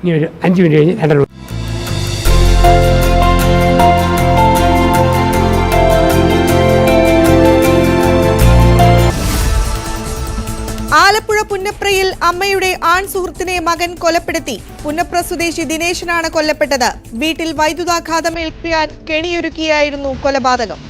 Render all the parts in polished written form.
ഇനി ഒരു 5 മിനിറ്റ് കഴിഞ്ഞ് 2:30. ആലപ്പുഴ പുന്നപ്രയിൽ അമ്മയുടെ ആൺ സുഹൃത്തിനെ മകൻ കൊലപ്പെടുത്തി. പുന്നപ്ര സ്വദേശി ദിനേശനാണ് കൊല്ലപ്പെട്ടത്. വീട്ടിൽ വൈദ്യുതാഘാതമേൽക്കാൻ കെണിയൊരുക്കിയായിരുന്നു കൊലപാതകം.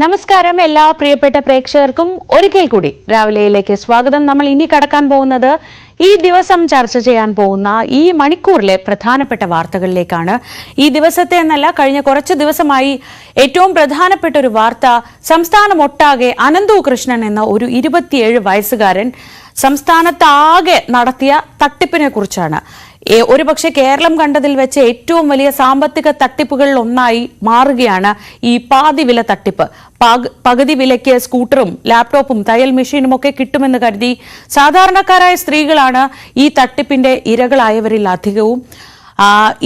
നമസ്കാരം, എല്ലാ പ്രിയപ്പെട്ട പ്രേക്ഷകർക്കും ഒരിക്കൽ കൂടി രാവിലെയിലേക്ക് സ്വാഗതം. നമ്മൾ ഇനി കടക്കാൻ പോകുന്നത് ഈ ദിവസം ചർച്ച ചെയ്യാൻ പോകുന്ന ഈ മണിക്കൂറിലെ പ്രധാനപ്പെട്ട വാർത്തകളിലേക്കാണ്. ഈ ദിവസത്തെ എന്നല്ല, കഴിഞ്ഞ കുറച്ച് ദിവസമായി ഏറ്റവും പ്രധാനപ്പെട്ട ഒരു വാർത്ത സംസ്ഥാനമൊട്ടാകെ അനന്തു കൃഷ്ണൻ എന്ന ഒരു 27 വയസ്സുകാരൻ സംസ്ഥാനത്താകെ നടത്തിയ തട്ടിപ്പിനെ കുറിച്ചാണ്. ഒരുപക്ഷെ കേരളം കണ്ടതിൽ വെച്ച് ഏറ്റവും വലിയ സാമ്പത്തിക തട്ടിപ്പുകളിൽ ഒന്നായി മാറുകയാണ് ഈ പാതി വില തട്ടിപ്പ്. പകുതി വിലയ്ക്ക് സ്കൂട്ടറും ലാപ്ടോപ്പും തയ്യൽ മെഷീനും ഒക്കെ കിട്ടുമെന്ന് കരുതി സാധാരണക്കാരായ സ്ത്രീകളാണ് ഈ തട്ടിപ്പിന്റെ ഇരകളായവരിൽ അധികവും.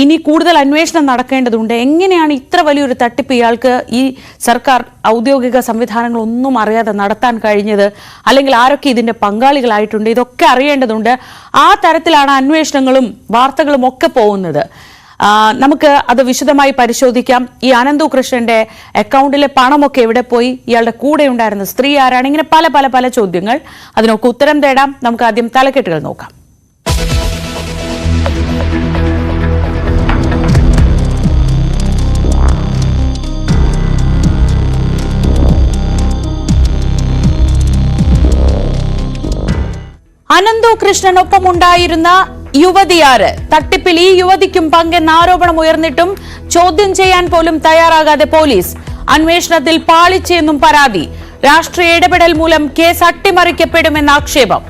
ഇനി കൂടുതൽ അന്വേഷണം നടക്കേണ്ടതുണ്ട്. എങ്ങനെയാണ് ഇത്ര വലിയൊരു തട്ടിപ്പ് ഇയാൾക്ക് ഈ സർക്കാർ ഔദ്യോഗിക സംവിധാനങ്ങളൊന്നും അറിയാതെ നടത്താൻ കഴിഞ്ഞത്, അല്ലെങ്കിൽ ആരൊക്കെ ഇതിന്റെ പങ്കാളികളായിട്ടുണ്ട്, ഇതൊക്കെ അറിയേണ്ടതുണ്ട്. ആ തരത്തിലാണ് അന്വേഷണങ്ങളും വാർത്തകളും ഒക്കെ പോകുന്നത്. നമുക്ക് അത് വിശദമായി പരിശോധിക്കാം. ഈ അനന്തു കൃഷ്ണന്റെ അക്കൗണ്ടിലെ പണമൊക്കെ എവിടെ പോയി, ഇയാളുടെ കൂടെ ഉണ്ടായിരുന്ന സ്ത്രീ ആരാണ്, ഇങ്ങനെ പല പല പല ചോദ്യങ്ങൾ. അതിനൊക്കെ ഉത്തരം തേടാം. നമുക്ക് ആദ്യം തലക്കെട്ടുകൾ നോക്കാം. അനന്തു കൃഷ്ണനൊപ്പം ഉണ്ടായിരുന്ന യുവതിയാര്, തട്ടിപ്പിൽ ഈ യുവതിക്കും പങ്കെന്ന ആരോപണം ഉയർന്നിട്ടും ചോദ്യം ചെയ്യാൻ പോലും തയ്യാറാകാതെ പോലീസ്. അന്വേഷണത്തിൽ പാളിച്ചെന്നും പരാതി. രാഷ്ട്രീയ ഇടപെടൽ മൂലം കേസ് അട്ടിമറിക്കപ്പെടുമെന്ന ആക്ഷേപം.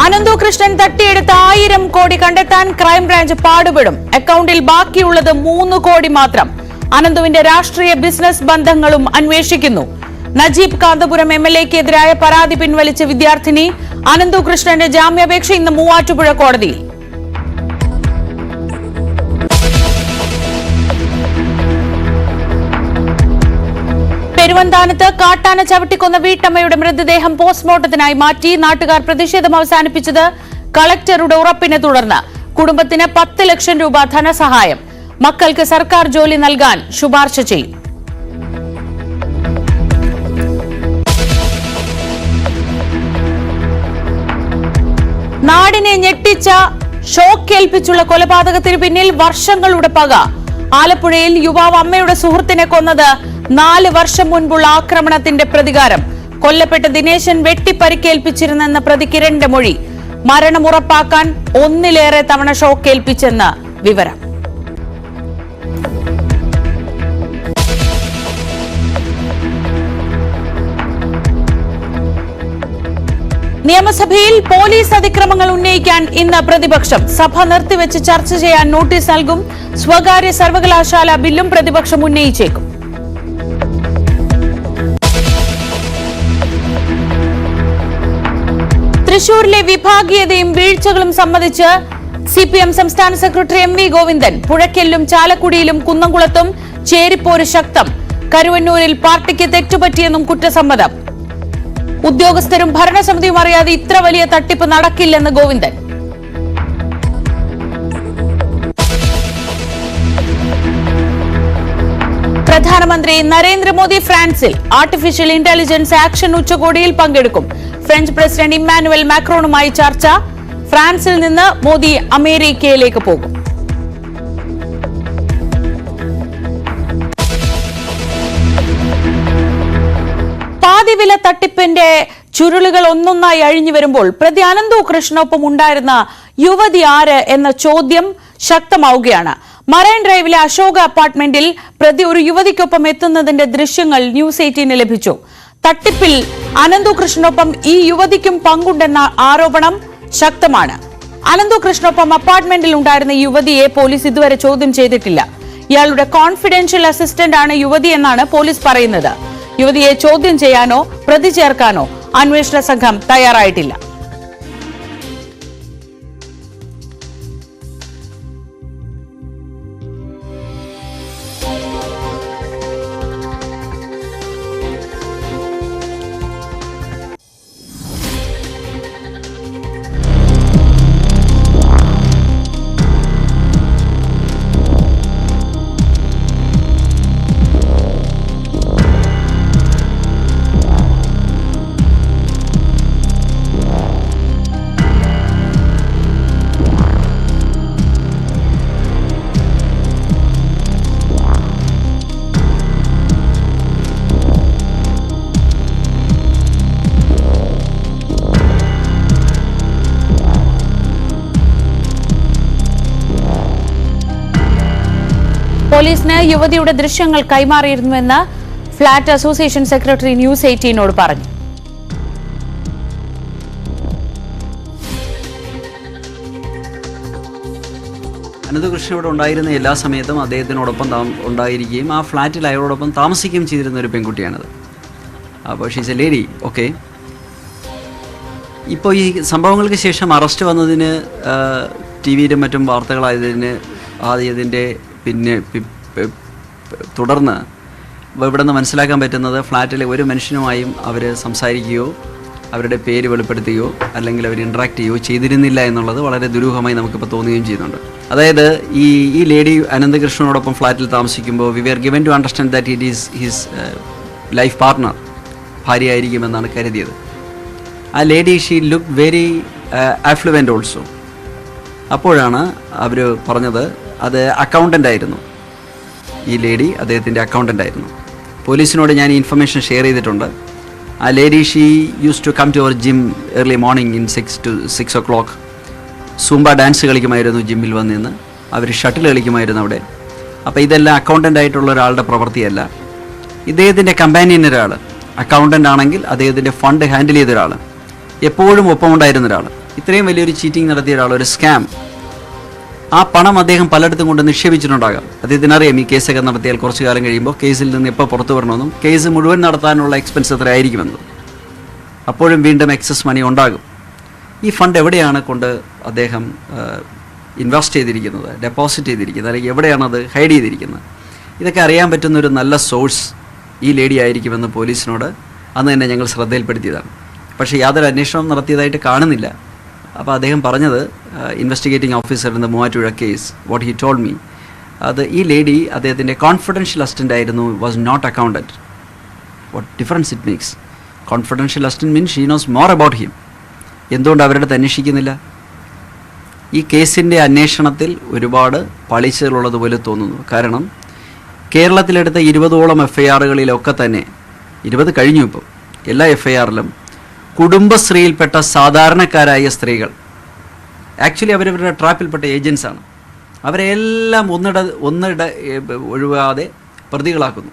അനന്തു കൃഷ്ണൻ തട്ടിയെടുത്ത 1000 കോടി കണ്ടെത്താൻ ക്രൈംബ്രാഞ്ച് പാടുപെടും. അക്കൗണ്ടിൽ ബാക്കിയുള്ളത് 3 കോടി മാത്രം. അനന്തുവിന്റെ രാഷ്ട്രീയ ബിസിനസ് ബന്ധങ്ങളും അന്വേഷിക്കുന്നു. നജീബ് കാന്തപുരം MLA-ക്കെതിരായ പരാതി പിൻവലിച്ച വിദ്യാർത്ഥിനി. അനന്തു കൃഷ്ണന്റെ ജാമ്യാപേക്ഷ ഇന്ന് മൂവാറ്റുപുഴ കോടതിയിൽ. പെരുവന്താനത്ത് കാട്ടാന ചവിട്ടിക്കൊന്ന വീട്ടമ്മയുടെ മൃതദേഹം പോസ്റ്റ്മോർട്ടത്തിനായി മാറ്റി. നാട്ടുകാർ പ്രതിഷേധം അവസാനിപ്പിച്ചത് കളക്ടറുടെ ഉറപ്പിനെ തുടർന്ന്. കുടുംബത്തിന് 10 ലക്ഷം രൂപ ധനസഹായം. മക്കൾക്ക് സർക്കാർ ജോലി നൽകാൻ ശുപാർശ ചെയ്യും. നാടിനെ ഞെട്ടിച്ച ഷോക്കേൽപ്പിച്ചുള്ള കൊലപാതകത്തിന് പിന്നിൽ വർഷങ്ങളുടെ പക. ആലപ്പുഴയിൽ യുവാവ് അമ്മയുടെ സുഹൃത്തിനെ കൊന്നത് 4 വർഷം മുൻപുള്ള ആക്രമണത്തിന്റെ പ്രതികാരം. കൊല്ലപ്പെട്ട ദിനേശൻ വെട്ടിപ്പരിക്കേൽപ്പിച്ചിരുന്നെന്ന പ്രതി കിരണിന്റെ മൊഴി. മരണം ഉറപ്പാക്കാൻ 1-ലേറെ തവണ ഷോക്കേൽപ്പിച്ചെന്ന് വിവരം. നിയമസഭയിൽ പോലീസ് അതിക്രമങ്ങൾ ഉന്നയിക്കാൻ ഇന്ന് പ്രതിപക്ഷം. സഭ നിർത്തിവെച്ച് ചർച്ച ചെയ്യാൻ നോട്ടീസ് നൽകും. സ്വകാര്യ സർവകലാശാല ബില്ലും പ്രതിപക്ഷം ഉന്നയിച്ചേക്കും. തൃശൂരിലെ വിഭാഗീയതയും വീഴ്ചകളും സംബന്ധിച്ച് CPM സംസ്ഥാന സെക്രട്ടറി MV ഗോവിന്ദൻ. പുഴയ്ക്കലിലും ചാലക്കുടിയിലും കുന്നംകുളത്തും ചേരിപ്പോര് ശക്തം. കരുവന്നൂരിൽ പാർട്ടിക്ക് തെറ്റുപറ്റിയെന്നും കുറ്റസമ്മതം. ഉദ്യോഗസ്ഥരും ഭരണസമിതിയും അറിയാതെ ഇത്ര വലിയ തട്ടിപ്പ് നടക്കില്ലെന്ന് ഗോവിന്ദൻ. പ്രധാനമന്ത്രി നരേന്ദ്രമോദി ഫ്രാൻസിൽ. ആർട്ടിഫിഷ്യൽ ഇന്റലിജൻസ് ആക്ഷൻ ഉച്ചകോടിയിൽ പങ്കെടുക്കും. ഫ്രഞ്ച് പ്രസിഡന്റ് ഇമ്മാനുവൽ മാക്രോണുമായി ചർച്ച. ഫ്രാൻസിൽ നിന്ന് മോദി അമേരിക്കയിലേക്ക് പോകും. പാതിവില തട്ടിപ്പിന്റെ ചുരുളുകൾ ഒന്നൊന്നായി അഴിഞ്ഞു വരുമ്പോൾ പ്രതി അനന്തു കൃഷ്ണനൊപ്പം ഉണ്ടായിരുന്ന യുവതി ആര് എന്ന ചോദ്യം ശക്തമാവുകയാണ്. മറൈൻ ഡ്രൈവിലെ അശോക അപ്പാർട്ട്മെന്റിൽ പ്രതി ഒരു യുവതിക്കൊപ്പം എത്തുന്നതിന്റെ ദൃശ്യങ്ങൾ ന്യൂസ് 18 ലഭിച്ചു. തട്ടിപ്പിൽ അനന്തു കൃഷ്ണനൊപ്പം ഈ യുവതിക്കും പങ്കുണ്ടെന്ന ആരോപണം ശക്തമാണ്. അനന്തു കൃഷ്ണനൊപ്പം അപ്പാർട്ട്മെന്റിൽ ഉണ്ടായിരുന്ന യുവതിയെ പോലീസ് ഇതുവരെ ചോദ്യം ചെയ്തിട്ടില്ല. ഇയാളുടെ കോൺഫിഡൻഷ്യൽ അസിസ്റ്റന്റ് ആണ് യുവതി എന്നാണ് പോലീസ് പറയുന്നത്. യുവതിയെ ചോദ്യം ചെയ്യാനോ പ്രതി ചേർക്കാനോ അന്വേഷണ സംഘം തയ്യാറായിട്ടില്ല. പോലീസിന് യുവതിയുടെ ദൃശ്യങ്ങൾ കൈമാറിയിരുന്നുവെന്ന് ഫ്ളാറ്റ് അസോസിയേഷൻ സെക്രട്ടറി ന്യൂസ് 18 പറഞ്ഞു. അനന്തകൃഷ്ണൻ ഇവിടെ ഉണ്ടായിരുന്ന എല്ലാ സമയത്തും അദ്ദേഹത്തിനോടൊപ്പം ഉണ്ടായിരിക്കുകയും ആ ഫ്ലാറ്റിൽ അയാളോടൊപ്പം താമസിക്കുകയും ചെയ്തിരുന്ന ഒരു പെൺകുട്ടിയാണത്. അപ്പോൾ ഷീസ് എ ലേഡി. ഓക്കെ, ഇപ്പോൾ ഈ സംഭവങ്ങൾക്ക് ശേഷം അറസ്റ്റ് വന്നതിന് ടി വിയിലും മറ്റും വാർത്തകളായതിന് ഇതിൻ്റെ പിന്നെ തുടർന്ന് ഇവിടെ നിന്ന് മനസ്സിലാക്കാൻ പറ്റുന്നത് ഫ്ലാറ്റിലെ ഒരു മനുഷ്യനുമായും അവർ സംസാരിക്കുകയോ അവരുടെ പേര് വെളിപ്പെടുത്തുകയോ അല്ലെങ്കിൽ അവർ ഇൻട്രാക്ട് ചെയ്യുകയോ ചെയ്തിരുന്നില്ല എന്നുള്ളത് വളരെ ദുരൂഹമായി നമുക്കിപ്പോൾ തോന്നുകയും ചെയ്യുന്നുണ്ട്. അതായത് ഈ ലേഡി അനന്തകൃഷ്ണനോടൊപ്പം ഫ്ലാറ്റിൽ താമസിക്കുമ്പോൾ we are given to understand that it is his life partner, ഭാര്യയായിരിക്കുമെന്നാണ് കരുതിയത്. ആ lady she look very affluent also. അപ്പോഴാണ് അവർ പറഞ്ഞത് അത് അക്കൗണ്ടൻ്റ് ആയിരുന്നു. ഈ ലേഡി അദ്ദേഹത്തിൻ്റെ അക്കൗണ്ടൻ്റ് ആയിരുന്നു. പോലീസിനോട് ഞാൻ ഈ ഇൻഫർമേഷൻ ഷെയർ ചെയ്തിട്ടുണ്ട്. ആ lady she use to come to our gym early morning in 6 o'clock. Zumba dance കളിക്കുമായിരുന്നു ജിമ്മിൽ വന്നിന്ന്. അവർ ഷട്ടിൽ കളിക്കുമായിരുന്നു അവിടെ. അപ്പോൾ ഇതെല്ലാം അക്കൗണ്ടൻ്റ് ആയിട്ടുള്ള ഒരാളുടെ പ്രവൃത്തിയല്ല. ഇദ്ദേഹത്തിൻ്റെ കമ്പാനിയൻ ഒരാൾ, അക്കൗണ്ടൻ്റ് ആണെങ്കിൽ അദ്ദേഹത്തിൻ്റെ ഫണ്ട് ഹാൻഡിൽ ചെയ്ത ഒരാൾ, എപ്പോഴും ഒപ്പമുണ്ടായിരുന്ന ഒരാൾ, ഇത്രയും വലിയൊരു ചീറ്റിംഗ് നടത്തിയ ഒരാൾ, ഒരു സ്കാം. ആ പണം അദ്ദേഹം പലയിടത്തും കൊണ്ട് നിക്ഷേപിച്ചിട്ടുണ്ടാകാം. അദ്ദേഹത്തിനറിയാം ഈ കേസൊക്കെ നടത്തിയാൽ കുറച്ചു കാലം കഴിയുമ്പോൾ കേസിൽ നിന്ന് എപ്പോൾ പുറത്തു വരണമെന്നും കേസ് മുഴുവൻ നടത്താനുള്ള എക്സ്പെൻസ് എത്ര ആയിരിക്കുമെന്നും. അപ്പോഴും വീണ്ടും എക്സസ് മണി ഉണ്ടാകും. ഈ ഫണ്ട് എവിടെയാണ് കൊണ്ട് അദ്ദേഹം ഇൻവെസ്റ്റ് ചെയ്തിരിക്കുന്നത്, ഡെപ്പോസിറ്റ് ചെയ്തിരിക്കുന്നത്, അല്ലെങ്കിൽ എവിടെയാണത് ഹൈഡ് ചെയ്തിരിക്കുന്നത്? ഇതൊക്കെ അറിയാൻ പറ്റുന്ന ഒരു നല്ല സോഴ്സ് ഈ ലേഡി ആയിരിക്കുമെന്ന് പോലീസിനോട് അന്ന് തന്നെ ഞങ്ങൾ ശ്രദ്ധയിൽപ്പെടുത്തിയതാണ്. പക്ഷേ യാതൊരു അന്വേഷണം നടത്തിയതായിട്ട് കാണുന്നില്ല. അപ്പോൾ അദ്ദേഹം പറഞ്ഞത് investigating officer in the Muvattupuzha case what he told me, അത് ഈ ലേഡി അദ്ദേഹത്തിൻ്റെ കോൺഫിഡൻഷ്യൽ അസിസ്റ്റൻ്റ് ആയിരുന്നു, was not accountant. What difference it makes? Confidential assistant means she knows more about him. എന്തുകൊണ്ട് അവരുടെ അടുത്ത് അന്വേഷിക്കുന്നില്ല? ഈ കേസിൻ്റെ അന്വേഷണത്തിൽ ഒരുപാട് പാളിച്ചകളുള്ളതുപോലെ തോന്നുന്നു. കാരണം കേരളത്തിലെടുത്ത 20ഓളം FIRകളിലൊക്കെ തന്നെ 20 കഴിഞ്ഞു ഇപ്പം, എല്ലാ FIRലും കുടുംബശ്രീയിൽപ്പെട്ട സാധാരണക്കാരായ സ്ത്രീകൾ, ആക്ച്വലി അവരവരുടെ ട്രാപ്പിൽപ്പെട്ട ഏജൻസാണ്. അവരെല്ലാം ഒന്നിട ഒഴിവാതെ പ്രതികളാക്കുന്നു.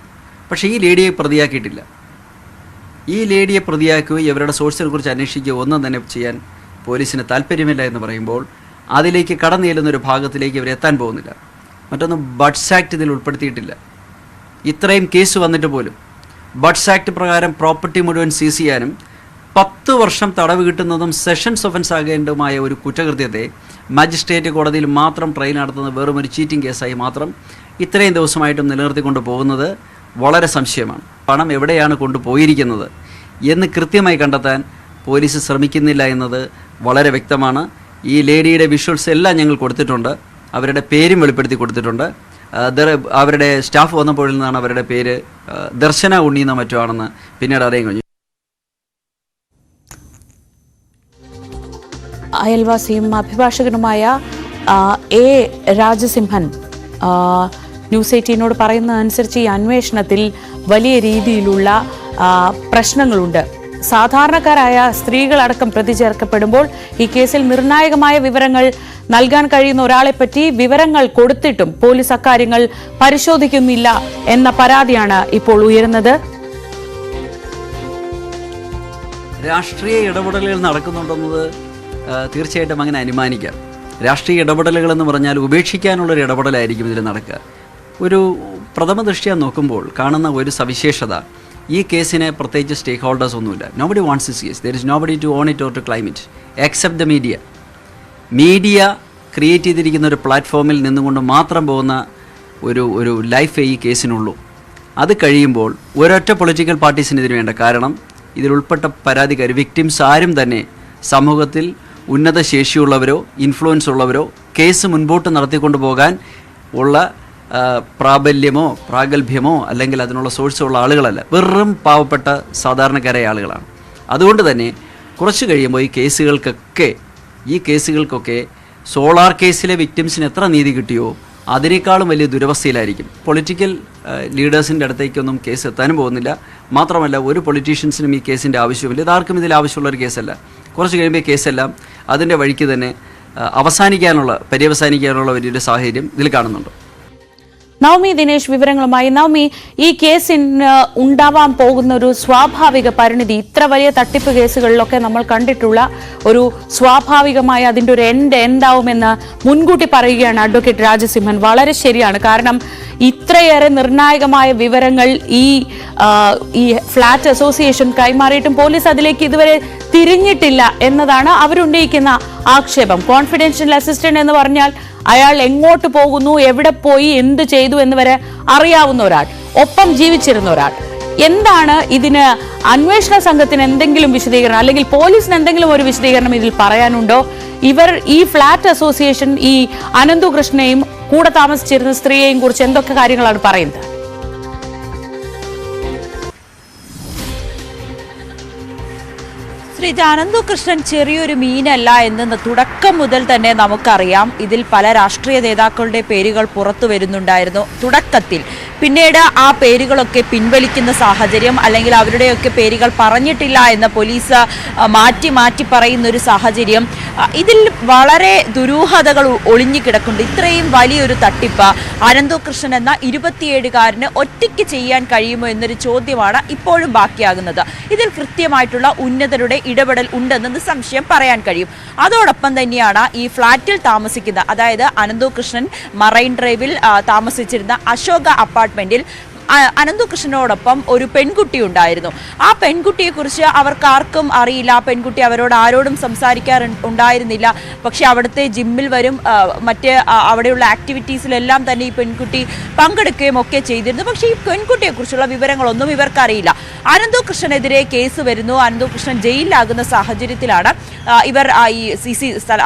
പക്ഷേ ഈ ലേഡിയെ പ്രതിയാക്കിയിട്ടില്ല. ഈ ലേഡിയെ പ്രതിയാക്കുകയോ ഇവരുടെ സോഴ്സിനെ കുറിച്ച് അന്വേഷിക്കുകയോ ഒന്നും തന്നെ ചെയ്യാൻ പോലീസിന് താല്പര്യമില്ല എന്ന് പറയുമ്പോൾ അതിലേക്ക് കടന്നു ചെല്ലുന്നൊരു ഭാഗത്തിലേക്ക് ഇവർ എത്താൻ പോകുന്നില്ല. മറ്റൊന്ന്, ബഡ്സ് ആക്ട് ഇതിൽ ഉൾപ്പെടുത്തിയിട്ടില്ല. ഇത്രയും കേസ് വന്നിട്ട് പോലും ബഡ്സ് ആക്ട് പ്രകാരം പ്രോപ്പർട്ടി മുഴുവൻ സീസ് ചെയ്യാനും 10 വർഷം തടവ് കിട്ടുന്നതും സെഷൻസ് ഒഫൻസ് ആകേണ്ടതുമായ ഒരു കുറ്റകൃത്യത്തെ മജിസ്ട്രേറ്റ് കോടതിയിൽ മാത്രം ട്രയൽ നടത്തുന്നത് വെറും ഒരു ചീറ്റിംഗ് കേസായി മാത്രം ഇത്രയും ദിവസമായിട്ടും നിലനിർത്തിക്കൊണ്ട് പോകുന്നത് വളരെ സംശയമാണ്. പണം എവിടെയാണ് കൊണ്ടുപോയിരിക്കുന്നത് എന്ന് കൃത്യമായി കണ്ടെത്താൻ പോലീസ് ശ്രമിക്കുന്നില്ല എന്നത് വളരെ വ്യക്തമാണ്. ഈ ലേഡിയുടെ വിഷ്വൽസ് എല്ലാം ഞങ്ങൾ കൊടുത്തിട്ടുണ്ട്. അവരുടെ പേരും വെളിപ്പെടുത്തി കൊടുത്തിട്ടുണ്ട്. അവരുടെ സ്റ്റാഫ് വന്നപ്പോഴിൽ നിന്നാണ് അവരുടെ പേര് ദർശന ഉണ്ണീന്നോ മറ്റോ ആണെന്ന് പിന്നീട് അറിയാൻ കഴിഞ്ഞു. അയൽവാസിയും അഭിഭാഷകനുമായ എ രാജസിംഹൻ ന്യൂസ് 18 പറയുന്നതനുസരിച്ച് ഈ അന്വേഷണത്തിൽ വലിയ രീതിയിലുള്ള പ്രശ്നങ്ങളുണ്ട്. സാധാരണക്കാരായ സ്ത്രീകളടക്കം പ്രതി ചേർക്കപ്പെടുമ്പോൾ ഈ കേസിൽ നിർണായകമായ വിവരങ്ങൾ നൽകാൻ കഴിയുന്ന ഒരാളെപ്പറ്റി വിവരങ്ങൾ കൊടുത്തിട്ടും പോലീസ് അക്കാര്യങ്ങൾ പരിശോധിക്കുന്നില്ല എന്ന പരാതിയാണ് ഇപ്പോൾ ഉയരുന്നത്. രാഷ്ട്രീയ ഇടപെടലുകൾ നടക്കുന്നുണ്ടെന്നത് തീർച്ചയായിട്ടും അങ്ങനെ അനുമാനിക്കാം. രാഷ്ട്രീയ ഇടപെടലുകൾ എന്ന് പറഞ്ഞാൽ ഉപേക്ഷിക്കാനുള്ളൊരു ഇടപെടലായിരിക്കും ഇതിൽ നടക്കുക. ഒരു പ്രഥമ ദൃഷ്ട്യാ നോക്കുമ്പോൾ കാണുന്ന ഒരു സവിശേഷത, ഈ കേസിന് പ്രത്യേകിച്ച് സ്റ്റേക്ക് ഹോൾഡേഴ്സ് ഒന്നുമില്ല. Nobody wants this case. There is nobody to own it or to claim it except the media. Media create ചെയ്തിരിക്കുന്ന ഒരു പ്ലാറ്റ്ഫോമിൽ നിന്നുകൊണ്ട് മാത്രം പോകുന്ന ഒരു ലൈഫേ ഈ കേസിനുള്ളൂ. അത് കഴിയുമ്പോൾ ഒരൊറ്റ പൊളിറ്റിക്കൽ പാർട്ടീസിന് ഇതിന് വേണ്ട. കാരണം ഇതിലുൾപ്പെട്ട പരാതിക്കാർ, വിക്ടിംസ് ആരും തന്നെ സമൂഹത്തിൽ ഉന്നത ശേഷിയുള്ളവരോ ഇൻഫ്ലുവൻസ് ഉള്ളവരോ കേസ് മുൻപോട്ട് നടത്തിക്കൊണ്ടു പോകാൻ ഉള്ള പ്രാബല്യമോ പ്രാഗൽഭ്യമോ അല്ലെങ്കിൽ അതിനുള്ള സോഴ്സുള്ള ആളുകളല്ല. വെറും പാവപ്പെട്ട സാധാരണക്കാരായ ആളുകളാണ്. അതുകൊണ്ട് തന്നെ കുറച്ച് കഴിയുമ്പോൾ ഈ കേസുകൾക്കൊക്കെ സോളാർ കേസിലെ വിക്ടിംസിന് എത്ര നീതി കിട്ടിയോ അതിനേക്കാളും വലിയ ദുരവസ്ഥയിലായിരിക്കും. പൊളിറ്റിക്കൽ ലീഡേഴ്സിൻ്റെ അടുത്തേക്കൊന്നും കേസ് എത്താനും പോകുന്നില്ല. മാത്രമല്ല, ഒരു പൊളിറ്റീഷ്യൻസിനും ഈ കേസിൻ്റെ ആവശ്യമില്ല. ഇതാർക്കും ഇതിൽ ആവശ്യമുള്ളൊരു കേസല്ല. കുറച്ച് കഴിയുമ്പോൾ കേസെല്ലാം അതിൻ്റെ വഴിക്ക് തന്നെ പര്യവസാനിക്കാനുള്ള വലിയൊരു സാഹചര്യം ഇതിൽ കാണുന്നുണ്ട്. നവമി ദിനേശ് വിവരങ്ങളുമായി. നവമി, ഈ കേസിന് ഉണ്ടാവാൻ പോകുന്ന ഒരു സ്വാഭാവിക പരിണിതി, ഇത്ര വലിയ തട്ടിപ്പ് കേസുകളിലൊക്കെ നമ്മൾ കണ്ടിട്ടുള്ള ഒരു സ്വാഭാവികമായ അതിൻ്റെ ഒരു എന്താവുമെന്ന് മുൻകൂട്ടി പറയുകയാണ് അഡ്വക്കേറ്റ് രാജസിംഹൻ. വളരെ ശരിയാണ്. കാരണം ഇത്രയേറെ നിർണായകമായ വിവരങ്ങൾ ഈ ഫ്ളാറ്റ് അസോസിയേഷൻ കൈമാറിയിട്ടും പോലീസ് അതിലേക്ക് ഇതുവരെ തിരിഞ്ഞിട്ടില്ല എന്നതാണ് അവരുന്നയിക്കുന്ന ആക്ഷേപം. കോൺഫിഡൻഷ്യൽ അസിസ്റ്റന്റ് എന്ന് പറഞ്ഞാൽ അയാൾ എങ്ങോട്ട് പോകുന്നു, എവിടെ പോയി, എന്ത് ചെയ്തു എന്ന് വരെ അറിയാവുന്ന ഒരാൾ, ഒപ്പം ജീവിച്ചിരുന്ന ഒരാൾ. എന്താണ് ഇതിന് അന്വേഷണ സംഘത്തിന് എന്തെങ്കിലും വിശദീകരണം, അല്ലെങ്കിൽ പോലീസിന് എന്തെങ്കിലും ഒരു വിശദീകരണം ഇതിൽ പറയാനുണ്ടോ? ഇവർ ഈ ഫ്ളാറ്റ് അസോസിയേഷൻ ഈ അനന്തുകൃഷ്ണനെയും കൂടെ താമസിച്ചിരുന്ന സ്ത്രീയെയും കുറിച്ച് എന്തൊക്കെ കാര്യങ്ങളാണ് പറയുന്നത്? ശ്രീ അനന്തുകൃഷ്ണൻ ചെറിയൊരു മീനല്ല എന്ന് തുടക്കം മുതൽ തന്നെ നമുക്കറിയാം. ഇതിൽ പല രാഷ്ട്രീയ നേതാക്കളുടെ പേരുകൾ പുറത്തു വരുന്നുണ്ടായിരുന്നു തുടക്കത്തിൽ. പിന്നീട് ആ പേരുകളൊക്കെ പിൻവലിക്കുന്ന സാഹചര്യം, അല്ലെങ്കിൽ അവരുടെയൊക്കെ പേരുകൾ പറഞ്ഞിട്ടില്ല എന്ന് പോലീസ് മാറ്റി മാറ്റി പറയുന്ന ഒരു സാഹചര്യം, ഇതിൽ വളരെ ദുരൂഹതകൾ ഒളിഞ്ഞു കിടക്കുന്നുണ്ട്. ഇത്രയും വലിയൊരു തട്ടിപ്പ് അനന്തുകൃഷ്ണൻ എന്ന 27-കാരന് ഒറ്റയ്ക്ക് ചെയ്യാൻ കഴിയുമോ എന്നൊരു ചോദ്യമാണ് ഇപ്പോഴും ബാക്കിയാകുന്നത്. ഇതിൽ കൃത്യമായിട്ടുള്ള ഉന്നതരുടെ ഇടപെടൽ ഉണ്ടെന്ന് നിസ്സംശയം പറയാൻ കഴിയും. അതോടൊപ്പം തന്നെയാണ് ഈ ഫ്ളാറ്റിൽ താമസിക്കുന്ന, അതായത് അനന്തുകൃഷ്ണൻ മറൈൻ ഡ്രൈവിൽ താമസിച്ചിരുന്ന അശോക അപ്പാർട്ട്മെന്റിൽ അനന്തുകൃഷ്ണനോടൊപ്പം ഒരു പെൺകുട്ടി ഉണ്ടായിരുന്നു. ആ പെൺകുട്ടിയെക്കുറിച്ച് അവർക്കാർക്കും അറിയില്ല. ആ പെൺകുട്ടി അവരോട് ആരോടും സംസാരിക്കാറുണ്ടായിരുന്നില്ല. പക്ഷെ അവിടുത്തെ ജിമ്മിൽ വരും, മറ്റ് അവിടെയുള്ള ആക്ടിവിറ്റീസിലെല്ലാം തന്നെ ഈ പെൺകുട്ടി പങ്കെടുക്കുകയും ഒക്കെ ചെയ്തിരുന്നു. പക്ഷേ ഈ പെൺകുട്ടിയെക്കുറിച്ചുള്ള വിവരങ്ങളൊന്നും ഇവർക്കറിയില്ല. അനന്തുകൃഷ്ണനെതിരെ കേസ് വരുന്നു. അനന്തുകൃഷ്ണൻ ജയിലിലാകുന്ന സാഹചര്യത്തിലാണ് ഇവർ ഈ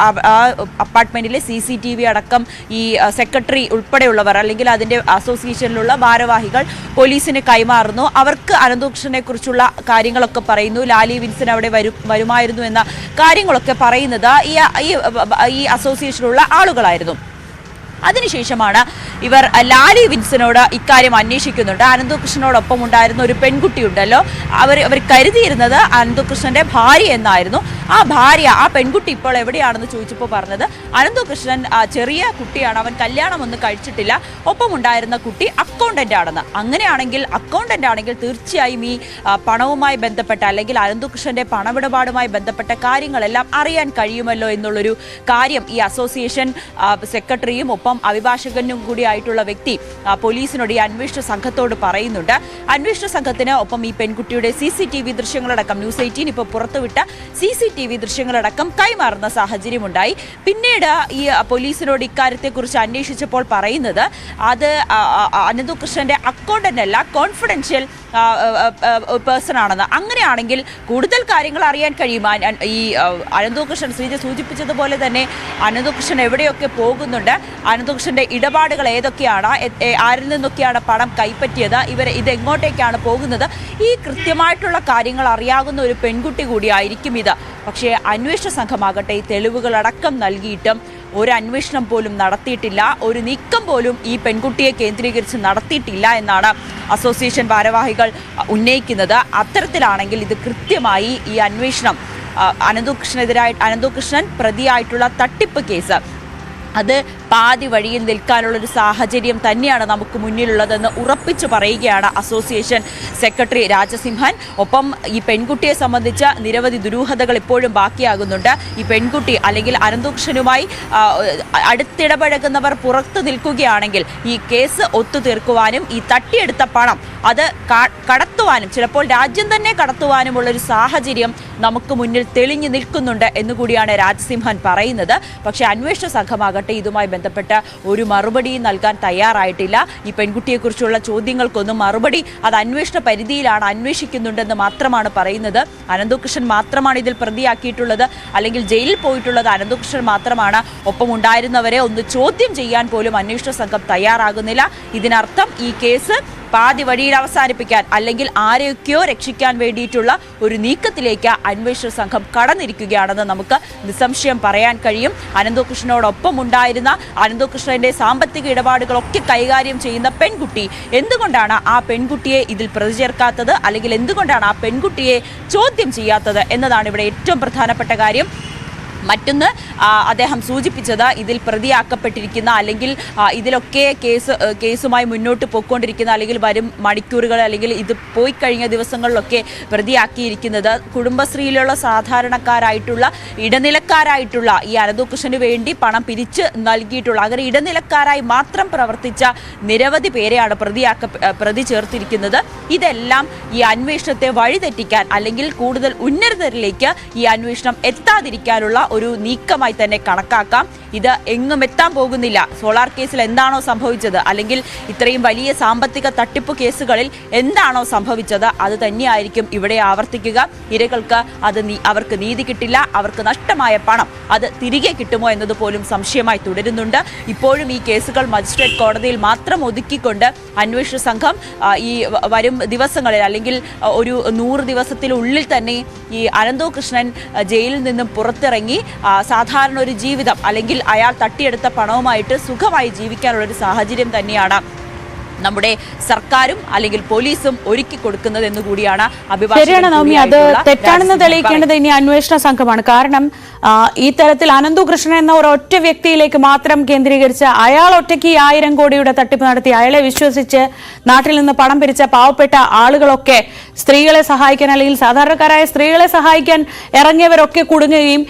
അപ്പാർട്ട്മെന്റിലെ CCTV അടക്കം ഈ സെക്രട്ടറി ഉൾപ്പെടെയുള്ളവർ, അല്ലെങ്കിൽ അതിന്റെ അസോസിയേഷനിലുള്ള ഭാരവാഹികൾ പോലീസിന് കൈമാറുന്നു. അവർക്ക് അനന്തുകൃഷ്ണനെ കുറിച്ചുള്ള കാര്യങ്ങളൊക്കെ പറയുന്നു. ലാലി വിൻസൻ അവിടെ വരുമായിരുന്നു എന്ന കാര്യങ്ങളൊക്കെ പറയുന്നത് ഈ അസോസിയേഷനിലുള്ള ആളുകളായിരുന്നു. അതിനുശേഷമാണ് ഇവർ ലാലി വിൻസനോട് ഇക്കാര്യം അന്വേഷിക്കുന്നുണ്ട്. അനന്തുകൃഷ്ണനോടൊപ്പം ഉണ്ടായിരുന്ന ഒരു പെൺകുട്ടി ഉണ്ടല്ലോ, അവർ കരുതിയിരുന്നത് അനന്തുകൃഷ്ണന്റെ ഭാര്യ എന്നായിരുന്നു. ആ പെൺകുട്ടി ഇപ്പോൾ എവിടെയാണെന്ന് ചോദിച്ചപ്പോൾ പറഞ്ഞത് അനന്തുകൃഷ്ണൻ ചെറിയ കുട്ടിയാണ്, അവൻ കല്യാണമൊന്നും കഴിച്ചിട്ടില്ല, ഒപ്പം ഉണ്ടായിരുന്ന കുട്ടി അക്കൗണ്ടന്റ് ആണെന്ന്. അങ്ങനെയാണെങ്കിൽ അക്കൗണ്ടന്റ് ആണെങ്കിൽ തീർച്ചയായും ഈ പണവുമായി ബന്ധപ്പെട്ട, അല്ലെങ്കിൽ അനന്തുകൃഷ്ണന്റെ പണമിടപാടുമായി ബന്ധപ്പെട്ട കാര്യങ്ങളെല്ലാം അറിയാൻ കഴിയുമല്ലോ എന്നുള്ളൊരു കാര്യം ഈ അസോസിയേഷൻ സെക്രട്ടറിയും ഒപ്പം അഭിഭാഷകനും കൂടി ആയിട്ടുള്ള വ്യക്തി പോലീസിനോട്, ഈ അന്വേഷണ സംഘത്തോട് പറയുന്നുണ്ട്. അന്വേഷണ സംഘത്തിന് ഒപ്പം ഈ പെൺകുട്ടിയുടെ CCTV ദൃശ്യങ്ങളടക്കം ന്യൂസ് 18 ഇപ്പോൾ പുറത്തുവിട്ട CCTV ദൃശ്യങ്ങളടക്കം കൈമാറുന്ന സാഹചര്യമുണ്ടായി. പിന്നീട് ഈ പോലീസിനോട് ഇക്കാര്യത്തെക്കുറിച്ച് അന്വേഷിച്ചപ്പോൾ പറയുന്നത് അത് അനന്തുകൃഷ്ണന്റെ അക്കൗണ്ടന്റ് അല്ല, കോൺഫിഡൻഷ്യൽ പേഴ്സൺ ആണെന്ന്. അങ്ങനെയാണെങ്കിൽ കൂടുതൽ കാര്യങ്ങൾ അറിയാൻ കഴിയും. ഈ അനന്തുകൃഷ്ണൻ ശ്രീജ സൂചിപ്പിച്ചതുപോലെ തന്നെ അനന്തുകൃഷ്ണൻ എവിടെയൊക്കെ പോകുന്നുണ്ട്, അനന്തുകൃഷ്ണന്റെ ഇടപാടുകൾ ഏതൊക്കെയാണ്, ആരിൽ നിന്നൊക്കെയാണ് പണം കൈപ്പറ്റിയത്, ഇതെങ്ങോട്ടേക്കാണ് പോകുന്നത്, ഈ കൃത്യമായിട്ടുള്ള കാര്യങ്ങൾ അറിയാവുന്ന ഒരു പെൺകുട്ടി കൂടിയായിരിക്കും ഇത്. പക്ഷേ അന്വേഷണ സംഘമാകട്ടെ ഈ തെളിവുകളടക്കം നൽകിയിട്ടും ഒരു അന്വേഷണം പോലും നടത്തിയിട്ടില്ല, ഒരു നീക്കം പോലും ഈ പെൺകുട്ടിയെ കേന്ദ്രീകരിച്ച് നടത്തിയിട്ടില്ല എന്നാണ് അസോസിയേഷൻ ഭാരവാഹികൾ ഉന്നയിക്കുന്നത്. അത്തരത്തിലാണെങ്കിൽ ഇത് കൃത്യമായി ഈ അന്വേഷണം അനന്തുകൃഷ്ണൻ പ്രതിയായിട്ടുള്ള തട്ടിപ്പ് കേസ് അത് പാതി വഴിയിൽ നിൽക്കാനുള്ളൊരു സാഹചര്യം തന്നെയാണ് നമുക്ക് മുന്നിലുള്ളതെന്ന് ഉറപ്പിച്ചു പറയുകയാണ് അസോസിയേഷൻ സെക്രട്ടറി രാജസിംഹൻ. ഒപ്പം ഈ പെൺകുട്ടിയെ സംബന്ധിച്ച നിരവധി ദുരൂഹതകൾ ഇപ്പോഴും ബാക്കിയാകുന്നുണ്ട്. ഈ പെൺകുട്ടി അല്ലെങ്കിൽ അനന്തുകൃഷ്ണനുമായി അടുത്തിടപഴകുന്നവർ പുറത്തു നിൽക്കുകയാണെങ്കിൽ ഈ കേസ് ഒത്തുതീർക്കുവാനും ഈ തട്ടിയെടുത്ത പണം അത് കടത്തുവാനും, ചിലപ്പോൾ രാജ്യം തന്നെ കടത്തുവാനുമുള്ളൊരു സാഹചര്യം നമുക്ക് മുന്നിൽ തെളിഞ്ഞു നിൽക്കുന്നുണ്ട് എന്നുകൂടിയാണ് രാജസിംഹൻ പറയുന്നത്. പക്ഷേ അന്വേഷണ സംഘമാകട്ടെ ഇതുമായി ബന്ധപ്പെട്ട് ഒരു മറുപടി നൽകാൻ തയ്യാറായിട്ടില്ല. ഈ പെൺകുട്ടിയെക്കുറിച്ചുള്ള ചോദ്യങ്ങൾക്കൊന്നും മറുപടി അത് അന്വേഷണ പരിധിയിലാണ്, അന്വേഷിക്കുന്നുണ്ടെന്ന് മാത്രമാണ് പറയുന്നത്. അനന്തുകൃഷ്ണൻ മാത്രമാണ് ഇതിൽ പ്രതിയാക്കിയിട്ടുള്ളത്, അല്ലെങ്കിൽ ജയിലിൽ പോയിട്ടുള്ളത് അനന്തുകൃഷ്ണൻ മാത്രമാണ്. ഒപ്പം ഉണ്ടായിരുന്നവരെ ഒന്ന് ചോദ്യം ചെയ്യാൻ പോലും അന്വേഷണ സംഘം തയ്യാറാകുന്നില്ല. ഇതിനർത്ഥം ഈ കേസ് പാതി വഴിയിൽ അവസാനിപ്പിക്കാൻ, അല്ലെങ്കിൽ ആരെയൊക്കെയോ രക്ഷിക്കാൻ വേണ്ടിയിട്ടുള്ള ഒരു നീക്കത്തിലേക്ക് അന്വേഷണ സംഘം കടന്നിരിക്കുകയാണെന്ന് നമുക്ക് നിസ്സംശയം പറയാൻ കഴിയും. അനന്തുകൃഷ്ണനോടൊപ്പം ഉണ്ടായിരുന്ന, അനന്തുകൃഷ്ണന്റെ സാമ്പത്തിക ഇടപാടുകളൊക്കെ കൈകാര്യം ചെയ്യുന്ന പെൺകുട്ടി എന്തുകൊണ്ടാണ് ആ പെൺകുട്ടിയെ ഇതിൽ പ്രതി ചേർക്കാത്തത്, അല്ലെങ്കിൽ എന്തുകൊണ്ടാണ് ആ പെൺകുട്ടിയെ ചോദ്യം ചെയ്യാത്തത് എന്നതാണ് ഇവിടെ ഏറ്റവും പ്രധാനപ്പെട്ട കാര്യം. മറ്റൊന്ന് അദ്ദേഹം സൂചിപ്പിച്ചത് ഇതിൽ പ്രതിയാക്കപ്പെട്ടിരിക്കുന്ന അല്ലെങ്കിൽ ഇതിലൊക്കെ കേസുമായി മുന്നോട്ട് പോയിക്കൊണ്ടിരിക്കുന്ന അല്ലെങ്കിൽ വരും മണിക്കൂറുകൾ അല്ലെങ്കിൽ ഇത് പോയി കഴിഞ്ഞ ദിവസങ്ങളിലൊക്കെ പ്രതിയാക്കിയിരിക്കുന്നത് കുടുംബശ്രീയിലുള്ള സാധാരണക്കാരായിട്ടുള്ള ഇടനിലക്കാരായിട്ടുള്ള ഈ അനന്തകൃഷ്ണന് വേണ്ടി പണം പിരിച്ച് നൽകിയിട്ടുള്ള അങ്ങനെ ഇടനിലക്കാരായി മാത്രം പ്രവർത്തിച്ച നിരവധി പേരെയാണ് പ്രതി ചേർത്തിരിക്കുന്നത്. ഇതെല്ലാം ഈ അന്വേഷണത്തെ വഴിതെറ്റിക്കാൻ അല്ലെങ്കിൽ കൂടുതൽ ഉന്നതരിലേക്ക് ഈ അന്വേഷണം എത്താതിരിക്കാനുള്ള ഒരു നീക്കമായി തന്നെ കണക്കാക്കാം. ഇത് എങ്ങും എത്താൻ പോകുന്നില്ല. സോളാർ കേസിൽ എന്താണോ സംഭവിച്ചത് അല്ലെങ്കിൽ ഇത്രയും വലിയ സാമ്പത്തിക തട്ടിപ്പ് കേസുകളിൽ എന്താണോ സംഭവിച്ചത് അത് തന്നെയായിരിക്കും ഇവിടെ ആവർത്തിക്കുക. ഇരകൾക്ക് അവർക്ക് നീതി കിട്ടില്ല, അവർക്ക് നഷ്ടമായ പണം അത് തിരികെ കിട്ടുമോ എന്നത് പോലും സംശയമായി തുടരുന്നുണ്ട്. ഇപ്പോഴും ഈ കേസുകൾ മജിസ്ട്രേറ്റ് കോടതിയിൽ മാത്രം ഒതുക്കിക്കൊണ്ട് അന്വേഷണ സംഘം ഈ വരും ദിവസങ്ങളിൽ അല്ലെങ്കിൽ ഒരു 100 ദിവസത്തിനുള്ളിൽ തന്നെ ഈ അനന്തകൃഷ്ണൻ ജയിലിൽ നിന്നും പുറത്തിറങ്ങി സാധാരണ ഒരു ജീവിതം അല്ലെങ്കിൽ അയാൾ തട്ടിയെടുത്ത പണവുമായിട്ട് സുഖമായി ജീവിക്കാനുള്ളൊരു സാഹചര്യം തന്നെയാണ് നമ്മുടെ സർക്കാരും അല്ലെങ്കിൽ പോലീസും ഒരുക്കി കൊടുക്കുന്നത് എന്ന് കൂടിയാണ് ശരിയാണ് നവമി. അത് തെറ്റാണെന്ന് തെളിയിക്കേണ്ടത് ഇനി അന്വേഷണ സംഘമാണ്. കാരണം ഈ തരത്തിൽ അനന്തകൃഷ്ണൻ എന്ന ഒരൊറ്റ വ്യക്തിയിലേക്ക് മാത്രം കേന്ദ്രീകരിച്ച് അയാൾ ഒറ്റയ്ക്ക് 1000 കോടിയുടെ തട്ടിപ്പ് നടത്തി അയാളെ വിശ്വസിച്ച് നാട്ടിൽ നിന്ന് പണം പിരിച്ച പാവപ്പെട്ട ആളുകളൊക്കെ സ്ത്രീകളെ സഹായിക്കാൻ അല്ലെങ്കിൽ സാധാരണക്കാരായ സ്ത്രീകളെ സഹായിക്കാൻ ഇറങ്ങിയവരൊക്കെ കുടുങ്ങുകയും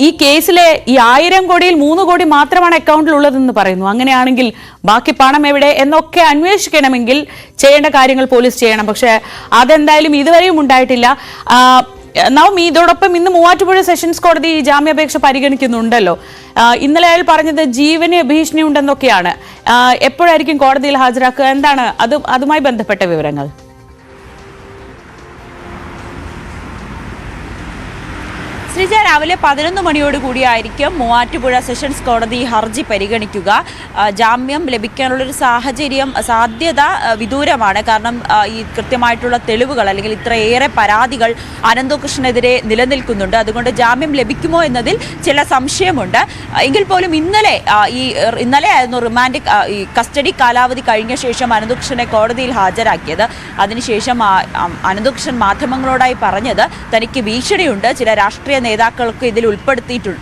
ഈ കേസിലെ ഈ 1000 കോടിയിൽ 3 കോടി മാത്രമാണ് അക്കൗണ്ടിൽ ഉള്ളതെന്ന് പറയുന്നു. അങ്ങനെയാണെങ്കിൽ ബാക്കി പണം എവിടെ എന്നൊക്കെ അന്വേഷിക്കണമെങ്കിൽ ചെയ്യേണ്ട കാര്യങ്ങൾ പോലീസ് ചെയ്യണം. പക്ഷെ അതെന്തായാലും ഇതുവരെയും ഉണ്ടായിട്ടില്ല. നവമി, ഇതോടൊപ്പം ഇന്ന് മൂവാറ്റുപുഴ സെഷൻസ് കോടതി ജാമ്യാപേക്ഷ പരിഗണിക്കുന്നുണ്ടല്ലോ. ഇന്നലെ അയാൾ പറഞ്ഞത് ജീവന് ഭീഷണി ഉണ്ടെന്നൊക്കെയാണ്. എപ്പോഴായിരിക്കും കോടതിയിൽ ഹാജരാക്കുക? എന്താണ് അതുമായി ബന്ധപ്പെട്ട വിവരങ്ങൾ? ശ്രീജ, രാവിലെ 11 മണിയോടുകൂടിയായിരിക്കും മൂവാറ്റുപുഴ സെഷൻസ് കോടതി ഹർജി പരിഗണിക്കുക. ജാമ്യം ലഭിക്കാനുള്ളൊരു സാധ്യത വിദൂരമാണ്. കാരണം ഈ കൃത്യമായിട്ടുള്ള തെളിവുകൾ അല്ലെങ്കിൽ ഇത്രയേറെ പരാതികൾ അനന്തകൃഷ്ണനെതിരെ നിലനിൽക്കുന്നുണ്ട്. അതുകൊണ്ട് ജാമ്യം ലഭിക്കുമോ എന്നതിൽ ചില സംശയമുണ്ട്. എങ്കിൽ പോലും ഇന്നലെ ആയിരുന്നു റിമാൻഡ് ഈ കസ്റ്റഡി കാലാവധി കഴിഞ്ഞ ശേഷം അനന്തകൃഷ്ണനെ കോടതിയിൽ ഹാജരാക്കിയത്. അതിനുശേഷം അനന്തകൃഷ്ണൻ മാധ്യമങ്ങളോടായി പറഞ്ഞത് തനിക്ക് ഭീഷണിയുണ്ട്, ചില രാഷ്ട്രീയ നേതാക്കൾക്ക് ഇതിൽ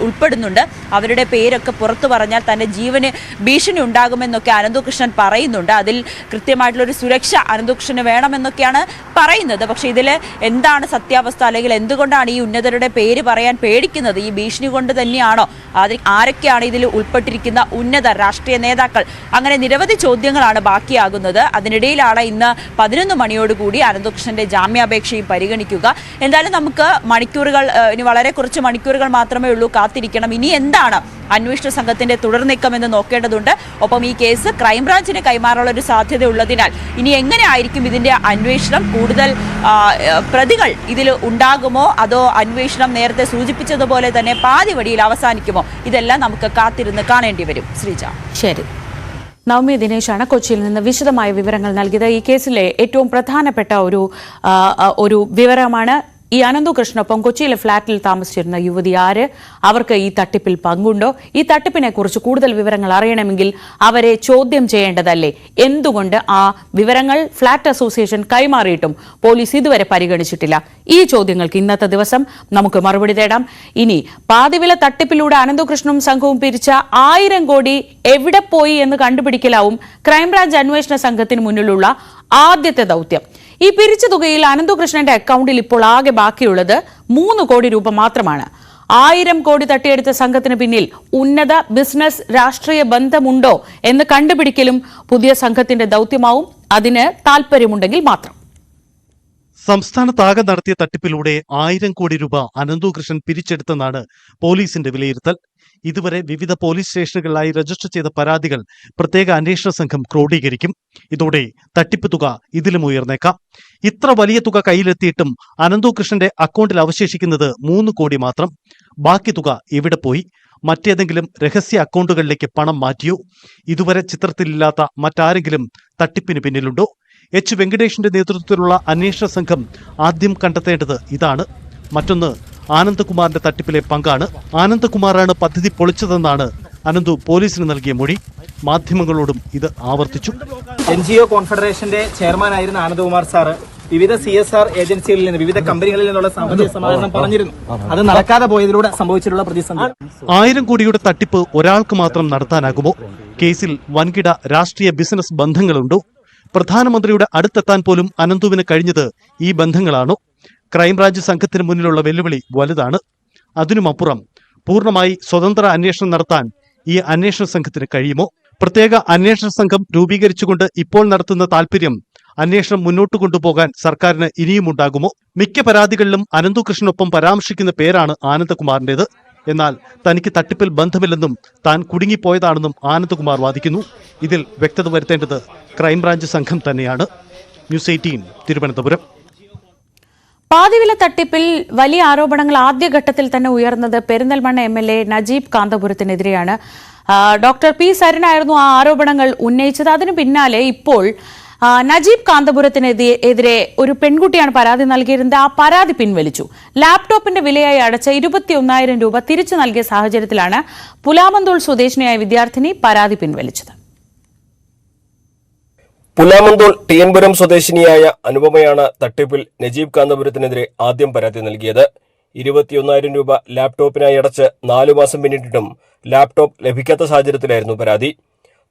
ഉൾപ്പെടുന്നുണ്ട്, അവരുടെ പേരൊക്കെ പുറത്തു പറഞ്ഞാൽ തന്റെ ജീവന് ഭീഷണി ഉണ്ടാകുമെന്നൊക്കെ അനന്തകൃഷ്ണൻ പറയുന്നുണ്ട്. അതിൽ കൃത്യമായിട്ടുള്ളൊരു സുരക്ഷ അനന്തകൃഷ്ണന് വേണമെന്നൊക്കെയാണ് പറയുന്നത്. പക്ഷേ ഇതിൽ എന്താണ് സത്യാവസ്ഥ അല്ലെങ്കിൽ എന്തുകൊണ്ടാണ് ഈ ഉന്നതരുടെ പേര് പറയാൻ പേടിക്കുന്നത്? ഈ ഭീഷണി കൊണ്ട് തന്നെയാണോ? ആരൊക്കെയാണ് ഇതിൽ ഉൾപ്പെട്ടിരിക്കുന്ന ഉന്നത രാഷ്ട്രീയ നേതാക്കൾ? അങ്ങനെ നിരവധി ചോദ്യങ്ങളാണ് ബാക്കിയാകുന്നത്. അതിനിടയിലാണ് ഇന്ന് 11 മണിയോടുകൂടി അനന്തകൃഷ്ണന്റെ ജാമ്യാപേക്ഷയും പരിഗണിക്കുക. എന്തായാലും നമുക്ക് ഇനി വളരെ കുറച്ച് മണിക്കൂറുകൾ മാത്രമേ ഉള്ളൂ കാത്തിരിക്കണം. ഇനി എന്താണ് അന്വേഷണ സംഘത്തിന്റെ തുടർനീക്കമെന്ന് നോക്കേണ്ടതുണ്ട്. ഒപ്പം ഈ കേസ് ക്രൈംബ്രാഞ്ചിന് കൈമാറാനുള്ള ഒരു സാധ്യത ഉള്ളതിനാൽ ഇനി എങ്ങനെയായിരിക്കും ഇതിന്റെ അന്വേഷണം? കൂടുതൽ പ്രതികൾ ഇതിൽ ഉണ്ടാകുമോ? അതോ അന്വേഷണം നേരത്തെ സൂചിപ്പിച്ചതുപോലെ തന്നെ പാതി വഴിയിൽ അവസാനിക്കുമോ? ഇതെല്ലാം നമുക്ക് കാത്തിരുന്ന് കാണേണ്ടി വരും. ശ്രീജ. ശരി. നവമി ദിനേശാണ് കൊച്ചിയിൽ നിന്ന് വിശദമായ വിവരങ്ങൾ നൽകിയത്. ഈ കേസിലെ ഏറ്റവും പ്രധാനപ്പെട്ട ഒരു വിവരമാണ് ഈ അനന്തകൃഷ്ണനൊപ്പം കൊച്ചിയിലെ ഫ്ളാറ്റിൽ താമസിച്ചിരുന്ന യുവതി ആര്, അവർക്ക് ഈ തട്ടിപ്പിൽ പങ്കുണ്ടോ? ഈ തട്ടിപ്പിനെ കുറിച്ച് കൂടുതൽ വിവരങ്ങൾ അറിയണമെങ്കിൽ അവരെ ചോദ്യം ചെയ്യേണ്ടതല്ലേ? എന്തുകൊണ്ട് ആ വിവരങ്ങൾ ഫ്ളാറ്റ് അസോസിയേഷൻ കൈമാറിയിട്ടും പോലീസ് ഇതുവരെ പരിഗണിച്ചിട്ടില്ല? ഈ ചോദ്യങ്ങൾക്ക് ഇന്നത്തെ ദിവസം നമുക്ക് മറുപടി തേടാം. ഇനി പാതിവില തട്ടിപ്പിലൂടെ അനന്തകൃഷ്ണനും സംഘവും പിരിച്ച 1000 കോടി എവിടെ പോയി എന്ന് കണ്ടുപിടിക്കലാവും ക്രൈംബ്രാഞ്ച് അന്വേഷണ സംഘത്തിന് മുന്നിലുള്ള ആദ്യത്തെ ദൗത്യം. ഈ പിരിച്ച തുകയിൽ അനന്തകൃഷ്ണന്റെ അക്കൗണ്ടിൽ ഇപ്പോൾ ആകെ ബാക്കിയുള്ളത് 3 കോടി രൂപ മാത്രമാണ്. 1000 കോടി തട്ടിയെടുത്ത സംഘത്തിന് പിന്നിൽ ഉന്നത ബിസിനസ് രാഷ്ട്രീയ ബന്ധമുണ്ടോ എന്ന് കണ്ടുപിടിക്കലും പുതിയ സംഘത്തിന്റെ ദൗത്യമാവും. അതിന് താല്പര്യമുണ്ടെങ്കിൽ മാത്രം. സംസ്ഥാനത്താകെ നടത്തിയ തട്ടിപ്പിലൂടെ 1000 കോടി രൂപ അനന്തകൃഷ്ണൻ പിരിച്ചെടുത്തെന്നാണ് പോലീസിന്റെ വിലയിരുത്തൽ. ഇതുവരെ വിവിധ പോലീസ് സ്റ്റേഷനുകളിലായി രജിസ്റ്റർ ചെയ്ത പരാതികൾ പ്രത്യേക അന്വേഷണ സംഘം ക്രോഡീകരിക്കും. ഇതോടെ തട്ടിപ്പ് തുക ഇതിലും ഉയർന്നേക്കാം. ഇത്ര വലിയ തുക കയ്യിലെത്തിയിട്ടും അനന്തകൃഷ്ണന്റെ അക്കൗണ്ടിൽ അവശേഷിക്കുന്നത് 3 കോടി മാത്രം. ബാക്കി തുക എവിടെ പോയി? മറ്റേതെങ്കിലും രഹസ്യ അക്കൗണ്ടുകളിലേക്ക് പണം മാറ്റിയോ? ഇതുവരെ ചിത്രത്തിലില്ലാത്ത മറ്റാരെങ്കിലും തട്ടിപ്പിന് പിന്നിലുണ്ടോ? എച്ച് വെങ്കടേഷിന്റെ നേതൃത്വത്തിലുള്ള അന്വേഷണ സംഘം ആദ്യം കണ്ടെത്തേണ്ടത് ഇതാണ്. മറ്റൊന്ന് ആനന്ദകുമാറിന്റെ തട്ടിപ്പിലെ പങ്കാണ്. ആനന്ദകുമാറാണ് പദ്ധതി പൊളിച്ചതെന്നാണ് അനന്തു പോലീസിന് നൽകിയ മൊഴി. മാധ്യമങ്ങളോടും ഇത് ആവർത്തിച്ചു. NGO കോൺഫെഡറേഷന്റെ ചെയർമാനായിരുന്ന ആനന്ദകുമാർ സാറ് വിവിധ CSR ഏജൻസികളിൽ നിന്ന്, വിവിധ കമ്പനികളിൽ നിന്നുള്ള സാമ്പത്തിക സമാഹരണം പറഞ്ഞിരുന്നു. അത് നടക്കാതെ പോയതിലൂടെ സംഭവിച്ചിട്ടുള്ള പ്രതിസന്ധി. 1000 കോടിയുടെ തട്ടിപ്പ് ഒരാൾക്ക് മാത്രം നടത്താനാകുമോ? കേസിൽ വൻകിട രാഷ്ട്രീയ ബിസിനസ് ബന്ധങ്ങളുണ്ടോ? പ്രധാനമന്ത്രിയുടെ അടുത്തെത്താൻ പോലും അനന്തുവിന് കഴിഞ്ഞത് ഈ ബന്ധങ്ങളാണോ? ക്രൈംബ്രാഞ്ച് സംഘത്തിന് മുന്നിലുള്ള വെല്ലുവിളി വലുതാണ്. അതിനുമപ്പുറം പൂർണ്ണമായി സ്വതന്ത്ര അന്വേഷണം നടത്താൻ ഈ അന്വേഷണ സംഘത്തിന് കഴിയുമോ? പ്രത്യേക അന്വേഷണ സംഘം രൂപീകരിച്ചുകൊണ്ട് ഇപ്പോൾ നടത്തുന്ന താൽപര്യം അന്വേഷണം മുന്നോട്ട് കൊണ്ടുപോകാൻ സർക്കാരിന് ഇനിയുമുണ്ടാകുമോ? മിക്ക പരാതികളിലും അനന്തുകൃഷ്ണനൊപ്പം പരാമർശിക്കുന്ന പേരാണ് ആനന്ദകുമാറിന്റേത്. എന്നാൽ തനിക്ക് തട്ടിപ്പിൽ ബന്ധമില്ലെന്നും താൻ കുടുങ്ങിപ്പോയതാണെന്നും ആനന്ദകുമാർ വാദിക്കുന്നു. ഇതിൽ വ്യക്തത വരുത്തേണ്ടത് ക്രൈംബ്രാഞ്ച് സംഘം തന്നെയാണ്. ന്യൂസ് 18 തിരുവനന്തപുരം. പാതിവില തട്ടിപ്പിൽ വലിയ ആരോപണങ്ങൾ ആദ്യഘട്ടത്തിൽ തന്നെ ഉയർന്നത് പെരിന്തൽമണ്ണ MLA നജീബ് കാന്തപുരത്തിനെതിരെയാണ്. ഡോക്ടർ പി സരനായിരുന്നു ആ ആരോപണങ്ങൾ ഉന്നയിച്ചത്. അതിനു പിന്നാലെ ഇപ്പോൾ നജീബ് കാന്തപുരത്തിനെതിരെ ഒരു പെൺകുട്ടിയാണ് പരാതി നൽകിയിരുന്നത്. ആ പരാതി പിൻവലിച്ചു. ലാപ്ടോപ്പിന്റെ വിലയായി അടച്ച 21,000 രൂപ തിരിച്ചു നൽകിയ സാഹചര്യത്തിലാണ് പുലാമന്തോൾ സ്വദേശിനിയായ വിദ്യാർത്ഥിനി പരാതി പിൻവലിച്ചത്. പുലാമന്തോൾ ടിയൻപുരം സ്വദേശിനിയായ അനുപമയാണ് തട്ടിപ്പിൽ നജീബ് കാന്തപുരത്തിനെതിരെ ആദ്യം പരാതി നൽകിയത്. 21,000 രൂപ ലാപ്ടോപ്പിനായി അടച്ച് 4 മാസം പിന്നിട്ടിട്ടും ലാപ്ടോപ്പ് ലഭിക്കാത്ത സാഹചര്യത്തിലായിരുന്നു പരാതി.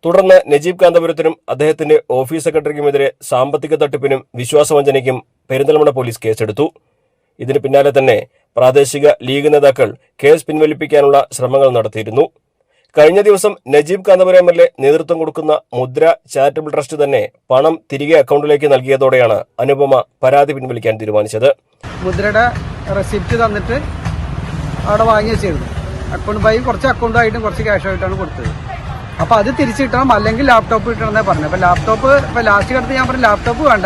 തുടർന്ന് നജീബ് കാന്തപുരത്തിനും അദ്ദേഹത്തിന്റെ ഓഫീസ് സെക്രട്ടറിക്കുമെതിരെ സാമ്പത്തിക തട്ടിപ്പിനും വിശ്വാസവഞ്ചനയ്ക്കും പെരിന്തൽമണ്ണ പോലീസ് കേസെടുത്തു. ഇതിന് പിന്നാലെ തന്നെ പ്രാദേശിക ലീഗ് നേതാക്കൾ കേസ് പിൻവലിപ്പിക്കാനുള്ള ശ്രമങ്ങൾ നടത്തിയിരുന്നു. കഴിഞ്ഞ ദിവസം നജീബ് കാന്തപുരം MLA നേതൃത്വം കൊടുക്കുന്ന മുദ്ര ചാരിറ്റബിൾ ട്രസ്റ്റ് തന്നെ പണം തിരികെ അക്കൗണ്ടിലേക്ക് നൽകിയതോടെയാണ് അനുപമ പരാതി പിൻവലിക്കാൻ തീരുമാനിച്ചത്. മുദ്രയുടെ റെസിപ്റ്റ് തന്നിട്ട് അവിടെ വാങ്ങി വെച്ചിരുന്നു. അക്കൗണ്ട് ബൈ കുറച്ച് അക്കൗണ്ടായിട്ടും കുറച്ച് ക്യാഷായിട്ടാണ് കൊടുത്തത്. അപ്പോൾ അത് തിരിച്ചു കിട്ടണം, അല്ലെങ്കിൽ ലാപ്ടോപ്പ് കിട്ടണമെന്നേ പറഞ്ഞു. അപ്പോൾ ലാപ്ടോപ്പ് ലാസ്റ്റ് കടത്ത് ഞാൻ പറഞ്ഞു ലാപ്ടോപ്പ് വേണ്ട,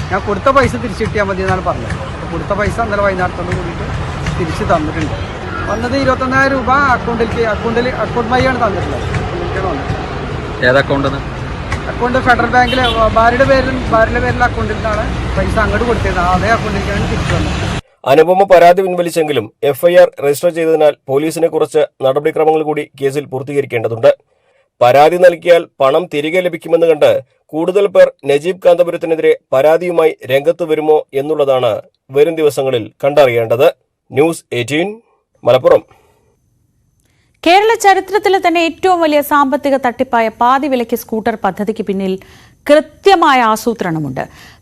ഞാൻ കൊടുത്ത പൈസ തിരിച്ചു കിട്ടിയാൽ മതി എന്നാണ് പറഞ്ഞത്. അപ്പോൾ കൊടുത്ത പൈസ ഇന്നലെ വൈകുന്നേരത്തോട് കൂടിയിട്ട് തിരിച്ച് തന്നിട്ടുണ്ട്. വന്നത് 21,000 രൂപ അക്കൗണ്ട് വഴിയാണ് തന്നിട്ടുള്ളത്. ഏത് അക്കൗണ്ട്? അക്കൗണ്ട് ഫെഡറൽ ബാങ്കിലെ ഭാര്യയുടെ പേരിലെ അക്കൗണ്ടിൽ നിന്നാണ് പൈസ അങ്ങോട്ട് കൊടുത്തിരുന്നത്. അതേ അക്കൗണ്ടിലേക്കാണ് തിരിച്ചു വന്നത്. അനുപമ പരാതി പിൻവലിച്ചെങ്കിലും FIR രജിസ്റ്റർ ചെയ്തതിനാൽ പോലീസിനെ കുറച്ച് നടപടിക്രമങ്ങൾ കൂടി കേസിൽ പൂർത്തീകരിക്കേണ്ടതുണ്ട്. പരാതി നൽകിയാൽ പണം തിരികെ ലഭിക്കുമെന്ന് കണ്ട് കൂടുതൽ പേർ നജീബ് കാന്തപുരത്തിനെതിരെ പരാതിയുമായി രംഗത്ത് വരുമോ എന്നുള്ളതാണ് വരും ദിവസങ്ങളിൽ കണ്ടറിയേണ്ടത്. ന്യൂസ് 18 മലപ്പുറം. കേരള ചരിത്രത്തിലെ തന്നെ ഏറ്റവും വലിയ സാമ്പത്തിക തട്ടിപ്പായ പാതിവിലയ്ക്ക് സ്കൂട്ടർ പദ്ധതിക്ക് പിന്നിൽ കൃത്യമായ ആസൂത്രണമുണ്ട്.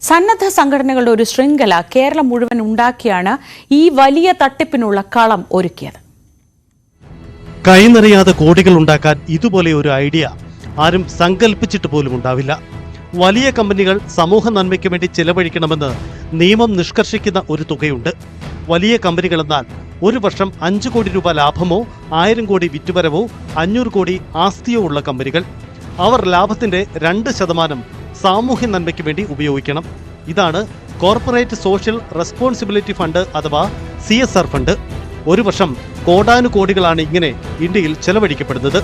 സന്നദ്ധ സംഘടനകളുടെ ഒരു ശൃംഖല കേരളം മുഴുവൻ ഉണ്ടാക്കിയാണ് ഈ വലിയ തട്ടിപ്പിനുള്ള കളം ഒരുക്കിയത്. കൈനിറയാതെ കോടികൾ ഉണ്ടാക്കാൻ ഇതുപോലെ ഒരു ഐഡിയ ആരും സങ്കല്പിച്ചിട്ട് പോലും ഉണ്ടാവില്ല. വലിയ കമ്പനികൾ സമൂഹ നന്മയ്ക്ക് വേണ്ടി ചെലവഴിക്കണമെന്ന് നിയമം നിഷ്കർഷിക്കുന്ന ഒരു തുകയുണ്ട്. വലിയ കമ്പനികളെന്നാൽ ഒരു വർഷം 5 കോടി രൂപ ലാഭമോ 1000 കോടി വിറ്റുവരവോ 500 കോടി ആസ്തിയോ ഉള്ള കമ്പനികൾ. അവർ ലാഭത്തിന്റെ 2% സാമൂഹ്യ നന്മയ്ക്ക് വേണ്ടി ഉപയോഗിക്കണം. ഇതാണ് കോർപ്പറേറ്റ് സോഷ്യൽ റെസ്പോൺസിബിലിറ്റി ഫണ്ട് അഥവാ CSR ഫണ്ട്. ഒരു വർഷം കോടാനുകോടികളാണ് ഇങ്ങനെ ഇന്ത്യയിൽ ചെലവഴിക്കപ്പെടുന്നത്.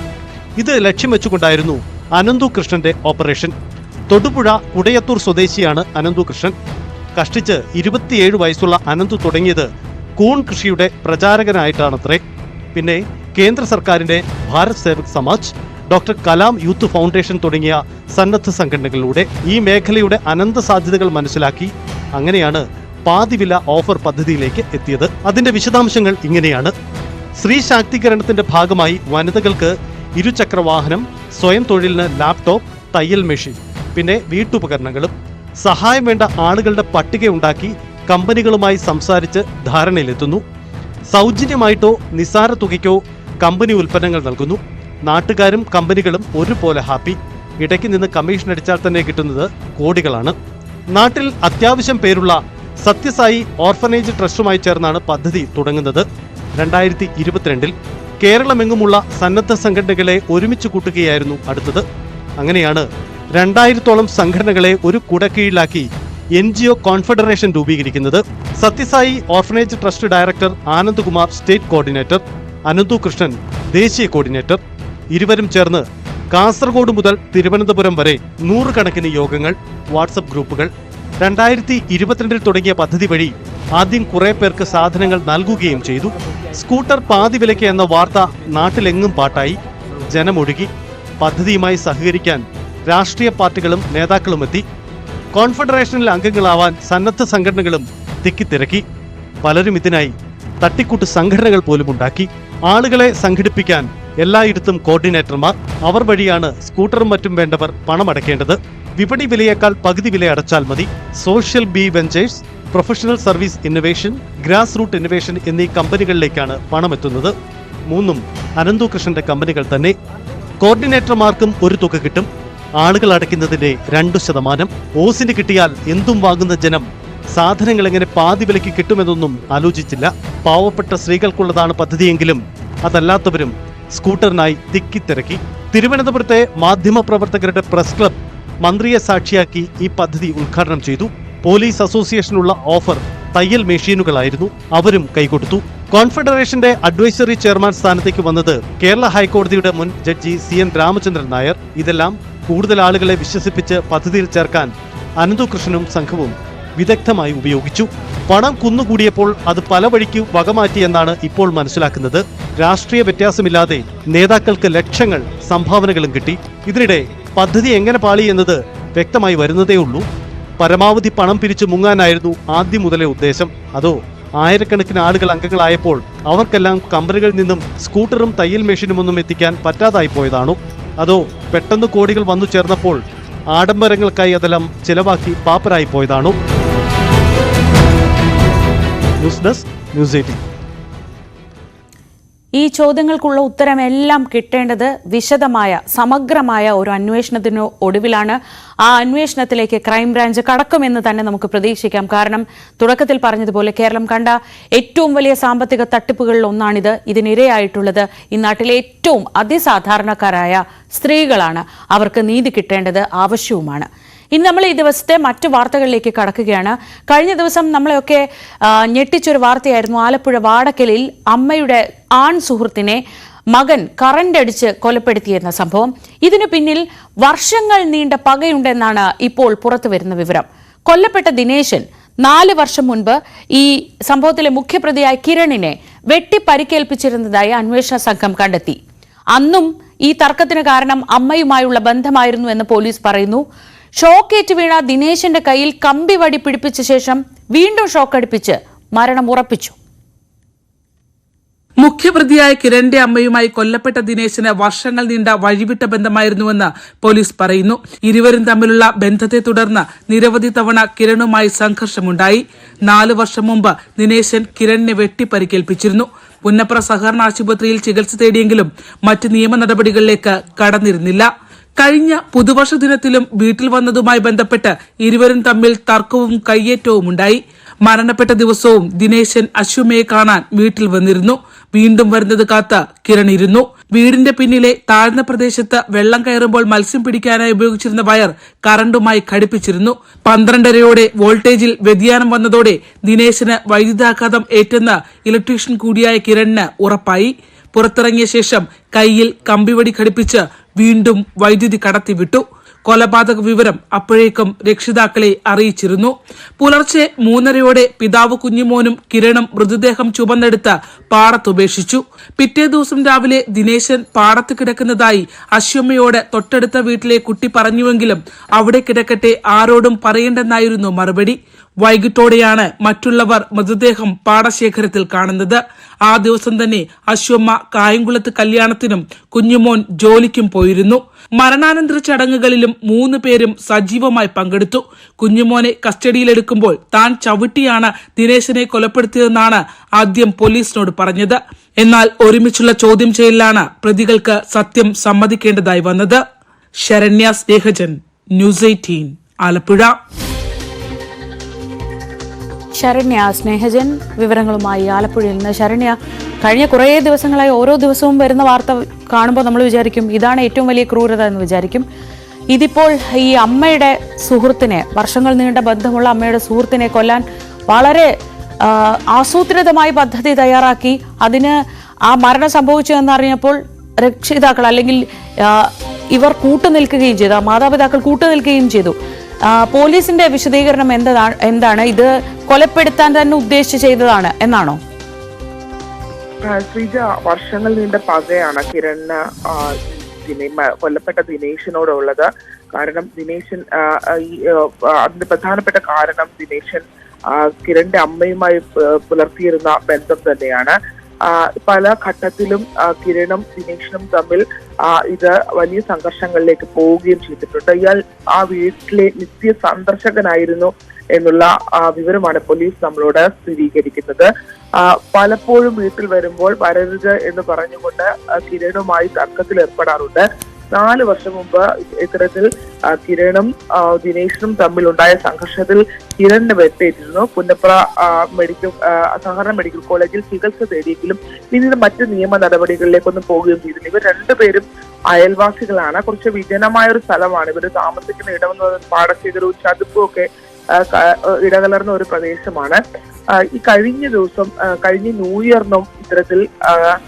ഇത് ലക്ഷ്യം വെച്ചുകൊണ്ടായിരുന്നു അനന്തുകൃഷ്ണന്റെ ഓപ്പറേഷൻ. തൊടുപുഴ കുടയത്തൂർ സ്വദേശിയാണ് അനന്തുകൃഷ്ണൻ. കഷ്ടിച്ച് 27 വയസ്സുള്ള അനന്തു തുടങ്ങിയത് കൂൺ കൃഷിയുടെ പ്രചാരകനായിട്ടാണത്രേ. പിന്നെ കേന്ദ്ര സർക്കാരിന്റെ Bharat Sevak Samaj, doctor Kalam youth foundation തുടങ്ങിയ സന്നദ്ധ സംഘടനകളിലൂടെ ഈ മേഖലയുടെ അനന്ത സാധ്യതകൾ മനസ്സിലാക്കി അങ്ങനെയാണ് പാതിവില ഓഫർ പദ്ധതിയിലേക്ക് എത്തിയത്. അതിന്റെ വിശദാംശങ്ങൾ ഇങ്ങനെയാണ്. സ്ത്രീ ശാക്തീകരണത്തിന്റെ ഭാഗമായി വനിതകൾക്ക് ഇരുചക്ര വാഹനം, സ്വയം തൊഴിലിന് ലാപ്ടോപ്പ്, തയ്യൽ മെഷീൻ, പിന്നെ വീട്ടുപകരണങ്ങളും. സഹായം വേണ്ട ആളുകളുടെ പട്ടികയുണ്ടാക്കി കമ്പനികളുമായി സംസാരിച്ച് ധാരണയിലെത്തുന്നു. സൗജന്യമായിട്ടോ നിസ്സാര തുകയ്ക്കോ കമ്പനി ഉൽപ്പന്നങ്ങൾ നൽകുന്നു. നാട്ടുകാരും കമ്പനികളും ഒരുപോലെ ഹാപ്പി. ഇടയ്ക്ക് നിന്ന് കമ്മീഷൻ അടിച്ചാൽ തന്നെ കിട്ടുന്നത് കോടികളാണ്. നാട്ടിൽ അത്യാവശ്യം പേരുള്ള സത്യസായി ഓർഫനേജ് ട്രസ്റ്റുമായി ചേർന്നാണ് പദ്ധതി തുടങ്ങുന്നത്. 2022 കേരളമെങ്ങുമുള്ള സന്നദ്ധ സംഘടനകളെ ഒരുമിച്ച് കൂട്ടുകയായിരുന്നു അടുത്തത്. അങ്ങനെയാണ് 2000-ഓളം സംഘടനകളെ ഒരു കുടക്കീഴിലാക്കി NGO കോൺഫെഡറേഷൻ രൂപീകരിക്കുന്നത്. Sathya Sai orphanage trust director Anandkumar state coordinator, Ananthukrishnan ദേശീയ കോർഡിനേറ്റർ. ഇരുവരും ചേർന്ന് കാസർഗോഡ് മുതൽ തിരുവനന്തപുരം വരെ 100 കണക്കിന് യോഗങ്ങൾ, വാട്സപ്പ് ഗ്രൂപ്പുകൾ. 2022 തുടങ്ങിയ പദ്ധതി വഴി ആദ്യം കുറെ പേർക്ക് സാധനങ്ങൾ നൽകുകയും ചെയ്തു. സ്കൂട്ടർ പാതി വിലയ്ക്ക് എന്ന വാർത്ത നാട്ടിലെങ്ങും പാട്ടായി. ജനമൊഴുകി. പദ്ധതിയുമായി സഹകരിക്കാൻ രാഷ്ട്രീയ പാർട്ടികളും നേതാക്കളുമെത്തി. കോൺഫെഡറേഷനിൽ അംഗങ്ങളാവാൻ സന്നദ്ധ സംഘടനകളും തിക്കിത്തിരക്കി. പലരും ഇതിനായി തട്ടിക്കൂട്ട് സംഘടനകൾ പോലും ഉണ്ടാക്കി. ആളുകളെ സംഘടിപ്പിക്കാൻ എല്ലായിടത്തും കോർഡിനേറ്റർമാർ. അവർ വഴിയാണ് സ്കൂട്ടറും മറ്റും വേണ്ടവർ പണമടയ്ക്കേണ്ടത്. വിപണി വിലയേക്കാൾ പകുതി വില അടച്ചാൽ മതി. Social B ventures, professional service innovation, grass root innovation എന്നീ കമ്പനികളിലേക്കാണ് പണമെത്തുന്നത്. മൂന്നും അനന്തകൃഷ്ണന്റെ കമ്പനികൾ തന്നെ. കോർഡിനേറ്റർമാർക്കും ഒരു തുക കിട്ടും. ആളുകൾ അടയ്ക്കുന്നതിന്റെ 2%. ഓസിന് കിട്ടിയാൽ എന്തും വാങ്ങുന്ന ജനം സാധനങ്ങൾ എങ്ങനെ പാതി വിലയ്ക്ക് കിട്ടുമെന്നൊന്നും ആലോചിച്ചില്ല. പാവപ്പെട്ട സ്ത്രീകൾക്കുള്ളതാണ് പദ്ധതിയെങ്കിലും അതല്ലാത്തവരും സ്കൂട്ടറിനായി തിക്കിത്തിരക്കി. തിരുവനന്തപുരത്തെ മാധ്യമപ്രവർത്തകരുടെ പ്രസ് ക്ലബ് മന്ത്രിയെ സാക്ഷിയാക്കി ഈ പദ്ധതി ഉദ്ഘാടനം ചെയ്തു. പോലീസ് അസോസിയേഷനുള്ള ഓഫർ തയ്യൽ മെഷീനുകളായിരുന്നു. അവരും കൈകൊടുത്തു. കോൺഫെഡറേഷന്റെ അഡ്വൈസറി ചെയർമാൻ സ്ഥാനത്തേക്ക് വന്നത് കേരള ഹൈക്കോടതിയുടെ മുൻ ജഡ്ജി CN രാമചന്ദ്രൻ നായർ. ഇതെല്ലാം കൂടുതൽ ആളുകളെ വിശ്വസിപ്പിച്ച് പദ്ധതിയിൽ ചേർക്കാൻ അനന്തകൃഷ്ണനും സംഘവും വിദഗ്ധമായി ഉപയോഗിച്ചു. പണം കുന്നുകൂടിയപ്പോൾ അത് പല വഴിക്ക് വകമാറ്റിയെന്നാണ് ഇപ്പോൾ മനസ്സിലാക്കുന്നത്. രാഷ്ട്രീയ വ്യത്യാസമില്ലാതെ നേതാക്കൾക്ക് ലക്ഷങ്ങൾ സംഭാവനകളും കിട്ടി. ഇതിനിടെ പദ്ധതി എങ്ങനെ പാളി എന്നത് വ്യക്തമായി വരുന്നതേ ഉള്ളൂ. പരമാവധി പണം പിരിച്ചു മുങ്ങാനായിരുന്നു ആദ്യം മുതലേ ഉദ്ദേശം. അതോ ആയിരക്കണക്കിന് ആളുകൾ അംഗങ്ങളായപ്പോൾ അവർക്കെല്ലാം കമ്പനികളിൽ നിന്നും സ്കൂട്ടറും തയ്യൽ മെഷീനുമൊന്നും എത്തിക്കാൻ പറ്റാതായി പോയതാണോ? അതോ പെട്ടെന്ന് കോടികൾ വന്നു ചേർന്നപ്പോൾ ആഡംബരങ്ങൾക്കായി അതെല്ലാം ചിലവാക്കി പാപ്പരായി പോയതാണോ? News desk, news 18. ഈ ചോദ്യങ്ങൾക്കുള്ള ഉത്തരമെല്ലാം കിട്ടേണ്ടത് വിശദമായ സമഗ്രമായ ഒരു അന്വേഷണത്തിന് ഒടുവിലാണ്. ആ അന്വേഷണത്തിലേക്ക് ക്രൈംബ്രാഞ്ച് കടക്കുമെന്ന് തന്നെ നമുക്ക് പ്രതീക്ഷിക്കാം. കാരണം തുടക്കത്തിൽ പറഞ്ഞതുപോലെ കേരളം കണ്ട ഏറ്റവും വലിയ സാമ്പത്തിക തട്ടിപ്പുകളിൽ ഒന്നാണിത്. ഇതിനിരയായിട്ടുള്ളത് ഈ നാട്ടിലെ ഏറ്റവും അതിസാധാരണക്കാരായ സ്ത്രീകളാണ്. അവർക്ക് നീതി കിട്ടേണ്ടത് ആവശ്യവുമാണ്. ഇനി നമ്മൾ ഈ ദിവസത്തെ മറ്റു വാർത്തകളിലേക്ക് കടക്കുകയാണ്. കഴിഞ്ഞ ദിവസം നമ്മളെയൊക്കെ ഞെട്ടിച്ചൊരു വാർത്തയായിരുന്നു ആലപ്പുഴ വാടക്കലിൽ അമ്മയുടെ ആൺ സുഹൃത്തിനെ മകൻ കറന്റ് അടിച്ച് കൊലപ്പെടുത്തിയെന്ന സംഭവം. ഇതിനു പിന്നിൽ വർഷങ്ങൾ നീണ്ട പകയുണ്ടെന്നാണ് ഇപ്പോൾ പുറത്തുവരുന്ന വിവരം. കൊല്ലപ്പെട്ട ദിനേശൻ 4 വർഷം മുൻപ് ഈ സംഭവത്തിലെ മുഖ്യപ്രതിയായ കിരണിനെ വെട്ടി പരിക്കേൽപ്പിച്ചിരുന്നതായി അന്വേഷണ സംഘം കണ്ടെത്തി. അന്നും ഈ തർക്കത്തിന് കാരണം അമ്മയുമായുള്ള ബന്ധമായിരുന്നു എന്ന് പോലീസ് പറയുന്നു. ഷോക്കേറ്റ് വീണ ദിനേശന്റെ കയ്യിൽ കമ്പി വടി പിടിപ്പിച്ച ശേഷം വീണ്ടും ഷോക്കടിപ്പിച്ച് മരണം ഉറപ്പിച്ചു. മുഖ്യപ്രതിയായ കിരണിന്റെ അമ്മയുമായി കൊല്ലപ്പെട്ട ദിനേശന് വർഷങ്ങൾ നീണ്ട വഴിവിട്ട ബന്ധമായിരുന്നുവെന്ന് പോലീസ് പറയുന്നു. ഇരുവരും തമ്മിലുള്ള ബന്ധത്തെ തുടർന്ന് നിരവധി തവണ കിരണുമായി സംഘർഷമുണ്ടായി. 4 വർഷം മുമ്പ് ദിനേശൻ കിരണിനെ വെട്ടിപ്പരിക്കേൽപ്പിച്ചിരുന്നു. പുന്നപ്ര സഹകരണ ആശുപത്രിയിൽ ചികിത്സ തേടിയെങ്കിലും മറ്റ് നിയമ നടപടികളിലേക്ക് കടന്നിരുന്നില്ല. കഴിഞ്ഞ പുതുവർഷ ദിനത്തിലും വീട്ടിൽ വന്നതുമായി ബന്ധപ്പെട്ട് ഇരുവരും തമ്മിൽ തർക്കവും കയ്യേറ്റവും ഉണ്ടായി. മരണപ്പെട്ട ദിവസവും ദിനേശൻ അശ്വമയെ കാണാൻ വീട്ടിൽ വന്നിരുന്നു. വീണ്ടും വരുന്നത് കാത്ത് കിരൺ ഇരുന്നു. വീടിന്റെ പിന്നിലെ താഴ്ന്ന പ്രദേശത്ത് വെള്ളം കയറുമ്പോൾ മത്സ്യം പിടിക്കാനായി ഉപയോഗിച്ചിരുന്ന വയർ കറണ്ടുമായി ഘടിപ്പിച്ചിരുന്നു. 12:30 വോൾട്ടേജിൽ വ്യതിയാനം വന്നതോടെ ദിനേശന് വൈദ്യുതാഘാതം ഏറ്റെന്ന് ഇലക്ട്രീഷ്യൻ കൂടിയായ കിരണിന് ഉറപ്പായി. പുറത്തിറങ്ങിയ ശേഷം കൈയിൽ കമ്പിവടി ഘടിപ്പിച്ച് വീണ്ടും വൈദ്യുതി കടത്തിവിട്ടു. കൊലപാതക വിവരം അപ്പോഴേക്കും രക്ഷിതാക്കളെ അറിയിച്ചിരുന്നു. പുലർച്ചെ 3:30 പിതാവ് കുഞ്ഞുമോനും കിരണും മൃതദേഹം ചുമന്നെടുത്ത് പാടത്തുപേക്ഷിച്ചു. പിറ്റേ ദിവസം രാവിലെ ദിനേശൻ പാടത്ത് കിടക്കുന്നതായി അശ്വമ്മയോട് തൊട്ടടുത്ത വീട്ടിലെ കുട്ടി പറഞ്ഞുവെങ്കിലും അവിടെ കിടക്കട്ടെ, ആരോടും പറയേണ്ടെന്നായിരുന്നു മറുപടി. വൈകിട്ടോടെയാണ് മറ്റുള്ളവർ മൃതദേഹം പാടശേഖരത്തിൽ കാണുന്നത്. ആ ദിവസം തന്നെ അശ്വമ്മ കായംകുളത്ത് കല്യാണത്തിനും കുഞ്ഞുമോൻ ജോലിക്കും പോയിരുന്നു. മരണാനന്തര ചടങ്ങുകളിലും 3 പേരും സജീവമായി പങ്കെടുത്തു. കുഞ്ഞുമോനെ കസ്റ്റഡിയിലെടുക്കുമ്പോൾ താൻ ചവിട്ടിയാണ് ദിനേശനെ കൊലപ്പെടുത്തിയതെന്നാണ് ആദ്യം പോലീസിനോട് പറഞ്ഞത്. എന്നാൽ ഒരുമിച്ചുള്ള ചോദ്യം ചെയ്യലിലാണ് പ്രതികൾക്ക് സത്യം സമ്മതിക്കേണ്ടതായി വന്നത്. ശരണ്യ സ്നേഹജൻ, ന്യൂസ് 18, ആലപ്പുഴ. ശരണ്യ സ്നേഹജൻ വിവരങ്ങളുമായി ആലപ്പുഴയിൽ നിന്ന്. ശരണ്യ, കഴിഞ്ഞ കുറേ ദിവസങ്ങളായി ഓരോ ദിവസവും വരുന്ന വാർത്ത കാണുമ്പോൾ നമ്മൾ വിചാരിക്കും ഇതാണ് ഏറ്റവും വലിയ ക്രൂരത എന്ന് വിചാരിക്കും. ഇതിപ്പോൾ ഈ അമ്മയുടെ സുഹൃത്തിനെ, വർഷങ്ങൾ നീണ്ട ബന്ധമുള്ള അമ്മയുടെ സുഹൃത്തിനെ കൊല്ലാൻ വളരെ ആസൂത്രിതമായി പദ്ധതി തയ്യാറാക്കി അതിന് ആ മരണം സംഭവിച്ചു എന്നറിഞ്ഞപ്പോൾ രക്ഷിതാക്കൾ അല്ലെങ്കിൽ ഇവർ കൂട്ടുനിൽക്കുകയും ചെയ്തു, മാതാപിതാക്കൾ കൂട്ടുനിൽക്കുകയും ചെയ്തു. പോലീസിന്റെ വിശദീകരണം എന്താണ്? ഇത് കൊലപ്പെടുത്താൻ തന്നെ ഉദ്ദേശിച്ച് ചെയ്തതാണ് എന്നാണോ? ശ്രീജ, വർഷങ്ങൾ നീണ്ട പകയാണ് കിരണിന് കൊല്ലപ്പെട്ട ദിനേശിനോടുള്ളത്. കാരണം ദിനേശൻ അതിന്റെ പ്രധാനപ്പെട്ട കാരണം ദിനേശൻ കിരണിന്റെ അമ്മയുമായി പുലർത്തിയിരുന്ന ബന്ധം തന്നെയാണ്. പല ഘട്ടത്തിലും കിരണും ദിനേശനും തമ്മിൽ ഇത് വലിയ സംഘർഷങ്ങളിലേക്ക് പോവുകയും ചെയ്തിട്ടുണ്ട്. ഇയാൾ ആ വീട്ടിലെ നിത്യ സന്ദർശകനായിരുന്നു എന്നുള്ള വിവരമാണ് പോലീസ് നമ്മളോട് സ്ഥിരീകരിക്കുന്നത്. പലപ്പോഴും വീട്ടിൽ വരുമ്പോൾ വരരുത് എന്ന് പറഞ്ഞുകൊണ്ട് കിരണുമായി തർക്കത്തിൽ ഏർപ്പെടാറുണ്ട്. 4 വർഷം മുമ്പ് ഇത്തരത്തിൽ കിരണും ദിനേശനും തമ്മിലുണ്ടായ സംഘർഷത്തിൽ കിരണിന് വെട്ടേറ്റിരുന്നു. പുന്നപ്ര സഹകരണ മെഡിക്കൽ കോളേജിൽ ചികിത്സ തേടിയെങ്കിലും പിന്നീട് മറ്റ് നിയമ നടപടികളിലേക്കൊന്നും പോവുകയും ചെയ്തില്ല. ഇവർ രണ്ടുപേരും അയൽവാസികളാണ്. കുറച്ച് വിജനമായ ഒരു സ്ഥലമാണ് ഇവർ താമസിക്കുന്ന ഇടമെന്ന് പാടശേഖരവും ചതുപ്പും ഒക്കെ ഇടകലർന്ന ഒരു പ്രദേശമാണ്. ഈ കഴിഞ്ഞ ദിവസം കഴിഞ്ഞ ന്യൂ ഇയറിനും ഇത്തരത്തിൽ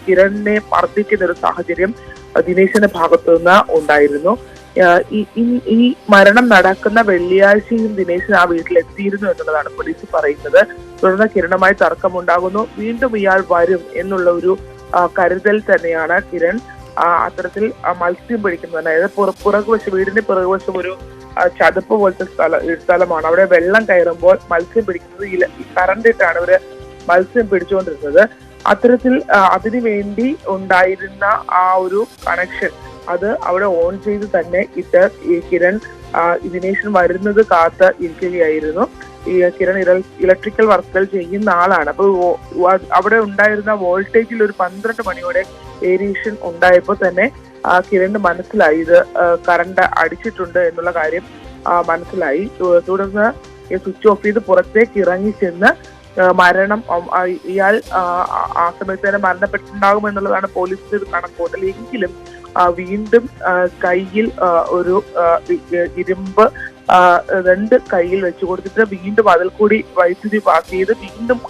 കിരണിനെ മർദ്ദിക്കുന്ന ഒരു സാഹചര്യം ദിനേശന്റെ ഭാഗത്തു നിന്ന് ഉണ്ടായിരുന്നു. ഈ മരണം നടക്കുന്ന വെള്ളിയാഴ്ചയും ദിനേശൻ ആ വീട്ടിലെത്തിയിരുന്നു എന്നുള്ളതാണ് പോലീസ് പറയുന്നത്. തുടർന്ന് കിരണുമായി തർക്കമുണ്ടാകുന്നു. വീണ്ടും ഇയാൾ വരും എന്നുള്ള ഒരു കരുതൽ തന്നെയാണ് കിരൺ അത്തരത്തിൽ മത്സ്യം പിടിക്കുന്നത്. അതായത് പുറകുവശം വീടിന്റെ പുറകുവശം ഒരു ചതുപ്പ് പോലത്തെ സ്ഥലമാണ്. അവിടെ വെള്ളം കയറുമ്പോൾ മത്സ്യം പിടിക്കുന്നത് കറണ്ടിട്ടാണ് ഇവര് മത്സ്യം പിടിച്ചുകൊണ്ടിരുന്നത്. അത്തരത്തിൽ അതിനു വേണ്ടി ഉണ്ടായിരുന്ന ആ ഒരു കണക്ഷൻ അത് അവിടെ ഓൺ ചെയ്ത് തന്നെ ഇട്ട് ഈ കിരൺ ദിനേശൻ വരുന്നത് കാത്ത് ഇരിക്കുകയായിരുന്നു. ഈ കിരൺ ഇലക്ട്രിക്കൽ വർക്കുകൾ ചെയ്യുന്ന ആളാണ്. അപ്പൊ അവിടെ ഉണ്ടായിരുന്ന വോൾട്ടേജിൽ ഒരു 12 മണിയോടെ വേരിയേഷൻ ഉണ്ടായപ്പോൾ തന്നെ കിരണിന് മനസ്സിലായി ഇത് കറണ്ട് അടിച്ചിട്ടുണ്ട് എന്നുള്ള കാര്യം മനസ്സിലായി. തുടർന്ന് സ്വിച്ച് ഓഫ് ചെയ്ത് പുറത്തേക്ക് ഇറങ്ങി ചെന്ന് മരണം ഇയാൾ ആ സമയത്ത് തന്നെ മരണപ്പെട്ടിട്ടുണ്ടാകും എന്നുള്ളതാണ് പോലീസിന്റെ ഒരു കണക്കൂട്ടൽ. എങ്കിലും വീണ്ടും കയ്യിൽ ഒരു ഇരുമ്പ് 2 കയ്യിൽ വെച്ചു കൊടുത്തിട്ട് വീണ്ടും അതിൽ കൂടി വൈദ്യുതി പാസ് ചെയ്ത് വീണ്ടും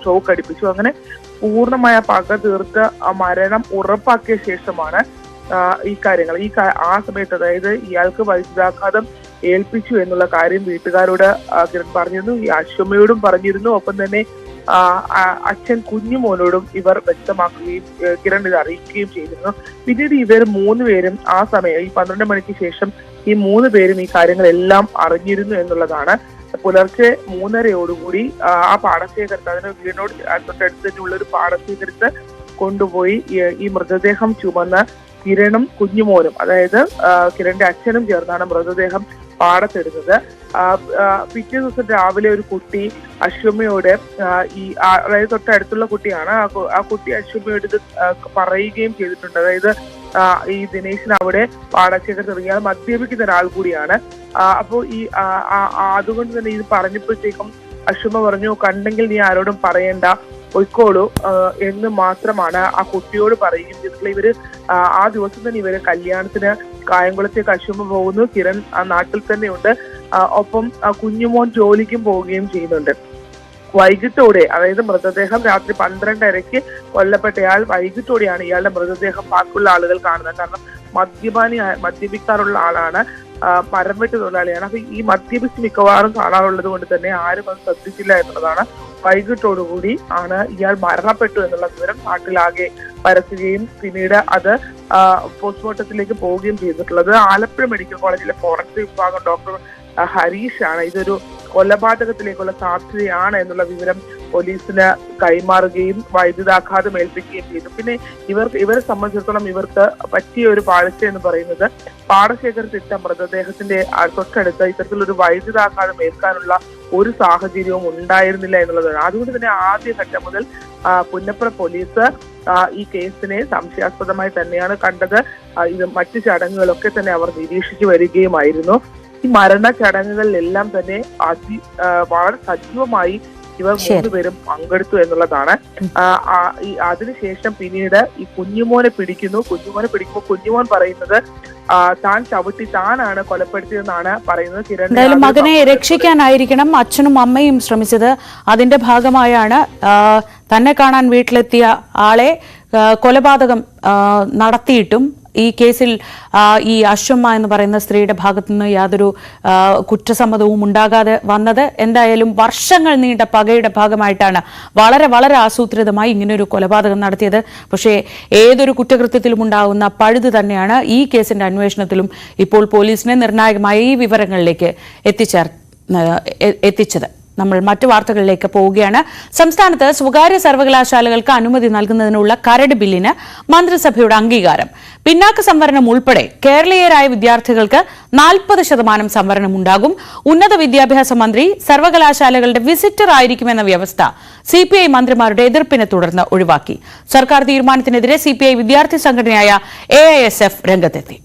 ഷോക്ക് അടിപ്പിച്ചു. അങ്ങനെ പൂർണ്ണമായ പക തീർത്ത് ആ മരണം ഉറപ്പാക്കിയ ശേഷമാണ് ഈ കാര്യങ്ങൾ ആ സമയത്ത്, അതായത് ഇയാൾക്ക് വൈദ്യുതാഘാതം ഏൽപ്പിച്ചു എന്നുള്ള കാര്യം വീട്ടുകാരോട് കിരൺ പറഞ്ഞിരുന്നു. ഈ അശ്വമയോടും പറഞ്ഞിരുന്നു. ഒപ്പം തന്നെ അച്ഛൻ കുഞ്ഞുമോനോടും ഇവർ വ്യക്തമാക്കുകയും കിരൺ ഇത് അറിയിക്കുകയും ചെയ്തിരുന്നു. പിന്നീട് ഇവർ 3 പേരും ആ സമയം ഈ 12 മണിക്ക് ശേഷം ഈ 3 പേരും ഈ കാര്യങ്ങളെല്ലാം അറിഞ്ഞിരുന്നു എന്നുള്ളതാണ്. പുലർച്ചെ 3:30 ആ പാടശേഖരത്ത്, അതിന് വീടിനോട് തൊട്ടടുത്ത് തന്നെയുള്ള ഒരു പാടശേഖരത്ത് കൊണ്ടുപോയി ഈ മൃതദേഹം ചുമന്ന് കിരണും കുഞ്ഞുമോനും, അതായത് കിരണിന്റെ അച്ഛനും ചേർന്നാണ് മൃതദേഹം പാടത്തിടുന്നത്. പിറ്റേ ദിവസം രാവിലെ ഒരു കുട്ടി അശ്വമയോട് അതായത് തൊട്ടടുത്തുള്ള കുട്ടിയാണ്, ആ കുട്ടി അശ്വമയോട് ഇത് പറയുകയും ചെയ്തിട്ടുണ്ട്. അതായത് ഈ ദിനേശൻ അവിടെ പാടശേഖരത്ത് ഇറങ്ങിയാൽ മദ്യപിക്കുന്ന ഒരാൾ കൂടിയാണ്. അപ്പോൾ അതുകൊണ്ട് തന്നെ ഇത് പറഞ്ഞപ്പോഴത്തേക്കും അശ്വമ പറഞ്ഞു, കണ്ടെങ്കിൽ നീ ആരോടും പറയണ്ട, പൊയ്ക്കോളൂ എന്ന് മാത്രമാണ് ആ കുട്ടിയോട് പറയുകയും ചെയ്തിട്ടുള്ള. ഇവര് ആ ദിവസം തന്നെ ഇവര് കല്യാണത്തിന് കായംകുളത്തേക്ക് അശ്വമ പോകുന്നു. കിരൺ ആ നാട്ടിൽ തന്നെയുണ്ട്. ഒപ്പം കുഞ്ഞുമോൻ ജോലിക്കും പോവുകയും ചെയ്യുന്നുണ്ട്. വൈകിട്ടോടെ, അതായത് മൃതദേഹം രാത്രി 12:30 കൊല്ലപ്പെട്ടയാൾ വൈകിട്ടോടെയാണ് ഇയാളുടെ മൃതദേഹം ബാക്കിയുള്ള ആളുകൾ കാണുന്നത്. കാരണം മദ്യപിക്കാറുള്ള ആളാണ്, മരം വെട്ട് തൊഴിലാളിയാണ്. അപ്പൊ ഈ മദ്യപിച്ച് മിക്കവാറും കാണാറുള്ളത് കൊണ്ട് തന്നെ ആരും അത് ശ്രദ്ധിച്ചില്ല എന്നുള്ളതാണ്. വൈകിട്ടോടുകൂടി ആണ് ഇയാൾ മരണപ്പെട്ടു എന്നുള്ള വിവരം നാട്ടിലാകെ പരത്തുകയും പിന്നീട് അത് പോസ്റ്റ്മോർട്ടത്തിലേക്ക് പോവുകയും ചെയ്തിട്ടുള്ളത്. ആലപ്പുഴ മെഡിക്കൽ കോളേജിലെ ഫോറൻസിക് വിഭാഗം ഡോക്ടർ ഹരീഷാണ് ഇതൊരു കൊലപാതകത്തിലേക്കുള്ള സാധ്യതയാണ് എന്നുള്ള വിവരം പോലീസിന് കൈമാറുകയും വൈദ്യുതാഘാതം ഏൽപ്പിക്കുകയും ചെയ്തു. പിന്നെ ഇവരെ സംബന്ധിച്ചിടത്തോളം ഇവർക്ക് പറ്റിയ ഒരു പാഴ്ച എന്ന് പറയുന്നത് പാടശേഖരത്തിട്ട മൃതദേഹത്തിന്റെ തൊട്ടടുത്ത് ഇത്തരത്തിലൊരു വൈദ്യുതാഘാതം ഏൽക്കാനുള്ള ഒരു സാഹചര്യവും ഉണ്ടായിരുന്നില്ല എന്നുള്ളതാണ്. അതുകൊണ്ട് തന്നെ ആദ്യഘട്ടം മുതൽ പുന്നപ്ര പോലീസ് ഈ കേസിനെ സംശയാസ്പദമായി തന്നെയാണ് കണ്ടത്. ഇത് മറ്റു ചടങ്ങുകളൊക്കെ തന്നെ അവർ നിരീക്ഷിച്ചു വരികയുമായിരുന്നു. ഈ മരണ ചടങ്ങുകളിലെല്ലാം തന്നെ വളരെ സജീവമായി ഇവർ 3 പേരും പങ്കെടുത്തു എന്നുള്ളതാണ്. അതിനുശേഷം പിന്നീട് ഈ കുഞ്ഞുമോനെ പിടിക്കുമ്പോൾ കുഞ്ഞുമോൻ പറയുന്നത് താൻ ചവിട്ടി താനാണ് കൊലപ്പെടുത്തിയതെന്നാണ് പറയുന്നത്. എന്തായാലും മകനെ രക്ഷിക്കാനായിരിക്കണം അച്ഛനും അമ്മയും ശ്രമിച്ചത്. അതിന്റെ ഭാഗമായാണ് തന്നെ കാണാൻ വീട്ടിലെത്തിയ ആളെ കൊലപാതകം നടത്തിയിട്ടും ഈ കേസിൽ ഈ അശ്വമ്മ എന്ന് പറയുന്ന സ്ത്രീയുടെ ഭാഗത്തു നിന്ന് യാതൊരു കുറ്റസമ്മതവും ഉണ്ടാകാതെ വന്നത്. എന്തായാലും വർഷങ്ങൾ നീണ്ട പകയുടെ ഭാഗമായിട്ടാണ് വളരെ വളരെ ആസൂത്രിതമായി ഇങ്ങനൊരു കൊലപാതകം നടത്തിയത്. പക്ഷേ ഏതൊരു കുറ്റകൃത്യത്തിലും ഉണ്ടാകുന്ന പഴുത് തന്നെയാണ് ഈ കേസിന്റെ അന്വേഷണത്തിലും ഇപ്പോൾ പോലീസിനെ നിർണായകമായ ഈ വിവരങ്ങളിലേക്ക് എത്തിച്ചത്. നമ്മൾ മറ്റു വാർത്തകളിലേക്ക് പോവുകയാണ്. സംസ്ഥാനത്ത് സ്വകാര്യ സർവകലാശാലകൾക്ക് അനുമതി നൽകുന്നതിനുള്ള കരട് ബില്ലിന് മന്ത്രിസഭയുടെ അംഗീകാരം. പിന്നാക്ക സംവരണം ഉൾപ്പെടെ കേരളീയരായ വിദ്യാർത്ഥികൾക്ക് 40% സംവരണം ഉണ്ടാകും. ഉന്നത വിദ്യാഭ്യാസ മന്ത്രി സർവകലാശാലകളുടെ വിസിറ്റർ ആയിരിക്കുമെന്ന വ്യവസ്ഥ CPI മന്ത്രിമാരുടെ എതിർപ്പിനെ തുടർന്ന് ഒഴിവാക്കി. സർക്കാർ തീരുമാനത്തിനെതിരെ CPI വിദ്യാർത്ഥി സംഘടനയായ AISF രംഗത്തെത്തി.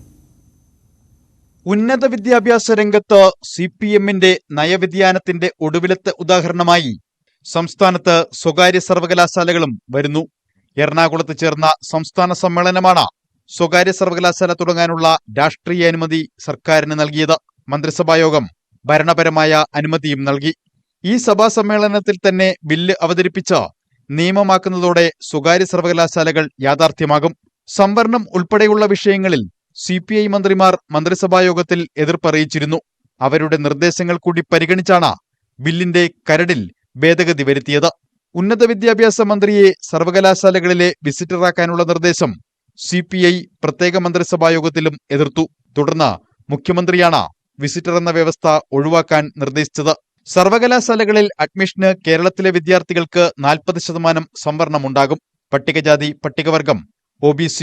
ഉന്നത വിദ്യാഭ്യാസ രംഗത്ത് CPM-ന്റെ നയവ്യതിയാനത്തിന്റെ ഒടുവിലത്തെ ഉദാഹരണമായി സംസ്ഥാനത്ത് സ്വകാര്യ സർവകലാശാലകളും വരുന്നു. എറണാകുളത്ത് ചേർന്ന സംസ്ഥാന സമ്മേളനമാണ് സ്വകാര്യ സർവകലാശാല തുടങ്ങാനുള്ള രാഷ്ട്രീയ അനുമതി സർക്കാരിന് നൽകിയത്. മന്ത്രിസഭായോഗം ഭരണപരമായ അനുമതിയും നൽകി. ഈ സഭാ സമ്മേളനത്തിൽ തന്നെ ബില്ല് അവതരിപ്പിച്ച് നിയമമാക്കുന്നതോടെ സ്വകാര്യ സർവകലാശാലകൾ യാഥാർത്ഥ്യമാകും. സംവരണം ഉൾപ്പെടെയുള്ള വിഷയങ്ങളിൽ CPI മന്ത്രിമാർ മന്ത്രിസഭായോഗത്തിൽ എതിർപ്പറിയിച്ചിരുന്നു. അവരുടെ നിർദ്ദേശങ്ങൾ കൂടി പരിഗണിച്ചാണ് ബില്ലിന്റെ കരടിൽ ഭേദഗതി വരുത്തിയത്. ഉന്നത വിദ്യാഭ്യാസ മന്ത്രിയെ സർവകലാശാലകളിലെ വിസിറ്ററാക്കാനുള്ള നിർദ്ദേശം CPI പ്രത്യേക മന്ത്രിസഭായോഗത്തിലും എതിർത്തു. തുടർന്ന് മുഖ്യമന്ത്രിയാണ് വിസിറ്റർ എന്ന വ്യവസ്ഥ ഒഴിവാക്കാൻ നിർദ്ദേശിച്ചത്. സർവകലാശാലകളിൽ അഡ്മിഷന് കേരളത്തിലെ വിദ്യാർത്ഥികൾക്ക് 40% സംവരണമുണ്ടാകും. പട്ടികജാതി, പട്ടികവർഗം, OBC,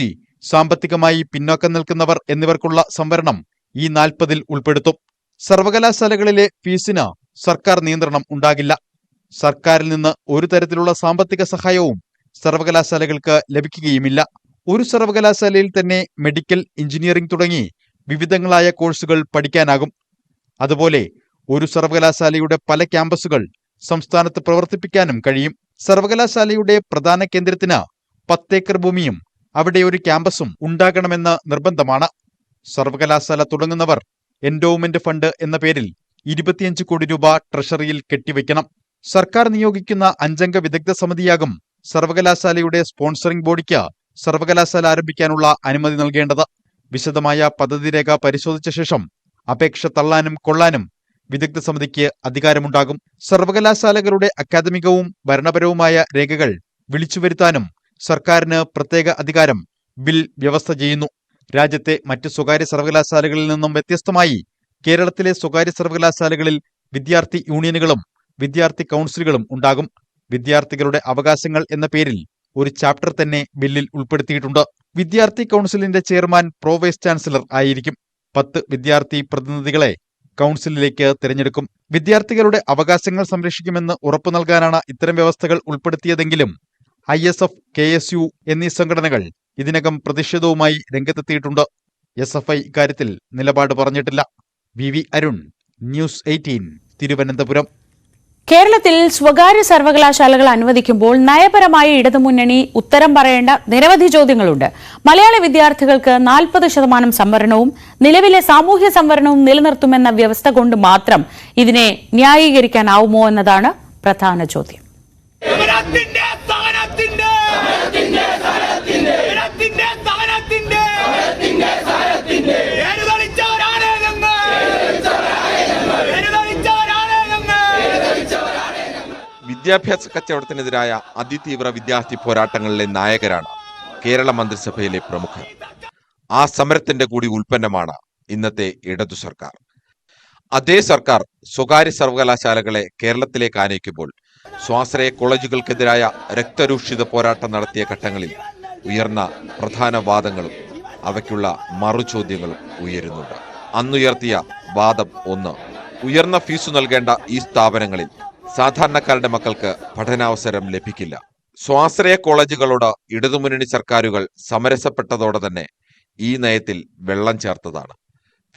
സാമ്പത്തികമായി പിന്നോക്കം നിൽക്കുന്നവർ എന്നിവർക്കുള്ള സംവരണം ഈ 40-ൽ ഉൾപ്പെടുത്തും. സർവകലാശാലകളിലെ ഫീസിന് സർക്കാർ നിയന്ത്രണം ഉണ്ടാകില്ല. സർക്കാരിൽ നിന്ന് ഒരു തരത്തിലുള്ള സാമ്പത്തിക സഹായവും സർവകലാശാലകൾക്ക് ലഭിക്കുകയുമില്ല. ഒരു സർവകലാശാലയിൽ തന്നെ മെഡിക്കൽ, എഞ്ചിനീയറിംഗ് തുടങ്ങി വിവിധങ്ങളായ കോഴ്സുകൾ പഠിക്കാനാകും. അതുപോലെ ഒരു സർവകലാശാലയുടെ പല ക്യാമ്പസുകൾ സംസ്ഥാനത്ത് പ്രവർത്തിപ്പിക്കാനും കഴിയും. സർവകലാശാലയുടെ പ്രധാന കേന്ദ്രത്തിന് 10 ഏക്കർ ഭൂമിയും അവിടെ ഒരു ക്യാമ്പസും ഉണ്ടാകണമെന്ന് നിർബന്ധമാണ്. സർവകലാശാല തുടങ്ങുന്നവർ എൻഡോവ്മെന്റ് ഫണ്ട് എന്ന പേരിൽ 25 കോടി രൂപ ട്രഷറിയിൽ കെട്ടിവെക്കണം. സർക്കാർ നിയോഗിക്കുന്ന 5-അംഗ വിദഗ്ധ സമിതിയാകും സർവകലാശാലയുടെ സ്പോൺസറിംഗ് ബോഡിക്ക് സർവകലാശാല ആരംഭിക്കാനുള്ള അനുമതി നൽകേണ്ടത്. വിശദമായ പദ്ധതി രേഖ പരിശോധിച്ച ശേഷം അപേക്ഷ തള്ളാനും കൊള്ളാനും വിദഗ്ധ സമിതിക്ക് അധികാരമുണ്ടാകും. സർവകലാശാലകളുടെ അക്കാദമികവും ഭരണപരവുമായ രേഖകൾ വിളിച്ചുവരുത്താനും സർക്കാരിന് പ്രത്യേക അധികാരം ബിൽ വ്യവസ്ഥ ചെയ്യുന്നു. രാജ്യത്തെ മറ്റ് സ്വകാര്യ സർവകലാശാലകളിൽ നിന്നും വ്യത്യസ്തമായി കേരളത്തിലെ സ്വകാര്യ സർവകലാശാലകളിൽ വിദ്യാർത്ഥി യൂണിയനുകളും വിദ്യാർത്ഥി കൗൺസിലുകളും ഉണ്ടാകും. വിദ്യാർത്ഥികളുടെ അവകാശങ്ങൾ എന്ന പേരിൽ ഒരു ചാപ്റ്റർ തന്നെ ബില്ലിൽ ഉൾപ്പെടുത്തിയിട്ടുണ്ട്. വിദ്യാർത്ഥി കൗൺസിലിന്റെ ചെയർമാൻ പ്രോ വൈസ് ചാൻസലർ ആയിരിക്കും. 10 വിദ്യാർത്ഥി പ്രതിനിധികളെ കൗൺസിലിലേക്ക് തിരഞ്ഞെടുക്കും. വിദ്യാർത്ഥികളുടെ അവകാശങ്ങൾ സംരക്ഷിക്കുമെന്ന് ഉറപ്പു നൽകാനാണ് ഇത്തരം വ്യവസ്ഥകൾ ഉൾപ്പെടുത്തിയതെങ്കിലും ISF, KSU എന്നീ സംഘടനകൾ ഇതിനകം പ്രതിഷേധവുമായി രംഗത്തെത്തിയിട്ടുണ്ട്. SFI ഇക്കാര്യത്തിൽ നിലപാട് പറഞ്ഞിട്ടില്ല. VV Arun, news 18, Thiruvananthapuram. കേരളത്തിൽ സ്വകാര്യ സർവകലാശാലകൾ അനുവദിക്കുമ്പോൾ നയപരമായ ഇടതുമുന്നണി ഉത്തരം പറയേണ്ട നിരവധി ചോദ്യങ്ങളുണ്ട്. മലയാളി വിദ്യാർത്ഥികൾക്ക് 40% സംവരണവും നിലവിലെ സാമൂഹ്യ സംവരണവും നിലനിർത്തുമെന്ന വ്യവസ്ഥ കൊണ്ട് മാത്രം ഇതിനെ ന്യായീകരിക്കാനാവുമോ എന്നതാണ് പ്രധാന ചോദ്യം. വിദ്യാഭ്യാസ കച്ചവടത്തിനെതിരായ അതിതീവ്ര വിദ്യാർത്ഥി പോരാട്ടങ്ങളിലെ നായകരാണ് കേരള മന്ത്രിസഭയിലെ പ്രമുഖർ. ആ സമരത്തിന്റെ കൂടി ഉൽപ്പന്നമാണ് ഇന്നത്തെ ഇടതു സർക്കാർ. അതേ സർക്കാർ സ്വകാര്യ സർവകലാശാലകളെ കേരളത്തിലേക്ക് ആനയിക്കുമ്പോൾ സ്വാശ്രയ കോളേജുകൾക്കെതിരായ രക്തരൂക്ഷിത പോരാട്ടം നടത്തിയ ഘട്ടങ്ങളിൽ ഉയർന്ന പ്രധാന വാദങ്ങളും അവയ്ക്കുള്ള മറുചോദ്യങ്ങളും ഉയരുന്നുണ്ട്. അന്നുയർത്തിയ വാദം 1, ഉയർന്ന ഫീസ് നൽകേണ്ട ഈ സ്ഥാപനങ്ങളിൽ സാധാരണക്കാരുടെ മക്കൾക്ക് പഠനാവസരം ലഭിക്കില്ല. സ്വാശ്രയ കോളേജുകളോട് ഇടതുമുന്നണി സർക്കാരുകൾ സമരസപ്പെട്ടതോടെ തന്നെ ഈ നയത്തിൽ വെള്ളം ചേർത്തതാണ്.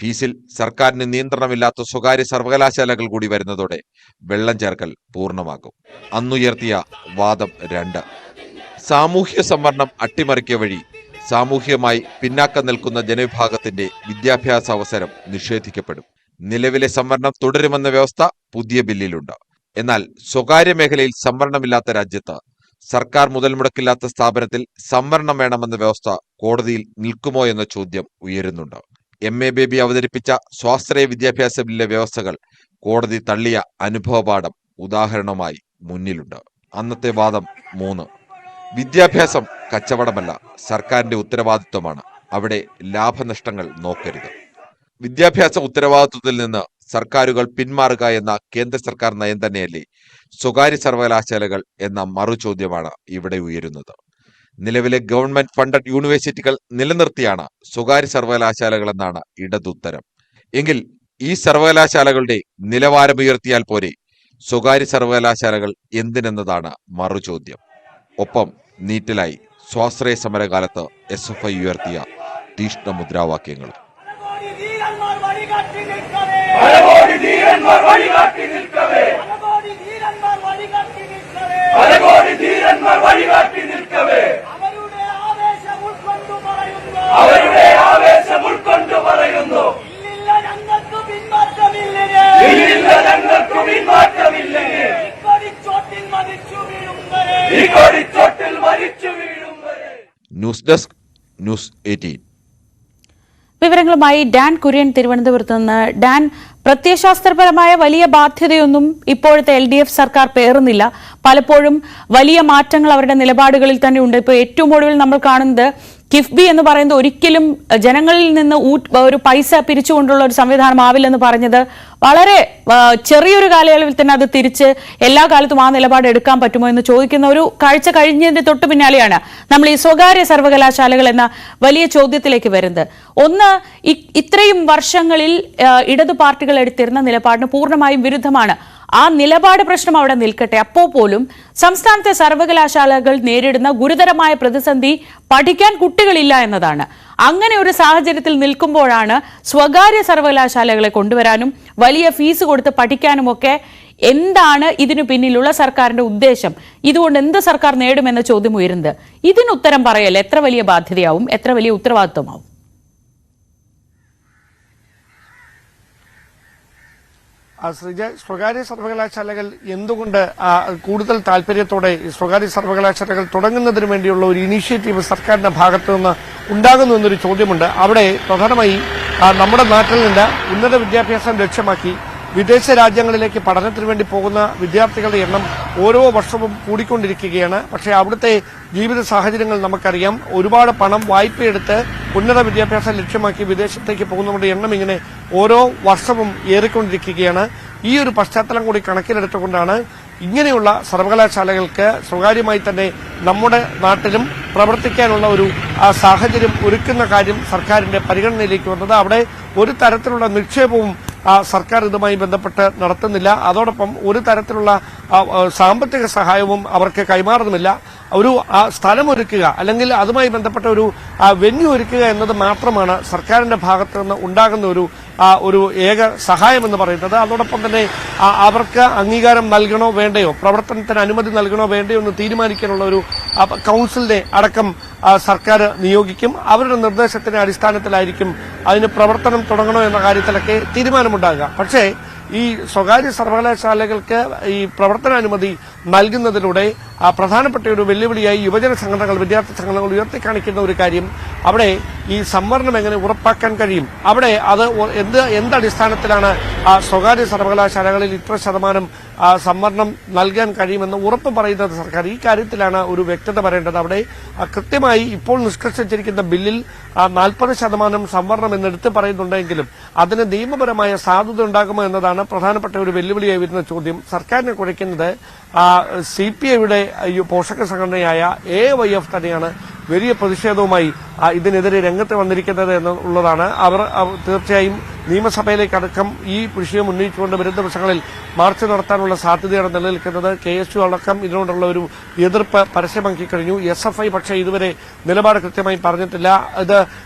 ഫീസിൽ സർക്കാരിന് നിയന്ത്രണമില്ലാത്ത സ്വകാര്യ സർവകലാശാലകൾ കൂടി വരുന്നതോടെ വെള്ളം ചേർക്കൽ പൂർണ്ണമാകും. അന്നുയർത്തിയ വാദം 2, സാമൂഹ്യ സംവരണം അട്ടിമറിക്കുക വഴി സാമൂഹ്യമായി പിന്നാക്കം നിൽക്കുന്ന ജനവിഭാഗത്തിന്റെ വിദ്യാഭ്യാസ അവസരം നിഷേധിക്കപ്പെടും. നിലവിലെ സംവരണം തുടരുമെന്ന വ്യവസ്ഥ പുതിയ ബില്ലിലുണ്ട്. എന്നാൽ സ്വകാര്യ മേഖലയിൽ സംവരണമില്ലാത്ത രാജ്യത്ത് സർക്കാർ മുതൽ മുടക്കില്ലാത്ത സ്ഥാപനത്തിൽ സംവരണം വേണമെന്ന വ്യവസ്ഥ കോടതിയിൽ നിൽക്കുമോ എന്ന ചോദ്യം ഉയരുന്നുണ്ട്. MA ബേബി അവതരിപ്പിച്ച സ്വാശ്രയ വിദ്യാഭ്യാസ ബില്ലിലെ വ്യവസ്ഥകൾ കോടതി തള്ളിയ അനുഭവപാഠം ഉദാഹരണമായി മുന്നിലുണ്ട്. അന്നത്തെ വാദം 3. വിദ്യാഭ്യാസം കച്ചവടമല്ല, സർക്കാരിന്റെ ഉത്തരവാദിത്വമാണ്. അവിടെ ലാഭനഷ്ടങ്ങൾ നോക്കരുത്. വിദ്യാഭ്യാസ ഉത്തരവാദിത്വത്തിൽ നിന്ന് സർക്കാരുകൾ പിന്മാറുക എന്ന കേന്ദ്ര സർക്കാർ നയം തന്നെയല്ലേ സ്വകാര്യ സർവകലാശാലകൾ എന്ന മറുചോദ്യമാണ് ഇവിടെ ഉയരുന്നത്. നിലവിലെ ഗവൺമെന്റ് ഫണ്ടഡ് യൂണിവേഴ്സിറ്റികൾ നിലനിർത്തിയാണ് സ്വകാര്യ സർവകലാശാലകളെന്നാണ് ഇടതുത്തരം. എങ്കിൽ ഈ സർവകലാശാലകളുടെ നിലവാരമുയർത്തിയാൽ പോരെ? സ്വകാര്യ സർവകലാശാലകൾ എന്തിനെന്നതാണ് മറുചോദ്യം. ഒപ്പം നീറ്റിലായി സ്വാശ്രയ സമരകാലത്ത് SFI ഉയർത്തിയ തീഷ്ണ മുദ്രാവാക്യങ്ങൾ. News desk, news 18. വിവരങ്ങളുമായി ഡാൻ കുര്യൻ തിരുവനന്തപുരത്ത് നിന്ന്. ഡാൻ, പ്രത്യയശാസ്ത്രപരമായ വലിയ ബാധ്യതയൊന്നും ഇപ്പോഴത്തെ LDF സർക്കാർ പേറുന്നില്ല. പലപ്പോഴും വലിയ മാറ്റങ്ങൾ അവരുടെ നിലപാടുകളിൽ തന്നെ ഉണ്ട്. ഇപ്പോൾ ഏറ്റവും ഒടുവിൽ നമ്മൾ കാണുന്നത് കിഫ്ബി എന്ന് പറയുന്നത് ഒരിക്കലും ജനങ്ങളിൽ നിന്ന് ഒരു പൈസ പിരിച്ചുകൊണ്ടുള്ള ഒരു സംവിധാനം ആവില്ലെന്ന് പറഞ്ഞത് വളരെ ചെറിയൊരു കാലയളവിൽ തന്നെ അത് തിരിച്ച് എല്ലാ കാലത്തും ആ നിലപാട് എടുക്കാൻ പറ്റുമോ എന്ന് ചോദിക്കുന്ന ഒരു കാഴ്ച കഴിഞ്ഞതിന്റെ തൊട്ടു പിന്നാലെയാണ് നമ്മൾ ഈ സ്വകാര്യ സർവകലാശാലകൾ എന്ന വലിയ ചോദ്യത്തിലേക്ക് വരുന്നത്. ഒന്ന്, ഇത്രയും വർഷങ്ങളിൽ ഇടതു പാർട്ടികൾ എടുത്തിരുന്ന നിലപാടിന് പൂർണ്ണമായും വിരുദ്ധമാണ്. ആ നിലപാട് പ്രശ്നം അവിടെ നിൽക്കട്ടെ. അപ്പോൾ പോലും സംസ്ഥാനത്തെ സർവകലാശാലകൾ നേരിടുന്ന ഗുരുതരമായ പ്രതിസന്ധി പഠിക്കാൻ കുട്ടികളില്ല എന്നതാണ്. അങ്ങനെ ഒരു സാഹചര്യത്തിൽ നിൽക്കുമ്പോഴാണ് സ്വകാര്യ സർവകലാശാലകളെ കൊണ്ടുവരാനും വലിയ ഫീസ് കൊടുത്ത് പഠിക്കാനുമൊക്കെ എന്താണ് ഇതിനു പിന്നിലുള്ള സർക്കാരിന്റെ ഉദ്ദേശം? ഇതുകൊണ്ട് എന്ത് സർക്കാർ നേടുമെന്ന ചോദ്യം ഉയരുന്നത്. ഇതിന് ഉത്തരം പറയല്ലേ എത്ര വലിയ ബാധ്യതയാവും, എത്ര വലിയ ഉത്തരവാദിത്വമാവും? ശ്രീജ, സ്വകാര്യ സർവകലാശാലകൾ എന്തുകൊണ്ട് കൂടുതൽ താല്പര്യത്തോടെ സ്വകാര്യ സർവകലാശാലകൾ തുടങ്ങുന്നതിന് വേണ്ടിയുള്ള ഒരു ഇനീഷ്യേറ്റീവ് സർക്കാരിന്റെ ഭാഗത്തു നിന്ന് ഉണ്ടാകുന്നു എന്നൊരു ചോദ്യമുണ്ട്. അവിടെ പ്രധാനമായി നമ്മുടെ നാട്ടിൽ നിന്ന് ഉന്നത വിദ്യാഭ്യാസം ലക്ഷ്യമാക്കി വിദേശ രാജ്യങ്ങളിലേക്ക് പഠനത്തിന് വേണ്ടി പോകുന്ന വിദ്യാർത്ഥികളുടെ എണ്ണം ഓരോ വർഷവും കൂടിക്കൊണ്ടിരിക്കുകയാണ്. പക്ഷേ അവിടുത്തെ ജീവിത സാഹചര്യങ്ങൾ നമുക്കറിയാം. ഒരുപാട് പണം വായ്പയെടുത്ത് ഉന്നത വിദ്യാഭ്യാസം ലക്ഷ്യമാക്കി വിദേശത്തേക്ക് പോകുന്നവരുടെ എണ്ണം ഇങ്ങനെ ഓരോ വർഷവും ഏറിക്കൊണ്ടിരിക്കുകയാണ്. ഈ ഒരു പശ്ചാത്തലം കൂടി കണക്കിലെടുത്തുകൊണ്ടാണ് ഇങ്ങനെയുള്ള സർവകലാശാലകൾക്ക് സ്വകാര്യമായി തന്നെ നമ്മുടെ നാട്ടിലും പ്രവർത്തിക്കാനുള്ള ഒരു സാഹചര്യം ഒരുക്കുന്ന കാര്യം സർക്കാരിന്റെ പരിഗണനയിലേക്ക് വന്നത്. അവിടെ ഒരു തരത്തിലുള്ള നിക്ഷേപവും സർക്കാർ ഇതുമായി ബന്ധപ്പെട്ട് നടത്തുന്നില്ല. അതോടൊപ്പം ഒരു തരത്തിലുള്ള സാമ്പത്തിക സഹായവും അവർക്ക് കൈമാറുന്നുമില്ല. ഒരു സ്ഥലമൊരുക്കുക അല്ലെങ്കിൽ അതുമായി ബന്ധപ്പെട്ട ഒരു വെന്യൂ ഒരുക്കുക എന്നത് മാത്രമാണ് സർക്കാരിന്റെ ഭാഗത്തു നിന്ന് ഉണ്ടാകുന്ന ഒരു ഏക സഹായം എന്ന് പറയുന്നത്. അതോടൊപ്പം തന്നെ അവർക്ക് അംഗീകാരം നൽകണോ വേണ്ടയോ, പ്രവർത്തനത്തിന് അനുമതി നൽകണോ വേണ്ടയോ എന്ന് തീരുമാനിക്കാനുള്ള ഒരു കൌൺസിലിനെ അടക്കം സർക്കാർ നിയോഗിക്കും. അവരുടെ നിർദ്ദേശത്തിന്റെ അടിസ്ഥാനത്തിലായിരിക്കും അതിന് പ്രവർത്തനം തുടങ്ങണോ എന്ന കാര്യത്തിലൊക്കെ തീരുമാനമുണ്ടാകുക. പക്ഷേ ഈ സ്വകാര്യ സർവകലാശാലകൾക്ക് ഈ പ്രവർത്തനാനുമതി നൽകുന്നതിലൂടെ പ്രധാനപ്പെട്ട ഒരു വെല്ലുവിളിയായി യുവജന സംഘടനകൾ, വിദ്യാർത്ഥി സംഘടനകൾ ഉയർത്തിക്കാണിക്കുന്ന ഒരു കാര്യം, അവിടെ ഈ സംവരണം എങ്ങനെ ഉറപ്പാക്കാൻ കഴിയും? അവിടെ അത് എന്തടിസ്ഥാനത്തിലാണ് സ്വകാര്യ സർവകലാശാലകളിൽ ഇത്ര ശതമാനം സംവരണം നൽകാൻ കഴിയുമെന്ന് ഉറപ്പ് പറയുന്നത് സർക്കാർ. ഈ കാര്യത്തിലാണ് ഒരു വ്യക്തത വരേണ്ടത്. അവിടെ കൃത്യമായി ഇപ്പോൾ നിഷ്കർഷിച്ചിരിക്കുന്ന ബില്ലിൽ 40% സംവരണം എന്നെടുത്ത് പറയുന്നുണ്ടെങ്കിലും അതിന് നിയമപരമായ സാധുത ഉണ്ടാകുമോ എന്നതാണ് പ്രധാനപ്പെട്ട ഒരു വെല്ലുവിളിയായി വരുന്ന ചോദ്യം. സർക്കാരിനെ കുഴയ്ക്കുന്നത് CPIയുടെ പോഷക സംഘടനയായ AYF തന്നെയാണ് വലിയ പ്രതിഷേധവുമായി ഇതിനെതിരെ രംഗത്ത് വന്നിരിക്കുന്നത് എന്നുള്ളതാണ്. അവർ തീർച്ചയായും നിയമസഭയിലേക്കടക്കം ഈ വിഷയം ഉന്നയിച്ചുകൊണ്ട് വരും ദിവസങ്ങളിൽ മാർച്ച് നടത്താനുള്ള സാധ്യതയാണ് നിലനിൽക്കുന്നത്. KSU അടക്കം ഇതിനോടുള്ള ഒരു എതിർപ്പ് പരസ്യമാക്കി കഴിഞ്ഞു. SFI പക്ഷേ ഇതുവരെ നിലപാട് കൃത്യമായി പറഞ്ഞിട്ടില്ല. ഇത്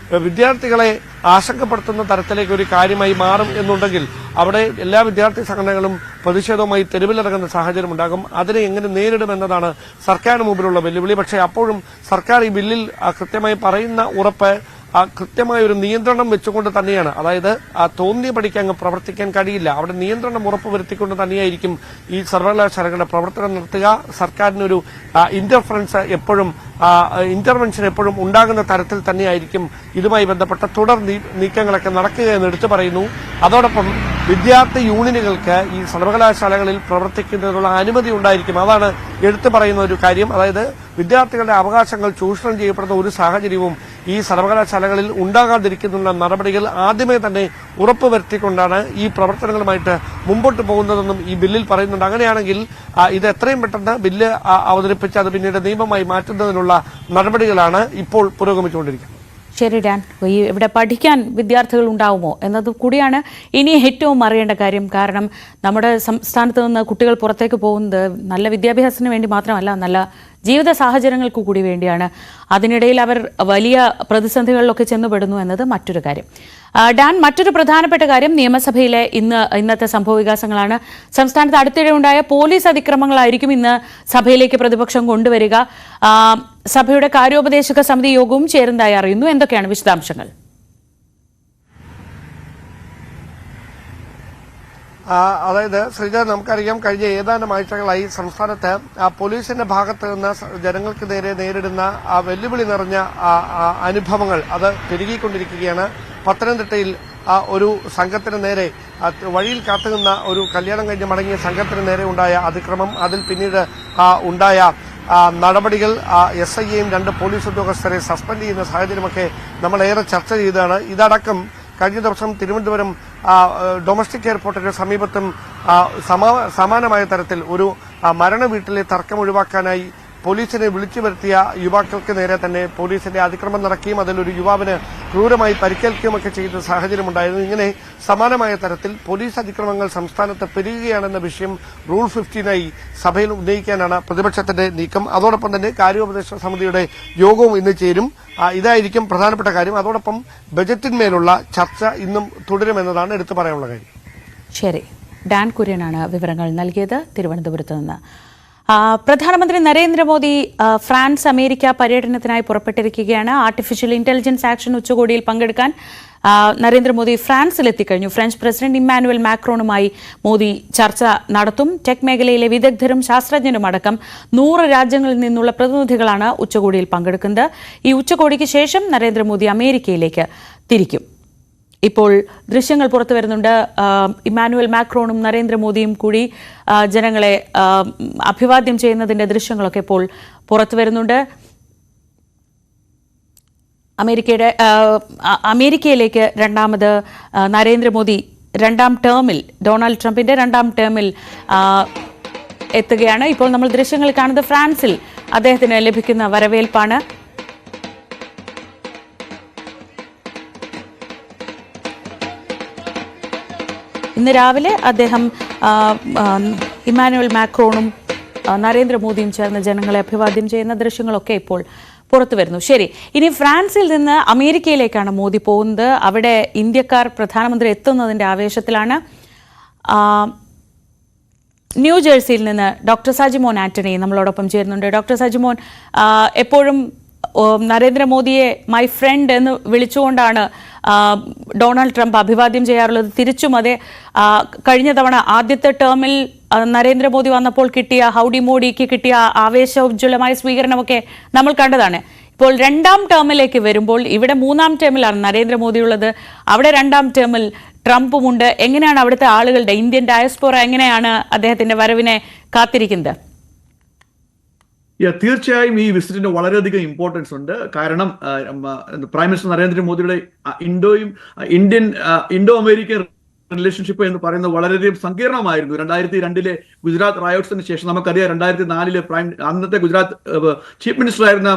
വിദ്യാർത്ഥികളെ ആശങ്കപ്പെടുത്തുന്ന തരത്തിലേക്ക് ഒരു കാര്യമായി മാറും എന്നുണ്ടെങ്കിൽ അവിടെ എല്ലാ വിദ്യാർത്ഥി സംഘടനകളും പ്രതിഷേധവുമായി തെരുവിലിറങ്ങുന്ന സാഹചര്യം ഉണ്ടാകും. അതിനെ എങ്ങനെ നേരിടുമെന്നതാണ് സർക്കാരിന് മുമ്പിലുള്ള വെല്ലുവിളി. പക്ഷേ അപ്പോഴും സർക്കാർ ഈ ബില്ലിൽ കൃത്യമായി പറയുന്ന ഉറപ്പ് കൃത്യമായ ഒരു നിയന്ത്രണം വെച്ചുകൊണ്ട് തന്നെയാണ്, അതായത് തോന്നിയപടിക്ക് അങ്ങ് പ്രവർത്തിക്കാൻ കഴിയില്ല. അവിടെ നിയന്ത്രണം ഉറപ്പുവരുത്തിക്കൊണ്ട് തന്നെയായിരിക്കും ഈ സർവകലാശാലകളുടെ പ്രവർത്തനം നടത്തുക. സർക്കാരിനൊരു ഇന്റർവെൻഷൻ എപ്പോഴും ഉണ്ടാകുന്ന തരത്തിൽ തന്നെയായിരിക്കും ഇതുമായി ബന്ധപ്പെട്ട തുടർ നീക്കങ്ങളൊക്കെ നടക്കുക എന്ന് എടുത്തു പറയുന്നു. അതോടൊപ്പം വിദ്യാർത്ഥി യൂണിയനുകൾക്ക് ഈ സർവകലാശാലകളിൽ പ്രവർത്തിക്കുന്നതിനുള്ള അനുമതി ഉണ്ടായിരിക്കും. അതാണ് എടുത്തു പറയുന്ന ഒരു കാര്യം. അതായത് വിദ്യാർത്ഥികളുടെ അവകാശങ്ങൾ ചൂഷണം ചെയ്യപ്പെടുന്ന ഒരു സാഹചര്യവും ഈ സർവകലാശാലകളിൽ ഉണ്ടാകാതിരിക്കുന്നുള്ള നടപടികൾ ആദ്യമേ തന്നെ ഉറപ്പുവരുത്തിക്കൊണ്ടാണ് ഈ പ്രവർത്തനങ്ങളുമായിട്ട് മുമ്പോട്ട് പോകുന്നതെന്നും ഈ ബില്ലിൽ പറയുന്നുണ്ട്. അങ്ങനെയാണെങ്കിൽ ഇത് എത്രയും പെട്ടെന്ന് ബില്ല് അവതരിപ്പിച്ച് അത് പിന്നീട് നിയമമായി മാറ്റുന്നതിനുള്ള നടപടികളാണ് ഇപ്പോൾ പുരോഗമിച്ചുകൊണ്ടിരിക്കുന്നത്. ശരി ഡാൻ, ഇവിടെ പഠിക്കാൻ വിദ്യാർത്ഥികൾ ഉണ്ടാവുമോ എന്നത് കൂടിയാണ് ഇനി ഏറ്റവും അറിയേണ്ട കാര്യം. കാരണം നമ്മുടെ സംസ്ഥാനത്ത് നിന്ന് കുട്ടികൾ പുറത്തേക്ക് പോകുന്നത് നല്ല വിദ്യാഭ്യാസത്തിന് വേണ്ടി മാത്രമല്ല, നല്ല ജീവിത സാഹചര്യങ്ങൾക്ക് കൂടി വേണ്ടിയാണ്. അതിനിടയിൽ അവർ വലിയ പ്രതിസന്ധികളിലൊക്കെ ചെന്നുപെടുന്നു എന്നത് മറ്റൊരു കാര്യം. ഡാൻ, മറ്റൊരു പ്രധാനപ്പെട്ട കാര്യം നിയമസഭയിലെ ഇന്നത്തെ സംഭവവികാസങ്ങളാണ്. സംസ്ഥാനത്ത് അടുത്തിടെ ഉണ്ടായ പോലീസ് അതിക്രമങ്ങളായിരിക്കും ഇന്ന് സഭയിലേക്ക് പ്രതിപക്ഷം കൊണ്ടുവരിക. സഭയുടെ കാര്യോപദേശക സമിതി യോഗവും ചേരുന്നതായി അറിയുന്നു. എന്തൊക്കെയാണ് വിശദാംശങ്ങൾ? അതായത് ശ്രീജ, നമുക്കറിയാം കഴിഞ്ഞ ഏതാനും ആഴ്ചകളായി സംസ്ഥാനത്ത് പോലീസിന്റെ ഭാഗത്ത് നിന്ന് ജനങ്ങൾക്ക് നേരെ നേരിടുന്ന വെല്ലുവിളി നിറഞ്ഞ അനുഭവങ്ങൾ അത് പെരുകിക്കൊണ്ടിരിക്കുകയാണ്. പത്തനംതിട്ടയിൽ ഒരു സംഘത്തിന് നേരെ വഴിയിൽ കാത്തുനിന്ന ഒരു കല്യാണം കഴിഞ്ഞ് മടങ്ങിയ സംഘത്തിന് നേരെ ഉണ്ടായ അതിക്രമം, അതിൽ പിന്നീട് ഉണ്ടായ നടപടികൾ, SIയെയും 2 പോലീസ് ഉദ്യോഗസ്ഥരെ സസ്പെൻഡ് ചെയ്യുന്ന സാഹചര്യമൊക്കെ നമ്മൾ ഏറെ ചർച്ച ചെയ്തതാണ്. ഇതടക്കം കഴിഞ്ഞ ദിവസം തിരുവനന്തപുരം ഡൊമസ്റ്റിക് എയർപോർട്ടിന് സമീപത്തും സമാനമായ തരത്തിൽ ഒരു മരണ വീട്ടിലെ തർക്കം ഒഴിവാക്കാനായി പോലീസിനെ വിളിച്ചു വരുത്തിയ യുവാക്കൾക്ക് നേരെ തന്നെ പോലീസിന്റെ അതിക്രമം നടക്കുകയും അതിലൊരു യുവാവിന് ക്രൂരമായി പരിക്കേൽക്കുകയുമൊക്കെ ചെയ്ത സാഹചര്യമുണ്ടായിരുന്നു. ഇങ്ങനെ സമാനമായ തരത്തിൽ പോലീസ് അതിക്രമങ്ങൾ സംസ്ഥാനത്ത് പെരുകുകയാണെന്ന വിഷയം റൂൾ 15 സഭയിൽ ഉന്നയിക്കാനാണ് പ്രതിപക്ഷത്തിന്റെ നീക്കം. അതോടൊപ്പം തന്നെ കാര്യോപദേശ സമിതിയുടെ യോഗവും ഇന്ന് ചേരും. ഇതായിരിക്കും പ്രധാനപ്പെട്ട കാര്യം. അതോടൊപ്പം ബജറ്റിന്മേലുള്ള ചർച്ച ഇന്നും തുടരുമെന്നതാണ് എടുത്തു പറയാനുള്ള കാര്യം. ശരി, ഡാൻ കുര്യനാണ് വിവരങ്ങൾ നൽകിയത് തിരുവനന്തപുരത്ത് നിന്ന്. പ്രധാനമന്ത്രി നരേന്ദ്രമോദി ഫ്രാൻസ് അമേരിക്ക പര്യടനത്തിനായി പുറപ്പെട്ടിരിക്കുകയാണ്. ആർട്ടിഫിഷ്യൽ ഇന്റലിജൻസ് ആക്ഷൻ ഉച്ചകോടിയിൽ പങ്കെടുക്കാൻ നരേന്ദ്രമോദി ഫ്രാൻസിലെത്തിക്കഴിഞ്ഞു. ഫ്രഞ്ച് പ്രസിഡന്റ് ഇമ്മാനുവൽ മാക്രോണുമായി മോദി ചർച്ച നടത്തും. ടെക് മേഖലയിലെ വിദഗ്ധരും ശാസ്ത്രജ്ഞരും അടക്കം 100 രാജ്യങ്ങളിൽ നിന്നുള്ള പ്രതിനിധികളാണ് ഉച്ചകോടിയിൽ പങ്കെടുക്കുന്നത്. ഈ ഉച്ചകോടിക്ക് ശേഷം നരേന്ദ്രമോദി അമേരിക്കയിലേക്ക് തിരിക്കും. ഇപ്പോൾ ദൃശ്യങ്ങൾ പുറത്തു വരുന്നുണ്ട്. ഇമ്മാനുവൽ മാക്രോണും നരേന്ദ്രമോദിയും കൂടി ജനങ്ങളെ അഭിവാദ്യം ചെയ്യുന്നതിന്റെ ദൃശ്യങ്ങളൊക്കെ ഇപ്പോൾ പുറത്തു വരുന്നുണ്ട്. അമേരിക്കയിലേക്ക് രണ്ടാമത് നരേന്ദ്രമോദി 2ാം ടേമിൽ, ഡൊണാൾഡ് ട്രംപിന്റെ 2ാം ടേമിൽ എത്തുകയാണ്. ഇപ്പോൾ നമ്മൾ ദൃശ്യങ്ങൾ കാണുന്നത് ഫ്രാൻസിൽ അദ്ദേഹത്തിന് ലഭിക്കുന്ന വരവേൽപ്പാണ്. ഇന്ന് രാവിലെ അദ്ദേഹം ഇമ്മാനുവൽ മാക്രോണും നരേന്ദ്രമോദിയും ചേർന്ന് ജനങ്ങളെ അഭിവാദ്യം ചെയ്യുന്ന ദൃശ്യങ്ങളൊക്കെ ഇപ്പോൾ പുറത്തു വരുന്നു. ശരി, ഇനി ഫ്രാൻസിൽ നിന്ന് അമേരിക്കയിലേക്കാണ് മോദി പോകുന്നത്. അവിടെ ഇന്ത്യക്കാർ പ്രധാനമന്ത്രി എത്തുന്നതിൻ്റെ ആവേശത്തിലാണ്. ന്യൂജേഴ്സിയിൽ നിന്ന് ഡോക്ടർ സജിമോൻ ആന്റണി നമ്മളോടൊപ്പം ചേരുന്നുണ്ട്. ഡോക്ടർ സജിമോൻ, എപ്പോഴും നരേന്ദ്രമോദിയെ മൈ ഫ്രണ്ട് എന്ന് വിളിച്ചുകൊണ്ടാണ് ഡൊണാൾഡ് ട്രംപ് അഭിവാദ്യം ചെയ്യാറുള്ളത്. തിരിച്ചും അതെ, കഴിഞ്ഞ തവണ ആദ്യത്തെ ടേമിൽ നരേന്ദ്രമോദി വന്നപ്പോൾ കിട്ടിയ ഹൗഡി മോഡിക്ക് കിട്ടിയ ആവേശോജ്വലമായ സ്വീകരണമൊക്കെ നമ്മൾ കണ്ടതാണ്. ഇപ്പോൾ 2ാം ടേമിലേക്ക് വരുമ്പോൾ ഇവിടെ 3ാം ടേമിലാണ് നരേന്ദ്രമോദി ഉള്ളത്, അവിടെ 2ാം ടേമിൽ ട്രംപുമുണ്ട്. എങ്ങനെയാണ് അവിടുത്തെ ആളുകളുടെ, ഇന്ത്യൻ ഡയസ്പോറ എങ്ങനെയാണ് അദ്ദേഹത്തിന്റെ വരവിനെ കാത്തിരിക്കുന്നത്? തീർച്ചയായും ഈ വിസിറ്റിന് വളരെയധികം ഇമ്പോർട്ടൻസ് ഉണ്ട്. കാരണം പ്രൈം മിനിസ്റ്റർ നരേന്ദ്രമോദിയുടെ ഇൻഡോ അമേരിക്കൻ റിലേഷൻഷിപ്പ് എന്ന് പറയുന്നത് വളരെയധികം സങ്കീർണമായിരുന്നു. 2002 ഗുജറാത്ത് റയോട്ട്സിന് ശേഷം നമുക്കറിയാം, 2004 അന്നത്തെ ഗുജറാത്ത് ചീഫ് മിനിസ്റ്റർ ആയിരുന്ന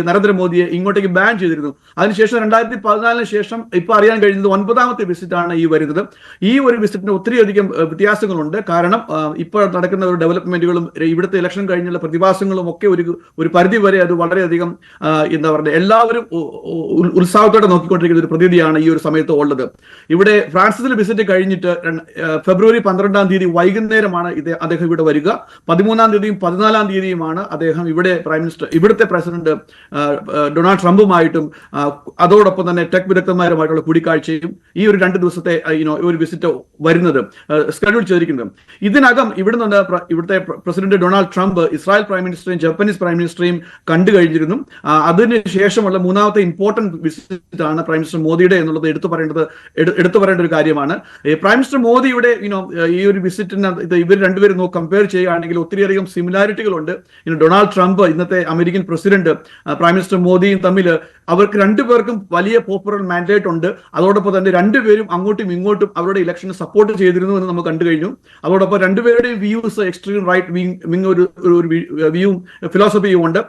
നരേന്ദ്രമോദിയെ ഇങ്ങോട്ടേക്ക് ബാൻ ചെയ്തിരുന്നു. അതിനുശേഷം 2014 ശേഷം ഇപ്പൊ അറിയാൻ കഴിയുന്നത് 9ാമത്തെ വിസിറ്റാണ് ഈ വരുന്നത്. ഈ ഒരു വിസിറ്റിന് ഒത്തിരിയധികം വ്യത്യാസങ്ങളുണ്ട്. കാരണം ഇപ്പോൾ നടക്കുന്ന ഒരു ഡെവലപ്മെന്റുകളും ഇവിടുത്തെ ഇലക്ഷൻ കഴിഞ്ഞുള്ള പ്രതിഭാസങ്ങളും ഒക്കെ ഒരു പരിധി വരെ അത് വളരെയധികം എന്താ പറയുക, എല്ലാവരും ഉത്സാഹത്തോടെ നോക്കിക്കൊണ്ടിരിക്കുന്ന ഒരു പ്രതീതിയാണ് ഈ ഒരു സമയത്ത് ഉള്ളത്. ഇവിടെ ഫ്രാൻസിലെ വിസിറ്റ് കഴിഞ്ഞിട്ട് ഫെബ്രുവരി 12 വൈകുന്നേരമാണ് അദ്ദേഹം ഇവിടെ വരിക. 13 14 അദ്ദേഹം ഇവിടുത്തെ പ്രസിഡന്റ് ഡൊണാൾഡ് ട്രംപുമായിട്ടും അതോടൊപ്പം തന്നെ ടെക് വിദഗ്ധന്മാരുമായിട്ടുള്ള കൂടിക്കാഴ്ചയും ഈ ഒരു 2 ദിവസത്തെ ഒരു വിസിറ്റ് വരുന്നത് സ്കെഡ്യൂൾ ചെയ്തിരിക്കുന്നത്. ഇതിനകം ഇവിടുത്തെ president Donald Trump Israel prime മിനിസ്റ്ററെയും ജപ്പാനീസ് പ്രൈം മിനിസ്റ്ററെയും കണ്ടു കഴിഞ്ഞിരുന്നു. അതിനുശേഷമുള്ള മൂന്നാമത്തെ ഇമ്പോർട്ടന്റ് വിസിറ്റ് ആണ് പ്രൈം മിനിസ്റ്റർ മോദിയുടെ എന്നുള്ളത് എടുത്തു പറയേണ്ട ഒരു കാര്യമാണ്. പ്രൈം മിനിസ്റ്റർ മോദിയുടെ ഈ ഒരു വിസിറ്റിന് ഇവർ രണ്ടുപേരും കമ്പയർ ചെയ്യുകയാണെങ്കിൽ ഒത്തിരിയധികം സിമിലാരിറ്റികളുണ്ട്. ഡൊണാൾഡ് ട്രംപ് ഇന്നത്തെ അമേരിക്കൻ പ്രസിഡന്റ് പ്രൈം മിനിസ്റ്റർ മോദിയും തമ്മിൽ അവർക്ക് രണ്ടുപേർക്കും വലിയ പോപ്പുലർ മാൻഡേറ്റ് ഉണ്ട്. അതോടൊപ്പം തന്നെ രണ്ടുപേരും അങ്ങോട്ടും ഇങ്ങോട്ടും അവരുടെ ഇലക്ഷനെ സപ്പോർട്ട് ചെയ്തിരുന്നു എന്ന് നമ്മൾ കണ്ടു കഴിഞ്ഞു. അതോടൊപ്പം രണ്ടുപേരുടെയും വ്യൂസ് എക്സ്ട്രീം റൈറ്റ് വിങ് ഒരു വ്യൂവും ഫിലോസഫിയും ഉണ്ട്.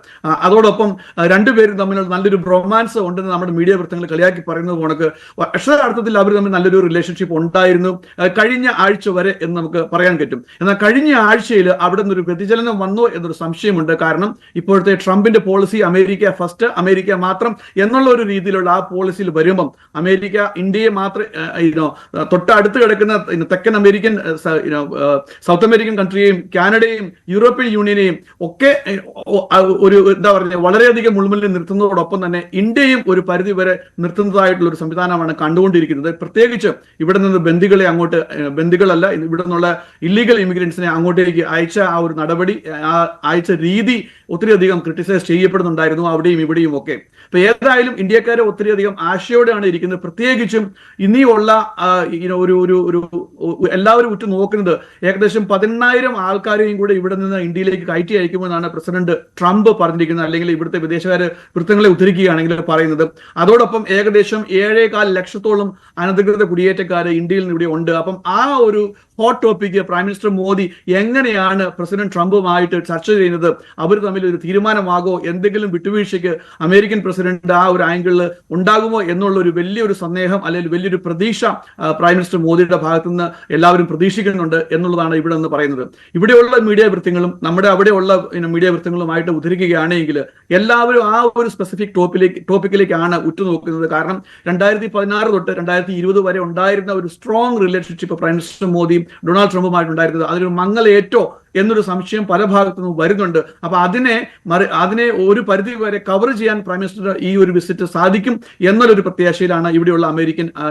അതോടൊപ്പം രണ്ടുപേരും തമ്മിൽ നല്ലൊരു ബ്രൊമാൻസ് ഉണ്ടെന്ന് നമ്മുടെ മീഡിയ വൃത്തങ്ങൾ കളിയാക്കി പറയുന്നത് കണക്ക് അക്ഷരാർത്ഥത്തിൽ അവർ തമ്മിൽ നല്ലൊരു റിലേഷൻഷിപ്പ് ഉണ്ടായിരുന്നു കഴിഞ്ഞ ആഴ്ച വരെ എന്ന് നമുക്ക് പറയാൻ പറ്റും. എന്നാൽ കഴിഞ്ഞ ആഴ്ചയിൽ അവിടെ നിന്നൊരു വ്യതിചലനം വന്നോ എന്നൊരു സംശയമുണ്ട്. കാരണം ഇപ്പോഴത്തെ ട്രംപിന്റെ പോളിസി അമേരിക്ക ഫസ്റ്റ്, അമേരിക്ക മാത്രം എന്നുള്ള ഒരു രീതിയിലുള്ള ആ പോളിസിയിൽ വരുമ്പം അമേരിക്ക ഇന്ത്യയെ മാത്രം തൊട്ടടുത്ത് കിടക്കുന്ന തെക്കൻ അമേരിക്കൻ സൗത്ത് അമേരിക്കൻ കൺട്രിയെയും കാനഡയെയും യൂറോപ്യൻ യൂണിയനെയും ഒക്കെ ഒരു വളരെയധികം മുൾമുന്നിൽ നിർത്തുന്നതോടൊപ്പം തന്നെ ഇന്ത്യയും ഒരു പരിധി വരെ നിർത്തുന്നതായിട്ടുള്ള ഒരു സംവിധാനമാണ് കണ്ടുകൊണ്ടിരിക്കുന്നത്. പ്രത്യേകിച്ച് ഇവിടെ നിന്ന് ബന്ദികളല്ല ഇവിടെ നിന്നുള്ള ഇല്ലീഗൽ ഇമിഗ്രൻസിനെ അങ്ങോട്ടേക്ക് അയച്ച ആ ഒരു നടപടി, അയച്ച രീതി ഒത്തിരിയധികം ക്രിട്ടിസൈസ് ചെയ്യപ്പെടുന്നുണ്ടായിരുന്നു അവിടെയും ഇവിടെയും ഒക്കെ. അപ്പൊ ഏതായാലും ഇന്ത്യക്കാരെ ഒത്തിരിയധികം ആശയോടെയാണ് ഇരിക്കുന്നത്. പ്രത്യേകിച്ചും ഇനിയുള്ള ഒരു എല്ലാവരും ഉറ്റു നോക്കുന്നത് ഏകദേശം 18,000 ആൾക്കാരെയും കൂടെ ഇവിടെ നിന്ന് ഇന്ത്യയിലേക്ക് കയറ്റി അയക്കുമെന്നാണ് പ്രസിഡന്റ് ട്രംപ് പറഞ്ഞിരിക്കുന്നത്. അല്ലെങ്കിൽ ഇവിടുത്തെ വിദേശകാര്യ വൃത്തങ്ങളെ ഉദ്ധരിക്കുകയാണെങ്കിൽ പറയുന്നത്. അതോടൊപ്പം ഏകദേശം 7.25 ലക്ഷത്തോളം അനധികൃത കുടിയേറ്റക്കാര് ഇന്ത്യയിൽ നിന്ന് ഇവിടെ ഉണ്ട്. അപ്പം ആ ഒരു hot topic prime minister Modi എങ്ങനെയാണ് പ്രസിഡന്റ് ട്രംപുമായിട്ട് ചർച്ച ചെയ്യുന്നത്? അവർ തമ്മിൽ ഒരു തീരുമാനമാകോ, എന്തെങ്കിലും വിട്ടുവീഴ്ചയ്ക്ക് അമേരിക്കൻ പ്രസിഡന്റ് ആ ഒരു ആംഗിളിൽ ഉണ്ടാകുമോ എന്നുള്ള ഒരു വലിയൊരു സന്ദേഹം അല്ലെങ്കിൽ വലിയൊരു പ്രതീക്ഷ പ്രൈം മിനിസ്റ്റർ മോദിയുടെ ഭാഗത്തു നിന്ന് എല്ലാവരും പ്രതീക്ഷിക്കുന്നുണ്ട് എന്നുള്ളതാണ് ഇവിടെ നിന്ന് പറയുന്നത്. ഇവിടെയുള്ള മീഡിയ വൃത്തങ്ങളും നമ്മുടെ അവിടെയുള്ള മീഡിയ വൃത്തങ്ങളുമായിട്ട് ഉദ്ധരിക്കുകയാണെങ്കിൽ എല്ലാവരും ആ ഒരു സ്പെസിഫിക് ടോപ്പിക്കിലേക്കാണ് ഉറ്റുനോക്കുന്നത്. കാരണം 2016 തൊട്ട് 2020 വരെ ഉണ്ടായിരുന്ന ഒരു സ്ട്രോങ് റിലേഷൻഷിപ്പ് പ്രൈം മിനിസ്റ്റർ മോദിയും ഡൊണാൾഡ് ട്രംപുമായിട്ടുണ്ടായിരുന്നത് അതൊരു മങ്ങലേറ്റോ എന്നൊരു സംശയം പല ഭാഗത്തു നിന്നും വരുന്നുണ്ട്. അപ്പൊ അതിനെ ഒരു പരിധി വരെ കവർ ചെയ്യാൻ പ്രൈം മിനിസ്റ്റർ ഈ ഒരു വിസിറ്റ് സാധിക്കും എന്നൊരു പ്രത്യാശയിലാണ് ഇവിടെയുള്ള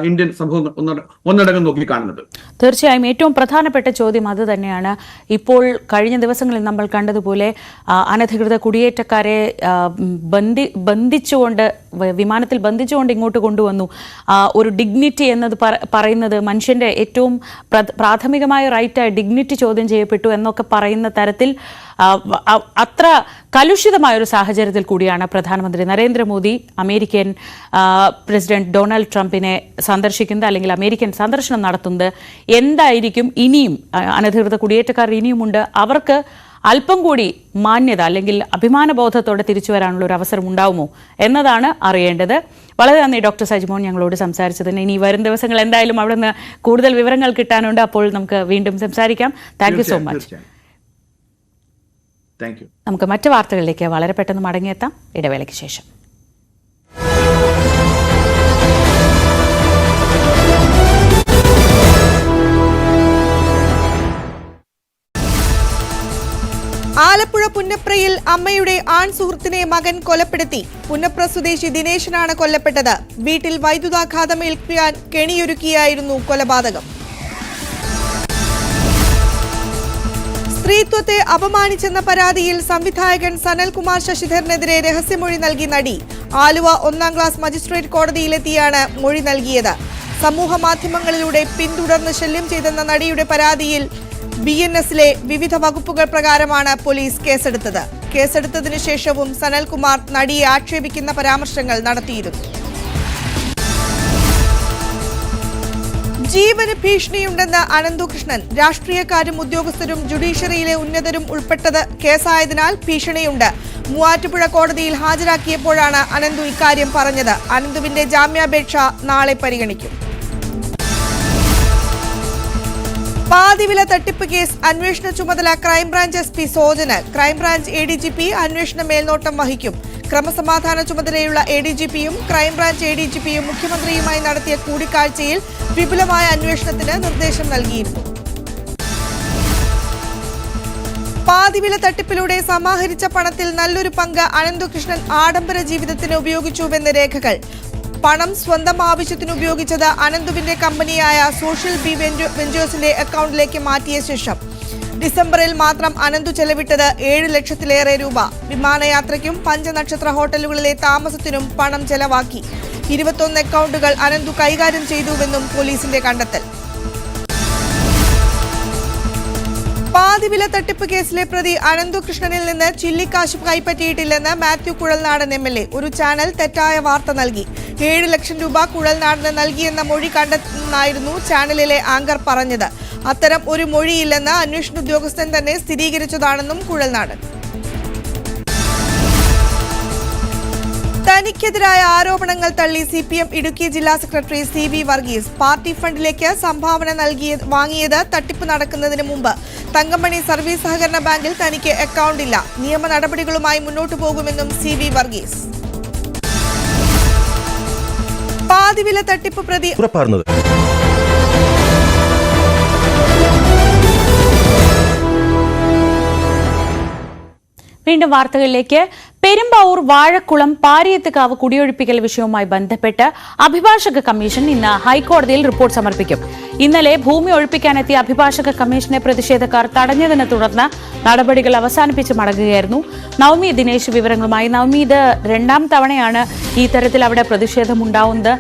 ഇന്ത്യൻ സമൂഹം ഒന്നടങ്കം നോക്കിക്കാണുന്നത്. തീർച്ചയായും ഏറ്റവും പ്രധാനപ്പെട്ട ചോദ്യം അത് തന്നെയാണ്. ഇപ്പോൾ കഴിഞ്ഞ ദിവസങ്ങളിൽ നമ്മൾ കണ്ടതുപോലെ അനധികൃത കുടിയേറ്റക്കാരെ ബന്ധിച്ചുകൊണ്ട് വിമാനത്തിൽ ബന്ധിച്ചുകൊണ്ട് ഇങ്ങോട്ട് കൊണ്ടുവന്നു. ഒരു ഡിഗ്നിറ്റി എന്നത് പറയുന്നത് മനുഷ്യന്റെ ഏറ്റവും പ്രാഥമികമായ റൈറ്റായ ഡിഗ്നിറ്റി ചോദ്യം ചെയ്യപ്പെട്ടു എന്നൊക്കെ പറയുന്ന തരത്തിൽ അത്ര കലുഷിതമായ ഒരു സാഹചര്യത്തിൽ കൂടിയാണ് പ്രധാനമന്ത്രി നരേന്ദ്രമോദി അമേരിക്കൻ പ്രസിഡന്റ് ഡൊണാൾഡ് ട്രംപിനെ സന്ദർശിക്കുന്നത്, അല്ലെങ്കിൽ അമേരിക്കൻ സന്ദർശനം നടത്തുന്നത്. എന്തായിരിക്കും ഇനിയും അനധികൃത കുടിയേറ്റക്കാർ ഇനിയുമുണ്ട്, അവർക്ക് അല്പം കൂടി മാന്യത അല്ലെങ്കിൽ അഭിമാനബോധത്തോടെ തിരിച്ചു വരാനുള്ള ഒരു അവസരം ഉണ്ടാവുമോ എന്നതാണ് അറിയേണ്ടത്. വളരെ നന്ദി ഡോക്ടർ സജിമോൻ ഞങ്ങളോട് സംസാരിച്ചതിന്. ഇനി വരും ദിവസങ്ങൾ എന്തായാലും അവിടെ നിന്ന് കൂടുതൽ വിവരങ്ങൾ കിട്ടാനുണ്ട്. അപ്പോൾ നമുക്ക് വീണ്ടും സംസാരിക്കാം. Thank you so much. നമുക്ക് മറ്റു വാർത്തകളിലേക്ക് വളരെ പെട്ടെന്ന് മടങ്ങിയെത്താം ഇടവേളയ്ക്ക് ശേഷം. ആലപ്പുഴ പുന്നപ്രയിൽ അമ്മയുടെ ആൺ സുഹൃത്തിനെ മകൻ കൊലപ്പെടുത്തി. പുന്നപ്ര സ്വദേശി ദിനേശനാണ് കൊല്ലപ്പെട്ടത്. വീട്ടിൽ വൈദ്യുതാഘാതമേൽക്കാൻ കെണിയൊരുക്കിയായിരുന്നു കൊലപാതകം. സ്ത്രീത്വത്തെ അപമാനിച്ചെന്ന പരാതിയിൽ സംവിധായകൻ സനൽകുമാർ ശശിധരനെതിരെ രഹസ്യമൊഴി നൽകി നടി. ആലുവ 1-ാം ക്ലാസ് മജിസ്ട്രേറ്റ് കോടതിയിലെത്തിയാണ് മൊഴി നൽകിയത്. സമൂഹ മാധ്യമങ്ങളിലൂടെ പിന്തുടർന്ന് ശല്യം ചെയ്തെന്ന നടിയുടെ പരാതിയിൽ BNS-ലെ വിവിധ വകുപ്പുകൾ പ്രകാരമാണ് പോലീസ് കേസെടുത്തത്. കേസെടുത്തതിനു ശേഷവും സനൽകുമാർ നടിയെ ആക്ഷേപിക്കുന്ന പരാമർശങ്ങൾ നടത്തിയിരുന്നു. ജീവന് ഭീഷണിയുണ്ടെന്ന് അനന്തുകൃഷ്ണൻ. രാഷ്ട്രീയക്കാരും ഉദ്യോഗസ്ഥരും ജുഡീഷ്യറിയിലെ ഉന്നതരും ഉൾപ്പെട്ടത് കേസായതിനാൽ ഭീഷണിയുണ്ട്. മൂവാറ്റുപുഴ കോടതിയിൽ ഹാജരാക്കിയപ്പോഴാണ് അനന്തു ഇക്കാര്യം പറഞ്ഞത്. അനന്തുവിന്റെ ജാമ്യാപേക്ഷ നാളെ പരിഗണിക്കും. പാതിവില തട്ടിപ്പ് കേസ് അന്വേഷണ ചുമതല ക്രൈംബ്രാഞ്ച് SP സോജന്. ക്രൈംബ്രാഞ്ച് ADGP അന്വേഷണ മേൽനോട്ടം വഹിക്കും. ക്രമസമാധാന ചുമതലയുള്ള ADGPയും ക്രൈംബ്രാഞ്ച് ADGPയും മുഖ്യമന്ത്രിയുമായി നടത്തിയ കൂടിക്കാഴ്ചയിൽ വിപുലമായ അന്വേഷണത്തിന് നിർദ്ദേശം നൽകിയിരുന്നു. പാതിവില തട്ടിപ്പിലൂടെ സമാഹരിച്ച പണത്തിൽ നല്ലൊരു പങ്ക് അനന്തകൃഷ്ണൻ ആഡംബര ജീവിതത്തിന് ഉപയോഗിച്ചുവെന്ന് രേഖകൾ. പണം സ്വന്തം ആവശ്യത്തിന് ഉപയോഗിച്ചത് അനന്തുവിന്റെ കമ്പനിയായ സോഷ്യൽ ബി വെഞ്ചേഴ്സിന്റെ അക്കൗണ്ടിലേക്ക് മാറ്റിയ ശേഷം ഡിസംബറിൽ മാത്രം അനന്തു ചെലവിട്ടത് 7 ലക്ഷത്തിലേറെ രൂപ. വിമാനയാത്രയ്ക്കും പഞ്ചനക്ഷത്ര ഹോട്ടലുകളിലെ താമസത്തിനും പണം ചെലവാക്കി. 21 അക്കൗണ്ടുകൾ അനന്തു കൈകാര്യം ചെയ്തുവെന്നും പോലീസിന്റെ കണ്ടെത്തൽ. പാതിവില തട്ടിപ്പ് കേസിലെ പ്രതി അനന്തകൃഷ്ണനിൽ നിന്ന് ചില്ലിക്കാശ് കൈപ്പറ്റിയിട്ടില്ലെന്ന് മാത്യു കുഴൽനാടൻ MLA. ഒരു ചാനൽ തെറ്റായ വാർത്ത നൽകി. 7 ലക്ഷം രൂപ കുഴൽനാടന് നൽകിയെന്ന മൊഴി കണ്ടെത്തുന്നായിരുന്നു ചാനലിലെ ആങ്കർ പറഞ്ഞത്. അത്തരം ഒരു മൊഴിയില്ലെന്ന് അന്വേഷണ ഉദ്യോഗസ്ഥൻ തന്നെ സ്ഥിരീകരിച്ചതാണെന്നും കുഴൽനാടൻ. തനിക്കെതിരായ ആരോപണങ്ങൾ തള്ളി CPM ഇടുക്കി ജില്ലാ സെക്രട്ടറി CB വർഗീസ്. പാർട്ടി ഫണ്ടിലേക്ക് സംഭാവന വാങ്ങിയത് തട്ടിപ്പ് നടക്കുന്നതിന് മുമ്പ് തങ്കമണി സർവീസ് സഹകരണ ബാങ്കിൽ തനിക്ക് അക്കൗണ്ടില്ല. നിയമ നടപടികളുമായി മുന്നോട്ടു പോകുമെന്നും CB വർഗീസ്. പാതിവില തട്ടിപ്പ് പ്രതി വീണ്ടും വാർത്തകളിലേക്ക്. പെരുമ്പാവൂർ വാഴക്കുളം പാരിയത്തുകാവ് കുടിയൊഴിപ്പിക്കൽ വിഷയവുമായി ബന്ധപ്പെട്ട് അഭിഭാഷക കമ്മീഷൻ ഇന്ന് ഹൈക്കോടതിയിൽ റിപ്പോർട്ട് സമർപ്പിക്കും. ഇന്നലെ ഭൂമി ഒഴിപ്പിക്കാനെത്തിയ അഭിഭാഷക കമ്മീഷനെ പ്രതിഷേധക്കാർ തടഞ്ഞതിനെ തുടർന്ന് നടപടികൾ അവസാനിപ്പിച്ച് മടങ്ങുകയായിരുന്നു. നവമി ദിനേശ് വിവരങ്ങളുമായി. നവമി, ഇത് 2ാം തവണയാണ് ഈ തരത്തിൽ അവിടെ പ്രതിഷേധമുണ്ടാവുന്നത്.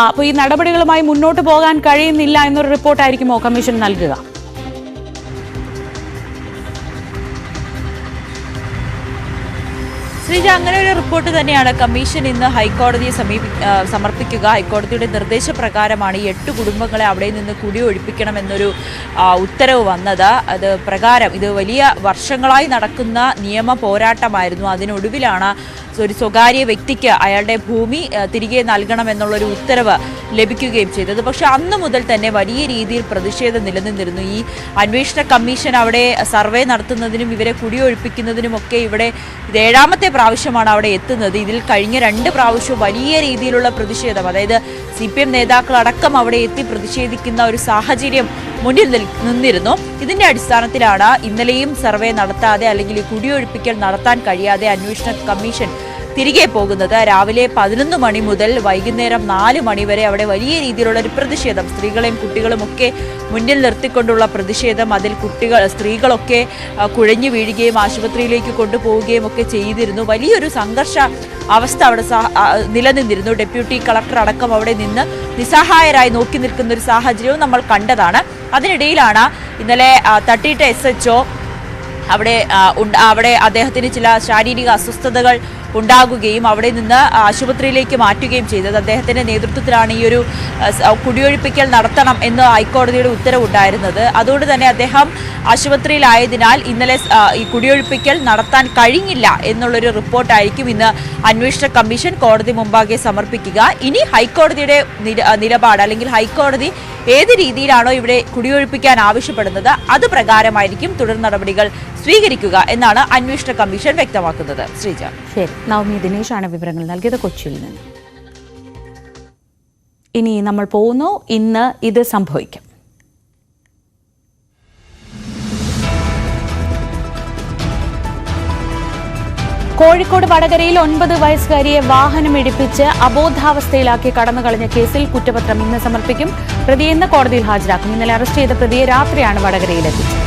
അപ്പോൾ ഈ നടപടികളുമായി മുന്നോട്ട് പോകാൻ കഴിയുന്നില്ല എന്നൊരു റിപ്പോർട്ടായിരിക്കുമോ കമ്മീഷൻ നൽകുക? ശ്രീജ, അങ്ങനെ ഒരു റിപ്പോർട്ട് തന്നെയാണ് കമ്മീഷൻ ഇന്ന് ഹൈക്കോടതിയെ സമർപ്പിക്കുക. ഹൈക്കോടതിയുടെ നിർദ്ദേശപ്രകാരമാണ് ഈ 8 കുടുംബങ്ങളെ അവിടെ നിന്ന് കുടിയൊഴിപ്പിക്കണമെന്നൊരു ഉത്തരവ് വന്നത്. അത് പ്രകാരം ഇത് വലിയ വർഷങ്ങളായി നടക്കുന്ന നിയമ പോരാട്ടമായിരുന്നു. അതിനൊടുവിലാണ് ഒരു സ്വകാര്യ വ്യക്തിക്ക് അയാളുടെ ഭൂമി തിരികെ നൽകണമെന്നുള്ളൊരു ഉത്തരവ് ലഭിക്കുകയും ചെയ്തത്. പക്ഷെ അന്ന് മുതൽ തന്നെ വലിയ രീതിയിൽ പ്രതിഷേധം നിലനിന്നിരുന്നു. ഈ അന്വേഷണ കമ്മീഷൻ അവിടെ സർവേ നടത്തുന്നതിനും ഇവരെ കുടിയൊഴിപ്പിക്കുന്നതിനുമൊക്കെ ഇവിടെ ഇത് 7ാമത്തെ പ്രാവശ്യമാണ് അവിടെ എത്തുന്നത്. ഇതിൽ കഴിഞ്ഞ 2 പ്രാവശ്യവും വലിയ രീതിയിലുള്ള പ്രതിഷേധം, അതായത് CPM നേതാക്കളടക്കം അവിടെ എത്തി പ്രതിഷേധിക്കുന്ന ഒരു സാഹചര്യം മുന്നിൽ നിന്നിരുന്നു. ഇതിന്റെ അടിസ്ഥാനത്തിലാണ് ഇന്നലെയും സർവേ നടത്താതെ അല്ലെങ്കിൽ ഈ കുടിയൊഴിപ്പിക്കൽ നടത്താൻ കഴിയാതെ അന്വേഷണ കമ്മീഷൻ തിരികെ പോകുന്നത്. രാവിലെ 11 മണി മുതൽ വൈകുന്നേരം 4 മണി വരെ അവിടെ വലിയ രീതിയിലുള്ള ഒരു പ്രതിഷേധം, സ്ത്രീകളെയും കുട്ടികളും ഒക്കെ മുന്നിൽ നിർത്തിക്കൊണ്ടുള്ള പ്രതിഷേധം. അതിൽ സ്ത്രീകളൊക്കെ കുഴഞ്ഞു വീഴുകയും ആശുപത്രിയിലേക്ക് കൊണ്ടുപോവുകയും ഒക്കെ ചെയ്തിരുന്നു. വലിയൊരു സംഘർഷ അവസ്ഥ അവിടെ നിലനിന്നിരുന്നു. ഡെപ്യൂട്ടി കളക്ടർ അടക്കം അവിടെ നിന്ന് നിസ്സഹായരായി നോക്കി നിൽക്കുന്ന ഒരു സാഹചര്യവും നമ്മൾ കണ്ടതാണ്. അതിനിടയിലാണ് ഇന്നലെ തട്ടിയിട്ട SHO അവിടെ അദ്ദേഹത്തിന് ചില ശാരീരിക അസ്വസ്ഥതകൾ ഉണ്ടാകുകയും അവിടെ നിന്ന് ആശുപത്രിയിലേക്ക് മാറ്റുകയും ചെയ്തത്. അദ്ദേഹത്തിന്റെ നേതൃത്വത്തിലാണ് ഈ ഒരു കുടിയൊഴിപ്പിക്കൽ നടത്തണം എന്ന് ഹൈക്കോടതിയുടെ ഉത്തരവുണ്ടായിരുന്നത്. അതുകൊണ്ട് തന്നെ അദ്ദേഹം ആശുപത്രിയിലായതിനാൽ ഇന്നലെ ഈ കുടിയൊഴിപ്പിക്കൽ നടത്താൻ കഴിഞ്ഞില്ല എന്നുള്ളൊരു റിപ്പോർട്ടായിരിക്കും ഇന്ന് അന്വേഷണ കമ്മീഷൻ കോടതി മുമ്പാകെ സമർപ്പിക്കുക. ഇനി ഹൈക്കോടതിയുടെ നിലപാട് അല്ലെങ്കിൽ ഹൈക്കോടതി ഏത് രീതിയിലാണോ ഇവിടെ കുടിയൊഴിപ്പിക്കാൻ ആവശ്യപ്പെടുന്നത് അത് പ്രകാരമായിരിക്കും തുടർ നടപടികൾ സ്വീകരിക്കുക എന്നാണ് അന്വേഷണ കമ്മീഷൻ വ്യക്തമാക്കുന്നത്. ശ്രീജ. ശരി, നവമി ദിനേശാണ് വിവരങ്ങൾ നൽകിയത് കൊച്ചിയിൽ നിന്ന്. ഇനി നമ്മൾ പോകുന്നു ഇന്ന് ഇത് സംഭവിക്കും. കോഴിക്കോട് വടകരയിൽ 9 വയസ്സുകാരിയെ വാഹനമിടിപ്പിച്ച് അബോധാവസ്ഥയിലാക്കി കടന്നുകളഞ്ഞ കേസിൽ കുറ്റപത്രം ഇന്ന് സമർപ്പിക്കും. പ്രതിയെ ഇന്ന് കോടതിയിൽ ഹാജരാക്കും. ഇന്നലെ അറസ്റ്റ് ചെയ്ത പ്രതിയെ രാത്രിയാണ് വടകരയിലെത്തിച്ചത്.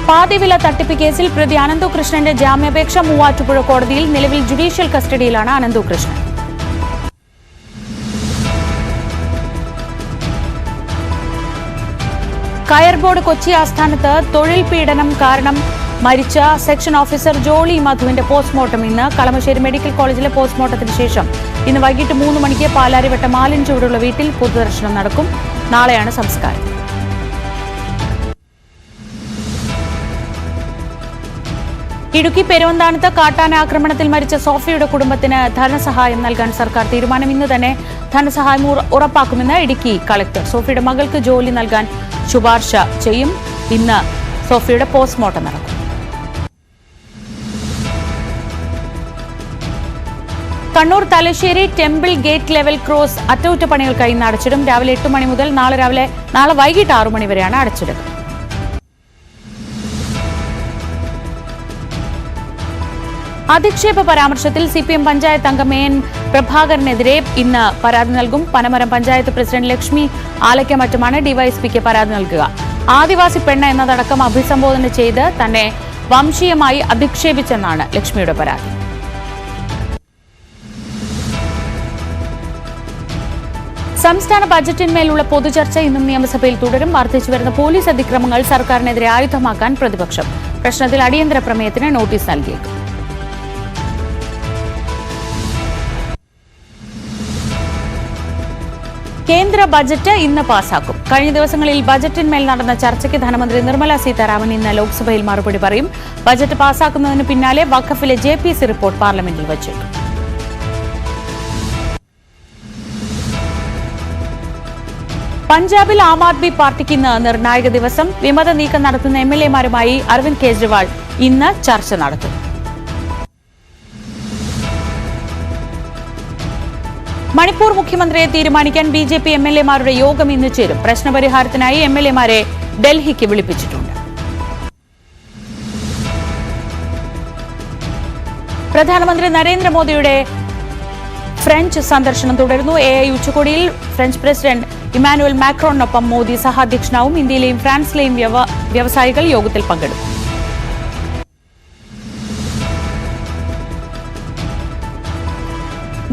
പാതിവില തട്ടിപ്പ് കേസിൽ പ്രതി അനന്തകൃഷ്ണന്റെ ജാമ്യാപേക്ഷ മൂവാറ്റുപുഴ കോടതിയിൽ. നിലവിൽ ജുഡീഷ്യൽ കസ്റ്റഡിയിലാണ് അനന്തകൃഷ്ണൻ. കയർ ബോർഡ് കൊച്ചി ആസ്ഥാനത്ത് തൊഴിൽ പീഡനം കാരണം മരിച്ച സെക്ഷൻ ഓഫീസർ ജോളി മധുവിന്റെ പോസ്റ്റ്മോർട്ടം ഇന്ന്. കളമശ്ശേരി മെഡിക്കൽ കോളേജിലെ പോസ്റ്റ്മോർട്ടത്തിന് ശേഷം ഇന്ന് വൈകിട്ട് 3 മണിക്ക് പാലാരിവട്ടം മാലിൻചുവടുള്ള വീട്ടിൽ പൊതുദർശനം നടക്കും. നാളെയാണ് സംസ്കാരം. ഇടുക്കി പെരുവന്താനത്ത് കാട്ടാന ആക്രമണത്തിൽ മരിച്ച സോഫിയുടെ കുടുംബത്തിന് ധനസഹായം നൽകാൻ സർക്കാർ തീരുമാനം. ഇന്ന് തന്നെ ധനസഹായം ഉറപ്പാക്കുമെന്ന് ഇടുക്കി കളക്ടർ. സോഫിയുടെ മകൾക്ക് ജോലി നൽകാൻ ശുപാർശ ചെയ്യും. ഇന്ന് സോഫിയുടെ പോസ്റ്റ്മോർട്ടം നടക്കും. Kannur Thalassery temple gate level cross അറ്റകുറ്റപ്പണികൾക്കായി ഇന്ന് അടച്ചിടും. രാവിലെ 8 മണി മുതൽ നാളെ വൈകിട്ട് 6 മണി വരെയാണ് അടച്ചിടുക. അധിക്ഷേപ പരാമർശത്തിൽ CPM പഞ്ചായത്ത് അംഗം എൻ പ്രഭാകരനെതിരെ ഇന്ന് പരാതി നൽകും. പനമരം പഞ്ചായത്ത് പ്രസിഡന്റ് ലക്ഷ്മി ആലയ്ക്കമറ്റുമാണ് ഡിവൈഎസ്പിക്ക് പരാതി നൽകുക. ആദിവാസി പെണ്ണ് എന്നതടക്കം അഭിസംബോധന ചെയ്ത് തന്നെ വംശീയമായി അധിക്ഷേപിച്ചെന്നാണ് ലക്ഷ്മിയുടെ പരാതി. സംസ്ഥാന ബജറ്റിന്മേലുള്ള പൊതുചർച്ച ഇന്നും നിയമസഭയിൽ തുടരും. വർദ്ധിച്ചുവരുന്ന പോലീസ് അതിക്രമങ്ങൾ സർക്കാരിനെതിരെ ആയുധമാക്കാൻ പ്രതിപക്ഷം. പ്രശ്നത്തിൽ അടിയന്തര പ്രമേയത്തിന് നോട്ടീസ് നൽകിയേക്കും. കേന്ദ്ര ബജറ്റ് ഇന്ന് പാസാക്കും. കഴിഞ്ഞ ദിവസങ്ങളിൽ ബജറ്റിന്മേൽ നടന്ന ചർച്ചയ്ക്ക് ധനമന്ത്രി നിർമ്മല സീതാരാമൻ ഇന്ന് ലോക്സഭയിൽ മറുപടി പറയും. ബജറ്റ് പാസാക്കുന്നതിന് പിന്നാലെ വഖഫിലെ JPC റിപ്പോർട്ട് പാർലമെന്റിൽ വച്ചേക്കും. പഞ്ചാബിൽ ആം ആദ്മി പാർട്ടിക്ക് ഇന്ന് നിർണായക ദിവസം. വിമത നീക്കം നടത്തുന്ന MLA-മാരുമായി അരവിന്ദ് കെജ്രിവാൾ ഇന്ന് ചർച്ച നടത്തും. മണിപ്പൂർ മുഖ്യമന്ത്രിയെ തീരുമാനിക്കാൻ BJP MLA-മാരുടെ യോഗം ഇന്ന് ചേരും. പ്രശ്നപരിഹാരത്തിനായി MLA-മാരെ ഡൽഹിക്ക് വിളിപ്പിച്ചിട്ടുണ്ട്. പ്രധാനമന്ത്രി നരേന്ദ്രമോദിയുടെ ഫ്രഞ്ച് സന്ദർശനം തുടരുന്നു. AI ഉച്ചകോടിയിൽ ഫ്രഞ്ച് പ്രസിഡന്റ് ഇമാനുവൽ മാക്രോണിനൊപ്പം മോദി സഹാധ്യക്ഷനാവും. ഇന്ത്യയിലെയും ഫ്രാൻസിലെയും വ്യവസായികൾ യോഗത്തിൽ പങ്കെടുക്കും.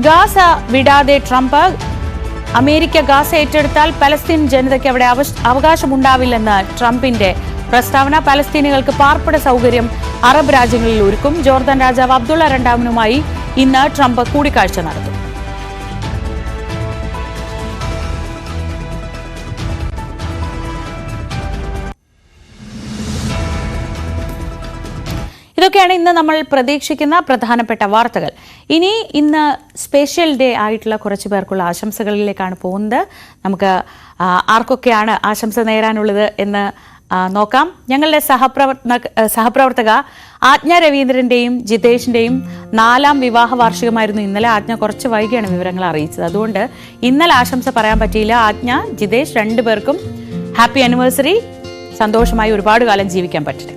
ഗാസ വിടാതെ ട്രംപ്. അമേരിക്ക ഗാസ ഏറ്റെടുത്താൽ പലസ്തീൻ ജനതയ്ക്ക് അവിടെ അവകാശമുണ്ടാവില്ലെന്ന് ട്രംപിന്റെ പ്രസ്താവന. പലസ്തീനികൾക്ക് പാർപ്പിട സൗകര്യം അറബ് രാജ്യങ്ങളിൽ ഒരുക്കും. ജോർദാൻ രാജാവ് അബ്ദുള്ള രണ്ടാമനുമായി ഇന്ന് ട്രംപ് കൂടിക്കാഴ്ച നടത്തും. ഇതൊക്കെയാണ് ഇന്ന് നമ്മൾ പ്രതീക്ഷിക്കുന്ന പ്രധാനപ്പെട്ട വാർത്തകൾ. ഇന്ന് സ്പെഷ്യൽ ഡേ ആയിട്ടുള്ള കുറച്ച് പേർക്കുള്ള ആശംസകളിലേക്കാണ് പോകുന്നത്. നമുക്ക് ആർക്കൊക്കെയാണ് ആശംസ നേരാനുള്ളത് എന്ന് നോക്കാം. ഞങ്ങളുടെ സഹപ്രവർത്തക ആജ്ഞ രവീന്ദ്രന്റെയും ജിതേഷിന്റെയും 4ാം വിവാഹ വാർഷികമായിരുന്നു ഇന്നലെ. ആജ്ഞ കുറച്ച് വൈകിയാണ് വിവരങ്ങൾ അറിയിച്ചത്. അതുകൊണ്ട് ഇന്നലെ ആശംസ പറയാൻ പറ്റിയില്ല. ആജ്ഞ, ജിതേഷ് രണ്ടുപേർക്കും ഹാപ്പി ആനിവേഴ്സറി. സന്തോഷമായി ഒരുപാട് കാലം ജീവിക്കാൻ പറ്റട്ടെ.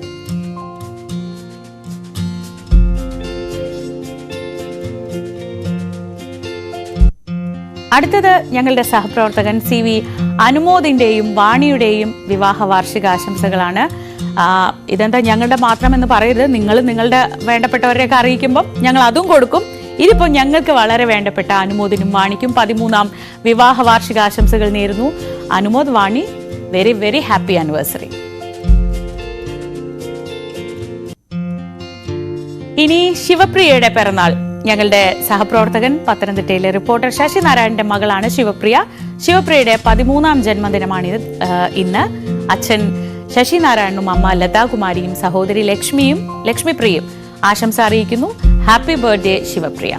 അടുത്തത് ഞങ്ങളുടെ സഹപ്രവർത്തകൻ CV അനുമോദിന്റെയും വാണിയുടെയും വിവാഹ വാർഷിക ആശംസകളാണ്. ഇതെന്താ ഞങ്ങളുടെ മാത്രമെന്ന് പറയരുത്. നിങ്ങൾ നിങ്ങളുടെ വേണ്ടപ്പെട്ടവരെയൊക്കെ അറിയിക്കുമ്പോൾ ഞങ്ങൾ അതും കൊടുക്കും. ഇതിപ്പോൾ ഞങ്ങൾക്ക് വളരെ വേണ്ടപ്പെട്ട അനുമോദിനും വാണിക്കും 13ാം വിവാഹ വാർഷിക ആശംസകൾ നേരുന്നു. അനുമോദ്, വാണി, വെരി വെരി ഹാപ്പി ആനിവേഴ്സറി. ഇനി ശിവപ്രിയയുടെ പിറന്നാൾ. ഞങ്ങളുടെ സഹപ്രവർത്തകൻ പത്തനംതിട്ടയിലെ റിപ്പോർട്ടർ ശശിനാരായണന്റെ മകളാണ് ശിവപ്രിയ. ശിവപ്രിയയുടെ 13ാം ജന്മദിനമാണ് ഇന്ന്. അച്ഛൻ ശശിനാരായണനും അമ്മ ലതാകുമാരിയും സഹോദരി ലക്ഷ്മിപ്രിയയും ആശംസ അറിയിക്കുന്നു. Happy birthday Sivapriya.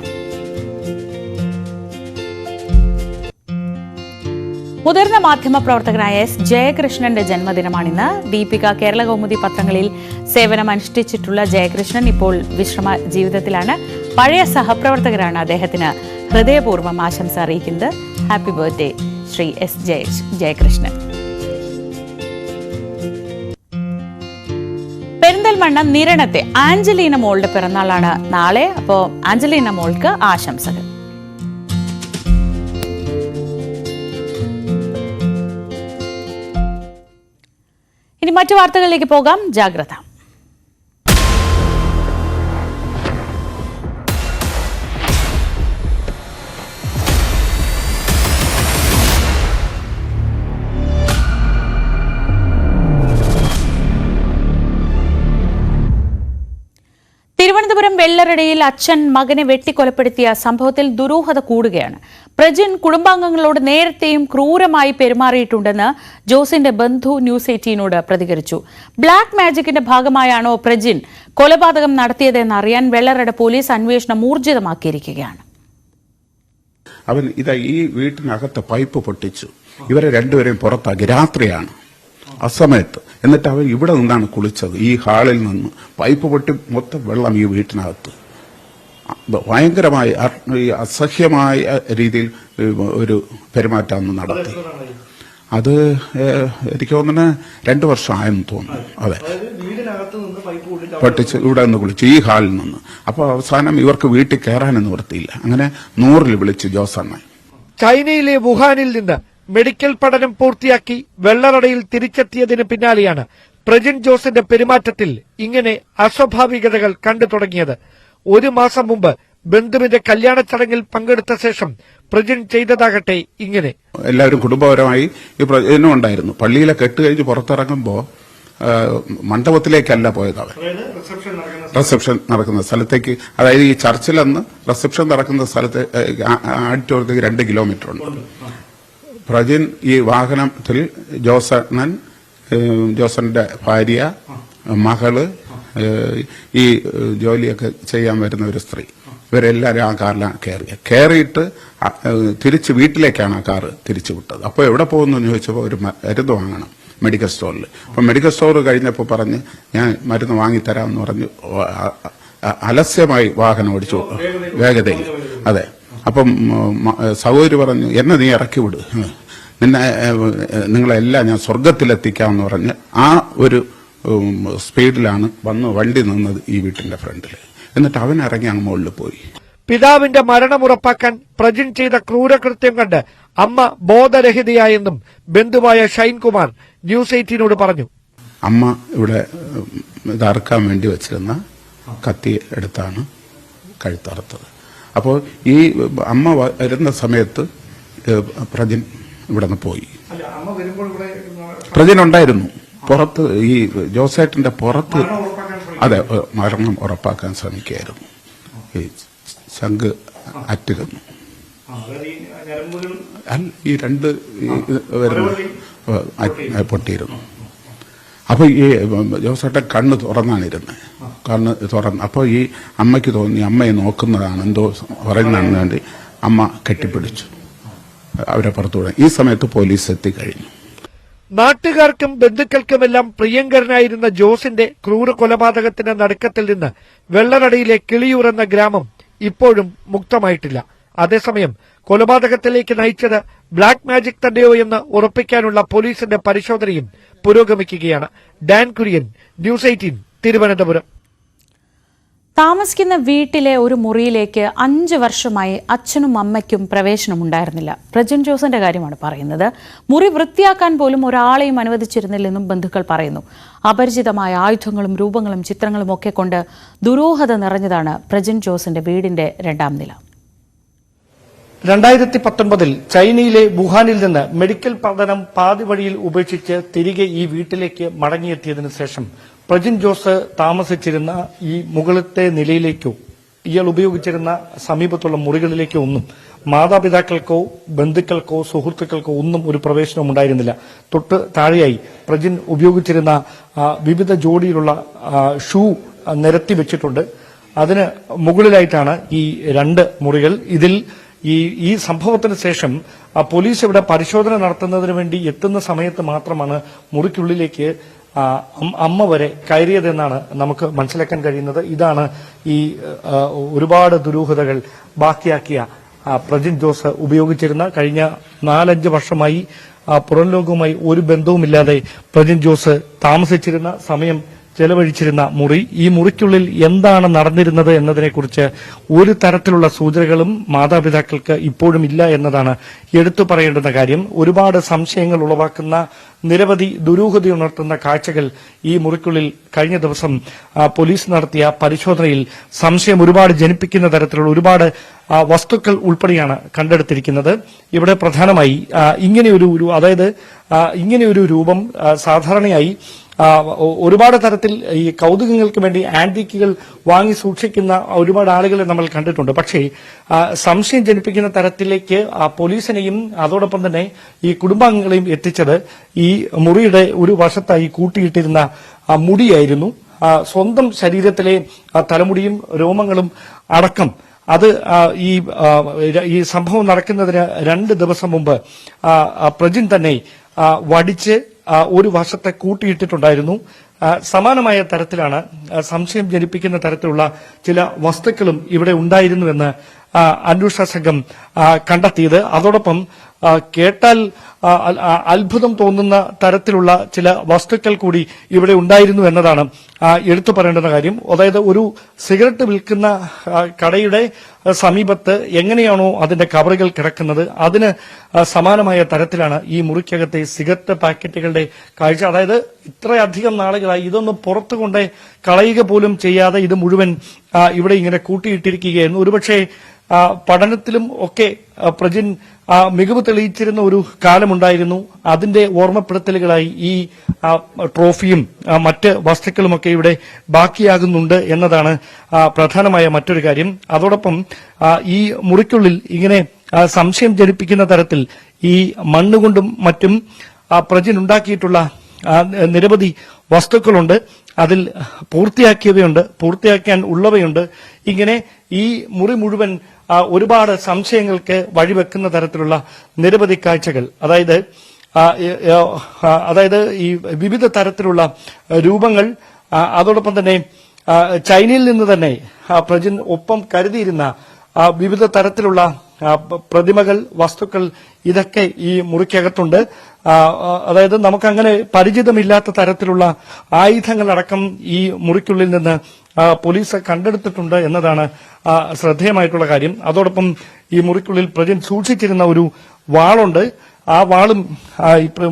മുതിർന്ന മാധ്യമ പ്രവർത്തകനായ S. ജയകൃഷ്ണന്റെ ജന്മദിനമാണിന്ന്. ദീപിക, കേരള കൗമുദി പത്രങ്ങളിൽ സേവനമനുഷ്ഠിച്ചിട്ടുള്ള ജയകൃഷ്ണൻ ഇപ്പോൾ വിശ്രമ ജീവിതത്തിലാണ്. പഴയ സഹപ്രവർത്തകരാണ് അദ്ദേഹത്തിന് ഹൃദയപൂർവ്വം ആശംസ അറിയിക്കുന്നത്. Happy birthday Shri S. Jayakrishnan. Perinthalmanna നിരണത്തെ ആഞ്ചലീന മോളുടെ പിറന്നാളാണ് നാളെ. അപ്പോൾ ആഞ്ചലീന മോൾക്ക് ആശംസകൾ. ഇനി മറ്റു വാർത്തകളിലേക്ക് പോകാം. ജാഗ്രത. തിരുവനന്തപുരം വെള്ളറടയിൽ അച്ഛൻ മകനെ വെട്ടിക്കൊലപ്പെടുത്തിയ സംഭവത്തിൽ ദുരൂഹത കൂടുകയാണ്. പ്രജിൻ കുടുംബാംഗങ്ങളോട് നേരത്തെയും ക്രൂരമായി പെരുമാറിയിട്ടുണ്ടെന്ന് ജോസിന്റെ ബന്ധു ന്യൂസ് 18നോട് പ്രതികരിച്ചു. ബ്ലാക്ക് മാജിക്കിന്റെ ഭാഗമായാണോ പ്രജിൻ കൊലപാതകം നടത്തിയതെന്ന് അറിയാൻ വെള്ളറട പോലീസ് അന്വേഷണം ഊർജിതമാക്കിയിരിക്കുകയാണ്. അവൻ ഈ വീട്ടിനകത്ത് പൈപ്പ് പൊട്ടിച്ചു. ഇവരെ രണ്ടുപേരെയും പുറത്താക്കി. രാത്രിയാണ്. അസമയത്ത്. എന്നിട്ട് അവൻ ഇവിടെ നിന്നാണ് കുളിച്ചത്. ഈ ഹാളിൽ നിന്ന് പൈപ്പ് പൊട്ടി മൊത്തം വെള്ളം ഈ വീട്ടിനകത്ത്. ഭയങ്കരമായ അസഹ്യമായ രീതിയിൽ ഒരു പെരുമാറ്റം നടത്തി. അത് എനിക്ക് തോന്നുന്നു 2 വർഷമായെന്ന് തോന്നുന്നു. അതെ, പൊട്ടിച്ച് ഇവിടെ നിന്ന് കുളിച്ചു ഈ ഹാളിൽ നിന്ന്. അപ്പോൾ അവസാനം ഇവർക്ക് വീട്ടിൽ കയറാനും നിവൃത്തിയില്ല. അങ്ങനെ 100-ൽ വിളിച്ചു ജോസണ്ണ. ചൈനയിലെ വുഹാനിൽ നിന്ന് മെഡിക്കൽ പഠനം പൂർത്തിയാക്കി വെള്ളറടയിൽ തിരിച്ചെത്തിയതിന് പിന്നാലെയാണ് പ്രജിൻ ജോസിന്റെ പെരുമാറ്റത്തിൽ ഇങ്ങനെ അസ്വാഭാവികതകൾ കണ്ടു തുടങ്ങിയത്. 1 മാസം മുമ്പ് ബന്ധുവിന്റെ കല്യാണ ചടങ്ങിൽ പങ്കെടുത്ത ശേഷം പ്രജിൻ ചെയ്തതാകട്ടെ ഇങ്ങനെ. എല്ലാവരും കുടുംബപരമായി ഈ പ്രജനും ഉണ്ടായിരുന്നു. പള്ളിയിലെ കെട്ട് കഴിഞ്ഞ് പുറത്തിറങ്ങുമ്പോൾ മണ്ഡപത്തിലേക്കല്ല പോയത്. അവർ റിസപ്ഷൻ നടക്കുന്ന സ്ഥലത്തേക്ക്, അതായത് ഈ ചർച്ചിലെന്ന് റിസപ്ഷൻ നടക്കുന്ന സ്ഥലത്ത് ആഡിറ്റോറിയത്തേക്ക് 2 കിലോമീറ്റർ ഉണ്ട്. പ്രജിൻ ഈ വാഹനത്തിൽ ജോസന്റെ ഭാര്യ, മകള്, ഈ ജോലിയൊക്കെ ചെയ്യാൻ വരുന്ന ഒരു സ്ത്രീ, ഇവരെല്ലാവരും ആ കാറിലാണ് കയറിയിട്ട് തിരിച്ച് വീട്ടിലേക്കാണ് ആ കാറ് തിരിച്ചു വിട്ടത്. അപ്പോൾ എവിടെ പോകുന്നു എന്ന് ചോദിച്ചപ്പോൾ ഒരു മരുന്ന് വാങ്ങണം മെഡിക്കൽ സ്റ്റോറിൽ. അപ്പം മെഡിക്കൽ സ്റ്റോർ കഴിഞ്ഞപ്പോൾ പറഞ്ഞ് ഞാൻ മരുന്ന് വാങ്ങിത്തരാമെന്ന് പറഞ്ഞു അലസ്യമായി വാഹനം ഓടിച്ചു, വേഗതയിൽ. അതെ. അപ്പം സഹോദരി പറഞ്ഞു എന്നെ നീ ഇറക്കി വിട്, നിങ്ങളെല്ലാം ഞാൻ സ്വർഗത്തിലെത്തിക്കാമെന്ന് പറഞ്ഞ് ആ ഒരു സ്പീഡിലാണ് വന്ന് വണ്ടി നിന്നത് ഈ വീട്ടിന്റെ ഫ്രണ്ടിൽ. എന്നിട്ട് അവൻ ഇറങ്ങി അങ്ങ് മുകളിൽ പോയി. പിതാവിന്റെ മരണം ഉറപ്പാക്കാൻ പ്രജിൻ ചെയ്ത ക്രൂരകൃത്യം കണ്ട് അമ്മ ബോധരഹിതയായെന്നും ബന്ധുവായ ഷൈൻകുമാർ ന്യൂസ് 18നോട് പറഞ്ഞു. അമ്മ ഇവിടെ ഇതറുക്കാൻ വേണ്ടി വെച്ചിരുന്ന കത്തി എടുത്താണ് കഴുത്തറുത്തത്. അപ്പോൾ ഈ അമ്മ വരുന്ന സമയത്ത് പ്രജിൻ ഇവിടെ നിന്ന് പോയി. പ്രജിൻ ഉണ്ടായിരുന്നു പുറത്ത്, ഈ ജോസേട്ടന്റെ പുറത്ത്. അതെ, മരണം ഉറപ്പാക്കാൻ ശ്രമിക്കുകയായിരുന്നു. ഈ ശംഖ് അറ്റിരുന്നു. ഈ 2 പൊട്ടിയിരുന്നു. അപ്പൊ ഈ ജോസേട്ടൻ കണ്ണ് തുറന്നാണിരുന്നത്. കണ്ണ് തുറന്ന് അപ്പോൾ ഈ അമ്മയ്ക്ക് തോന്നി അമ്മയെ നോക്കുന്നതാണ്, എന്തോ പറയുന്നതാണ് വേണ്ടി അമ്മ കെട്ടിപ്പിടിച്ചു അവരെ പുറത്തുവിടാൻ. ഈ സമയത്ത് പോലീസ് എത്തിക്കഴിഞ്ഞു. നാട്ടുകാർക്കും ബന്ധുക്കൾക്കുമെല്ലാം പ്രിയങ്കരനായിരുന്ന ജോസിന്റെ ക്രൂര കൊലപാതകത്തിന്റെ നടുക്കത്തിൽ നിന്ന് വെള്ളറടയിലെ കിളിയൂർ എന്ന ഗ്രാമം ഇപ്പോഴും മുക്തമായിട്ടില്ല. അതേസമയം കൊലപാതകത്തിലേക്ക് നയിച്ചത് ബ്ലാക്ക് മാജിക് തന്നെയോ എന്ന് ഉറപ്പിക്കാനുള്ള പോലീസിന്റെ പരിശോധനയും പുരോഗമിക്കുകയാണ്. Dan Kurian, news 18, Thiruvananthapuram. താമസിക്കുന്ന വീട്ടിലെ ഒരു മുറിയിലേക്ക് 5 വർഷമായി അച്ഛനും അമ്മയ്ക്കും പ്രവേശനമുണ്ടായിരുന്നില്ല. പ്രജിൻ ജോസിന്റെ കാര്യമാണ് പറയുന്നത്. മുറി വൃത്തിയാക്കാൻ പോലും ഒരാളെയും അനുവദിച്ചിരുന്നില്ലെന്നും ബന്ധുക്കൾ പറയുന്നു. അപരിചിതമായ ആയുധങ്ങളും രൂപങ്ങളും ചിത്രങ്ങളും ഒക്കെ കൊണ്ട് ദുരൂഹത നിറഞ്ഞതാണ് പ്രജിൻ ജോസിന്റെ വീടിന്റെ 2ാം നില. 2019 ചൈനയിലെ വുഹാനിൽ നിന്ന് മെഡിക്കൽ പഠനം പാതി വഴിയിൽ ഉപേക്ഷിച്ച് തിരികെ ഈ വീട്ടിലേക്ക് മടങ്ങിയെത്തിയതിനു ശേഷം പ്രജിൻ ജോസ് താമസിച്ചിരുന്ന ഈ മുകളിലത്തെ നിലയിലേക്കോ ഇയാൾ ഉപയോഗിച്ചിരുന്ന സമീപത്തുള്ള മുറികളിലേക്കോ ഒന്നും മാതാപിതാക്കൾക്കോ ബന്ധുക്കൾക്കോ സുഹൃത്തുക്കൾക്കോ ഒന്നും ഒരു പ്രവേശനവും ഉണ്ടായിരുന്നില്ല. തൊട്ട് താഴെയായി പ്രജിൻ ഉപയോഗിച്ചിരുന്ന വിവിധ ജോഡിയിലുള്ള ഷൂ നിരത്തി വെച്ചിട്ടുണ്ട്. അതിന് മുകളിലായിട്ടാണ് ഈ 2 മുറികൾ. ഇതിൽ ഈ സംഭവത്തിന് ശേഷം പോലീസ് ഇവിടെ പരിശോധന നടത്തുന്നതിന് വേണ്ടി എത്തുന്ന സമയത്ത് മാത്രമാണ് മുറിക്കുള്ളിലേക്ക് അമ്മ വരെ കയറിയതെന്നാണ് നമുക്ക് മനസ്സിലാക്കാൻ കഴിയുന്നത്. ഇതാണ് ഈ ഒരുപാട് ദുരൂഹതകൾ ബാക്കിയാക്കിയ പ്രജിൻ ജോസ് ഉപയോഗിച്ചിരുന്ന കഴിഞ്ഞ 4-5 വർഷമായി പുറം ലോകവുമായി ഒരു ബന്ധവുമില്ലാതെ പ്രജിൻ ജോസ് താമസിച്ചിരുന്ന സമയം ചെലവഴിച്ചിരുന്ന മുറി. ഈ മുറിക്കുള്ളിൽ എന്താണ് നടന്നിരുന്നത് എന്നതിനെക്കുറിച്ച് ഒരു തരത്തിലുള്ള സൂചനകളും മാതാപിതാക്കൾക്ക് ഇപ്പോഴും ഇല്ല എന്നതാണ് എടുത്തു പറയേണ്ടുന്ന കാര്യം. ഒരുപാട് സംശയങ്ങൾ ഉളവാക്കുന്ന നിരവധി ദുരൂഹതയുണർത്തുന്ന കാഴ്ചകൾ ഈ മുറിക്കുള്ളിൽ കഴിഞ്ഞ ദിവസം പോലീസ് നടത്തിയ പരിശോധനയിൽ സംശയം ഒരുപാട് ജനിപ്പിക്കുന്ന തരത്തിലുള്ള ഒരുപാട് വസ്തുക്കൾ ഉൾപ്പെടെയാണ് കണ്ടെടുത്തിരിക്കുന്നത്. ഇവിടെ പ്രധാനമായി ഇങ്ങനെയൊരു രൂപം സാധാരണയായി ഒരുപാട് തരത്തിൽ ഈ കൗതുകങ്ങൾക്ക് വേണ്ടി ആന്റിക്കുകൾ വാങ്ങി സൂക്ഷിക്കുന്ന ഒരുപാട് ആളുകളെ നമ്മൾ കണ്ടിട്ടുണ്ട്. പക്ഷേ സംശയം ജനിപ്പിക്കുന്ന തരത്തിലേക്ക് പോലീസിനെയും അതോടൊപ്പം തന്നെ ഈ കുടുംബാംഗങ്ങളെയും എത്തിച്ചത് ഈ മുറിയുടെ ഒരു വശത്തായി കൂട്ടിയിട്ടിരുന്ന മുടിയായിരുന്നു. സ്വന്തം ശരീരത്തിലെ തലമുടിയും രോമങ്ങളും അടക്കം അത് ഈ സംഭവം നടക്കുന്നതിന് 2 ദിവസം മുമ്പ് പ്രജിൻ തന്നെ വടിച്ച് ഒരു വശത്തെ കൂട്ടിയിട്ടിട്ടുണ്ടായിരുന്നു. സമാനമായ തരത്തിലാണ് സംശയം ജനിപ്പിക്കുന്ന തരത്തിലുള്ള ചില വസ്തുക്കളും ഇവിടെ ഉണ്ടായിരുന്നുവെന്ന് അന്വേഷണ സംഘം കണ്ടെത്തിയത്. അതോടൊപ്പം കേട്ടാൽ അത്ഭുതം തോന്നുന്ന തരത്തിലുള്ള ചില വസ്തുക്കൾ കൂടി ഇവിടെ ഉണ്ടായിരുന്നു എന്നതാണ് എടുത്തു പറയേണ്ടുന്ന കാര്യം. അതായത് ഒരു സിഗരറ്റ് വിൽക്കുന്ന കടയുടെ സമീപത്ത് എങ്ങനെയാണോ അതിന്റെ കവറുകൾ കിടക്കുന്നത് അതിന് സമാനമായ തരത്തിലാണ് ഈ മുറിക്കകത്തെ സിഗരറ്റ് പാക്കറ്റുകളുടെ കാഴ്ച. അതായത് ഇത്രയധികം നാളുകളായി ഇതൊന്നും പുറത്തു കൊണ്ട് കളയുക പോലും ചെയ്യാതെ ഇത് മുഴുവൻ ഇവിടെ ഇങ്ങനെ കൂട്ടിയിട്ടിരിക്കുകയായിരുന്നു. ഒരുപക്ഷെ പഠനത്തിലും ഒക്കെ പ്രജിൻ മികവ് തെളിയിച്ചിരുന്ന ഒരു കാലമുണ്ടായിരുന്നു. അതിന്റെ ഓർമ്മപ്പെടുത്തലുകളായി ഈ ട്രോഫിയും മറ്റ് വസ്തുക്കളുമൊക്കെ ഇവിടെ ബാക്കിയാകുന്നുണ്ട് എന്നതാണ് പ്രധാനമായ മറ്റൊരു കാര്യം. അതോടൊപ്പം ഈ മുറിക്കുള്ളിൽ ഇങ്ങനെ സംശയം ജനിപ്പിക്കുന്ന തരത്തിൽ ഈ മണ്ണുകൊണ്ടും മറ്റും പ്രജിൻ ഉണ്ടാക്കിയിട്ടുള്ള നിരവധി വസ്തുക്കളുണ്ട്. അതിൽ പൂർത്തിയാക്കിയവയുണ്ട്, പൂർത്തിയാക്കാൻ ഉള്ളവയുണ്ട്. ഇങ്ങനെ ഈ മുറി മുഴുവൻ ഒരുപാട് സംശയങ്ങൾക്ക് വഴിവെക്കുന്ന തരത്തിലുള്ള നിരവധി കാഴ്ചകൾ. അതായത് ഈ വിവിധ തരത്തിലുള്ള രൂപങ്ങൾ, അതോടൊപ്പം തന്നെ ചൈനയിൽ നിന്ന് തന്നെ പ്രജിൻ ഒപ്പം കരുതിയിരുന്ന വിവിധ തരത്തിലുള്ള പ്രതിമകൾ, വസ്തുക്കൾ ഇതൊക്കെ ഈ മുറിക്കകത്തുണ്ട്. അതായത് നമുക്കങ്ങനെ പരിചിതമില്ലാത്ത തരത്തിലുള്ള ആയുധങ്ങളടക്കം ഈ മുറിക്കുള്ളിൽ നിന്ന് പോലീസ് കണ്ടെടുത്തിട്ടുണ്ട് എന്നതാണ് ശ്രദ്ധേയമായിട്ടുള്ള കാര്യം. അതോടൊപ്പം ഈ മുറിക്കുള്ളിൽ പ്രജിൻ സൂക്ഷിച്ചിരുന്ന ഒരു വാളുണ്ട്. ആ വാളും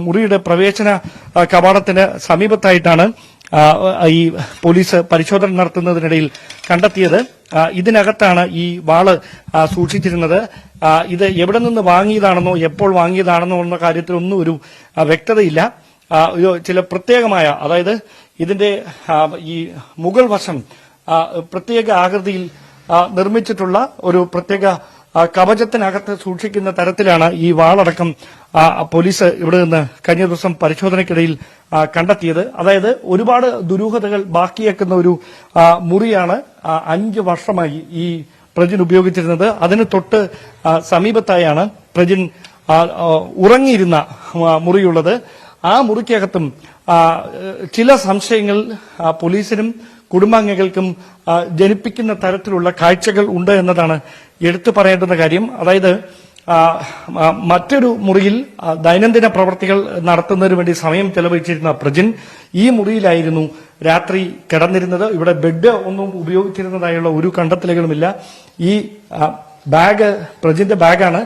മുറിയുടെ പ്രവേശന കവാടത്തിന് സമീപത്തായിട്ടാണ് ഈ പോലീസ് പരിശോധന നടത്തുന്നതിനിടയിൽ കണ്ടെത്തിയത്. ഇതിനകത്താണ് ഈ വാള് സൂക്ഷിച്ചിരുന്നത്. ഇത് എവിടെ നിന്ന് വാങ്ങിയതാണെന്നോ എപ്പോൾ വാങ്ങിയതാണെന്നോ എന്ന കാര്യത്തിലൊന്നും ഒരു വ്യക്തതയില്ല. ചില പ്രത്യേകമായ, അതായത് ഇതിന്റെ ഈ മുകൾ വശം പ്രത്യേക ആകൃതിയിൽ നിർമ്മിച്ചിട്ടുള്ള ഒരു പ്രത്യേക കവചത്തിനകത്ത് സൂക്ഷിക്കുന്ന തരത്തിലാണ് ഈ വാളടക്കം പോലീസ് ഇവിടെ നിന്ന് കഴിഞ്ഞ ദിവസം പരിശോധനയ്ക്കിടയിൽ കണ്ടെത്തിയത്. അതായത് ഒരുപാട് ദുരൂഹതകൾ ബാക്കിയാക്കുന്ന ഒരു മുറിയാണ് 5 വർഷമായി ഈ പ്രജിൻ ഉപയോഗിച്ചിരുന്നത്. അതിന് തൊട്ട് സമീപത്തായാണ് പ്രജിൻ ഉറങ്ങിയിരുന്ന മുറിയുള്ളത്. ആ മുറിക്കകത്തും ചില സംശയങ്ങൾ പോലീസിനും കുടുംബാംഗങ്ങൾക്കും ജനിപ്പിക്കുന്ന തരത്തിലുള്ള കാഴ്ചകൾ ഉണ്ട് എന്നതാണ് എടുത്തു പറയേണ്ടുന്ന കാര്യം. അതായത് മറ്റൊരു മുറിയിൽ ദൈനംദിന പ്രവർത്തികൾ നടത്തുന്നതിന് വേണ്ടി സമയം ചെലവഴിച്ചിരുന്ന പ്രജിൻ ഈ മുറിയിലായിരുന്നു രാത്രി കിടന്നിരുന്നത്. ഇവിടെ ബെഡ് ഒന്നും ഉപയോഗിച്ചിരുന്നതായുള്ള ഒരു കണ്ടെത്തലുകളുമില്ല. ഈ ബാഗ് പ്രജിന്റെ ബാഗാണ്.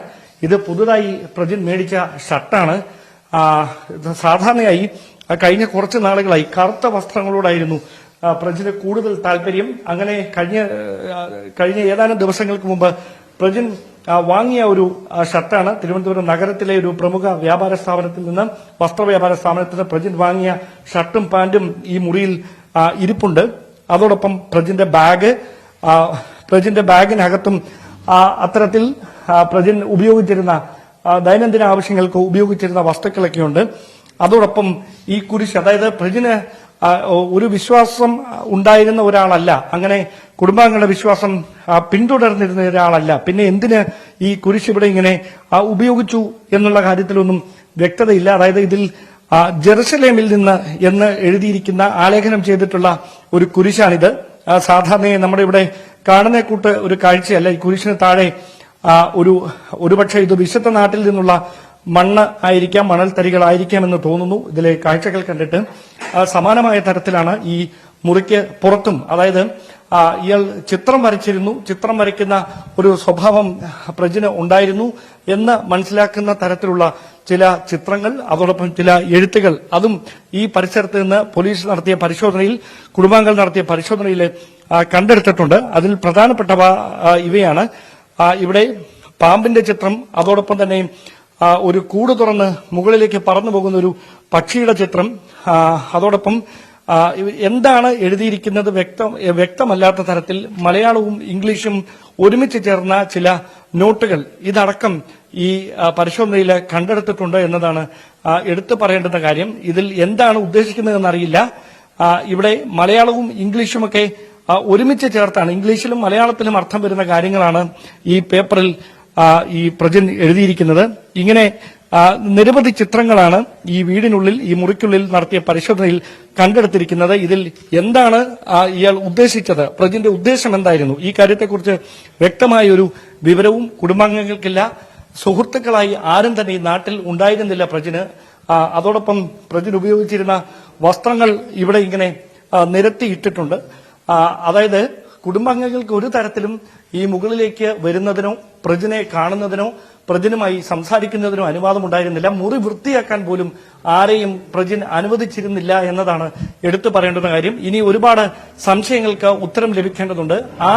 ഇത് പുതുതായി പ്രജിൻ മേടിച്ച ഷർട്ടാണ്. സാധാരണയായി കഴിഞ്ഞ കുറച്ച് നാളുകളായി കറുത്ത വസ്ത്രങ്ങളോടായിരുന്നു പ്രജിന് കൂടുതൽ താല്പര്യം. അങ്ങനെ കഴിഞ്ഞ ഏതാനും ദിവസങ്ങൾക്ക് മുമ്പ് പ്രജിൻ വാങ്ങിയ ഒരു ഷർട്ടാണ്. തിരുവനന്തപുരം നഗരത്തിലെ ഒരു പ്രമുഖ വ്യാപാര സ്ഥാപനത്തിൽ നിന്ന്, വസ്ത്രവ്യാപാര സ്ഥാപനത്തിൽ നിന്ന് പ്രജിൻ വാങ്ങിയ ഷർട്ടും പാന്റും ഈ മുറിയിൽ ഇരിപ്പുണ്ട്. അതോടൊപ്പം പ്രജിന്റെ ബാഗിനകത്തും അത്തരത്തിൽ പ്രജിൻ ഉപയോഗിച്ചിരുന്ന ദൈനംദിന ആവശ്യങ്ങൾക്ക് ഉപയോഗിച്ചിരുന്ന വസ്തുക്കളൊക്കെയുണ്ട്. അതോടൊപ്പം ഈ കുരിശ്, അതായത് പ്രജിന് ഒരു വിശ്വാസം ഉണ്ടായിരുന്ന ഒരാളല്ല, അങ്ങനെ കുടുംബാംഗങ്ങളുടെ വിശ്വാസം പിന്തുടർന്നിരുന്ന ഒരാളല്ല. പിന്നെ എന്തിന് ഈ കുരിശ് ഇവിടെ ഇങ്ങനെ ഉപയോഗിച്ചു എന്നുള്ള കാര്യത്തിലൊന്നും വ്യക്തതയില്ല. അതായത് ഇതിൽ ജെറുസലേമിൽ നിന്ന് എന്ന് എഴുതിയിരിക്കുന്ന ആലേഖനം ചെയ്തിട്ടുള്ള ഒരു കുരിശാണിത്. സാധാരണയായി നമ്മുടെ ഇവിടെ കാണുന്ന കൂട്ട് ഒരു കാഴ്ചയല്ല. ഈ കുരിശിന് താഴെ ഒരുപക്ഷെ ഇത് വിശുദ്ധ നാട്ടിൽ നിന്നുള്ള മണ്ണ് ആയിരിക്കാം, മണൽത്തരികളായിരിക്കാമെന്ന് തോന്നുന്നു ഇതിലെ കാഴ്ചകൾ കണ്ടിട്ട്. സമാനമായ തരത്തിലാണ് ഈ മുറിക്ക് പുറത്തും, അതായത് ഇയാൾ ചിത്രം വരച്ചിരുന്നു. ചിത്രം വരയ്ക്കുന്ന ഒരു സ്വഭാവം പ്രജിന് ഉണ്ടായിരുന്നു എന്ന് മനസ്സിലാക്കുന്ന തരത്തിലുള്ള ചില ചിത്രങ്ങൾ, അതോടൊപ്പം ചില എഴുത്തുകൾ, അതും ഈ പരിസരത്ത് നിന്ന് പോലീസ് നടത്തിയ പരിശോധനയിൽ, കുടുംബാംഗങ്ങൾ നടത്തിയ പരിശോധനയിൽ കണ്ടെടുത്തിട്ടുണ്ട്. അതിൽ പ്രധാനപ്പെട്ടവ ഇവയാണ്. ഇവിടെ പാമ്പിന്റെ ചിത്രം, അതോടൊപ്പം തന്നെ ഒരു കൂട് തുറന്ന് മുകളിലേക്ക് പറന്നു പോകുന്ന ഒരു പക്ഷിയുടെ ചിത്രം, അതോടൊപ്പം എന്താണ് എഴുതിയിരിക്കുന്നത് വ്യക്തമല്ലാത്ത തരത്തിൽ മലയാളവും ഇംഗ്ലീഷും ഒരുമിച്ച് ചേർന്ന ചില നോട്ടുകൾ, ഇതടക്കം ഈ പരിശോധനയിൽ കണ്ടെടുത്തിട്ടുണ്ട് എന്നതാണ് എടുത്തു പറയേണ്ടുന്ന കാര്യം. ഇതിൽ എന്താണ് ഉദ്ദേശിക്കുന്നതെന്നറിയില്ല. ഇവിടെ മലയാളവും ഇംഗ്ലീഷുമൊക്കെ ഒരുമിച്ച് ചേർത്താണ്, ഇംഗ്ലീഷിലും മലയാളത്തിലും അർത്ഥം വരുന്ന കാര്യങ്ങളാണ് ഈ പേപ്പറിൽ ഈ പ്രജിൻ എഴുതിയിരിക്കുന്നത്. ഇങ്ങനെ നിരവധി ചിത്രങ്ങളാണ് ഈ വീടിനുള്ളിൽ, ഈ മുറിക്കുള്ളിൽ നടത്തിയ പരിശോധനയിൽ കണ്ടെടുത്തിരിക്കുന്നത്. ഇതിൽ എന്താണ് ഇയാൾ ഉദ്ദേശിച്ചത്, പ്രതിന്റെ ഉദ്ദേശം എന്തായിരുന്നു, ഈ കാര്യത്തെക്കുറിച്ച് വ്യക്തമായ ഒരു വിവരവും കുടുംബാംഗങ്ങൾക്കില്ല. സുഹൃത്തുക്കളായി ആരും തന്നെ ഈ നാട്ടിൽ ഉണ്ടായിരുന്നില്ല പ്രജിന്. അതോടൊപ്പം പ്രജിന് ഉപയോഗിച്ചിരുന്ന വസ്ത്രങ്ങൾ ഇവിടെ ഇങ്ങനെ നിരത്തിയിട്ടിട്ടുണ്ട്. അതായത് കുടുംബാംഗങ്ങൾക്ക് ഒരു തരത്തിലും ഈ മുകളിലേക്ക് വരുന്നതിനോ പ്രജിനെ കാണുന്നതിനോ പ്രജിനുമായി സംസാരിക്കുന്നതിനോ അനുവാദമുണ്ടായിരുന്നില്ല. മുറി വൃത്തിയാക്കാൻ പോലും ആരെയും പ്രജിൻ അനുവദിച്ചിരുന്നില്ല എന്നതാണ് എടുത്തു പറയേണ്ടുന്ന കാര്യം. ഇനി ഒരുപാട് സംശയങ്ങൾക്ക് ഉത്തരം ലഭിക്കേണ്ടതുണ്ട്. ആ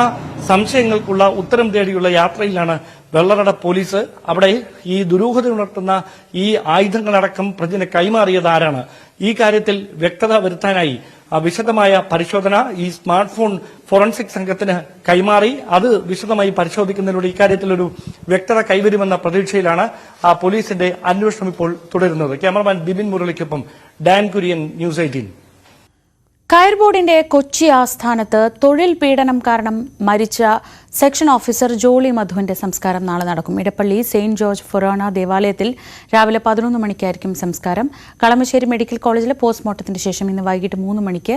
സംശയങ്ങൾക്കുള്ള ഉത്തരം തേടിയുള്ള യാത്രയിലാണ് വെള്ളറട പോലീസ്. അവിടെ ഈ ദുരൂഹത ഉണർത്തുന്ന ഈ ആയുധങ്ങളടക്കം പ്രജിന് കൈമാറിയത് ആരാണ്, ഈ കാര്യത്തിൽ വ്യക്തത വരുത്താനായി വിശദമായ പരിശോധന ഈ സ്മാർട്ട് ഫോൺ ഫോറൻസിക് സംഘത്തിന് കൈമാറി അത് വിശദമായി പരിശോധിക്കുന്നതിലൂടെ ഇക്കാര്യത്തിൽ ഒരു വ്യക്തത കൈവരുമെന്ന പ്രതീക്ഷയിലാണ് പോലീസിന്റെ അന്വേഷണം ഇപ്പോൾ തുടരുന്നത്. ക്യാമറമാൻ ബിബിൻ മുരളിക്കൊപ്പം ഡാൻ കുര്യൻ, ന്യൂസ് 18. കയർ ബോർഡിന്റെ കൊച്ചി ആസ്ഥാനത്ത് തൊഴിൽ പീഡനം കാരണം മരിച്ച സെക്ഷൻ ഓഫീസർ ജോളി മധുവിന്റെ സംസ്കാരം നാളെ നടക്കും. ഇടപ്പള്ളി സെയിന്റ് ജോർജ് ഫൊറോന ദേവാലയത്തിൽ രാവിലെ 11 മണിക്കായിരിക്കും സംസ്കാരം. കളമശ്ശേരി മെഡിക്കൽ കോളേജിലെ പോസ്റ്റ്മോർട്ടത്തിന് ശേഷം ഇന്ന് വൈകിട്ട് 3 മണിക്ക്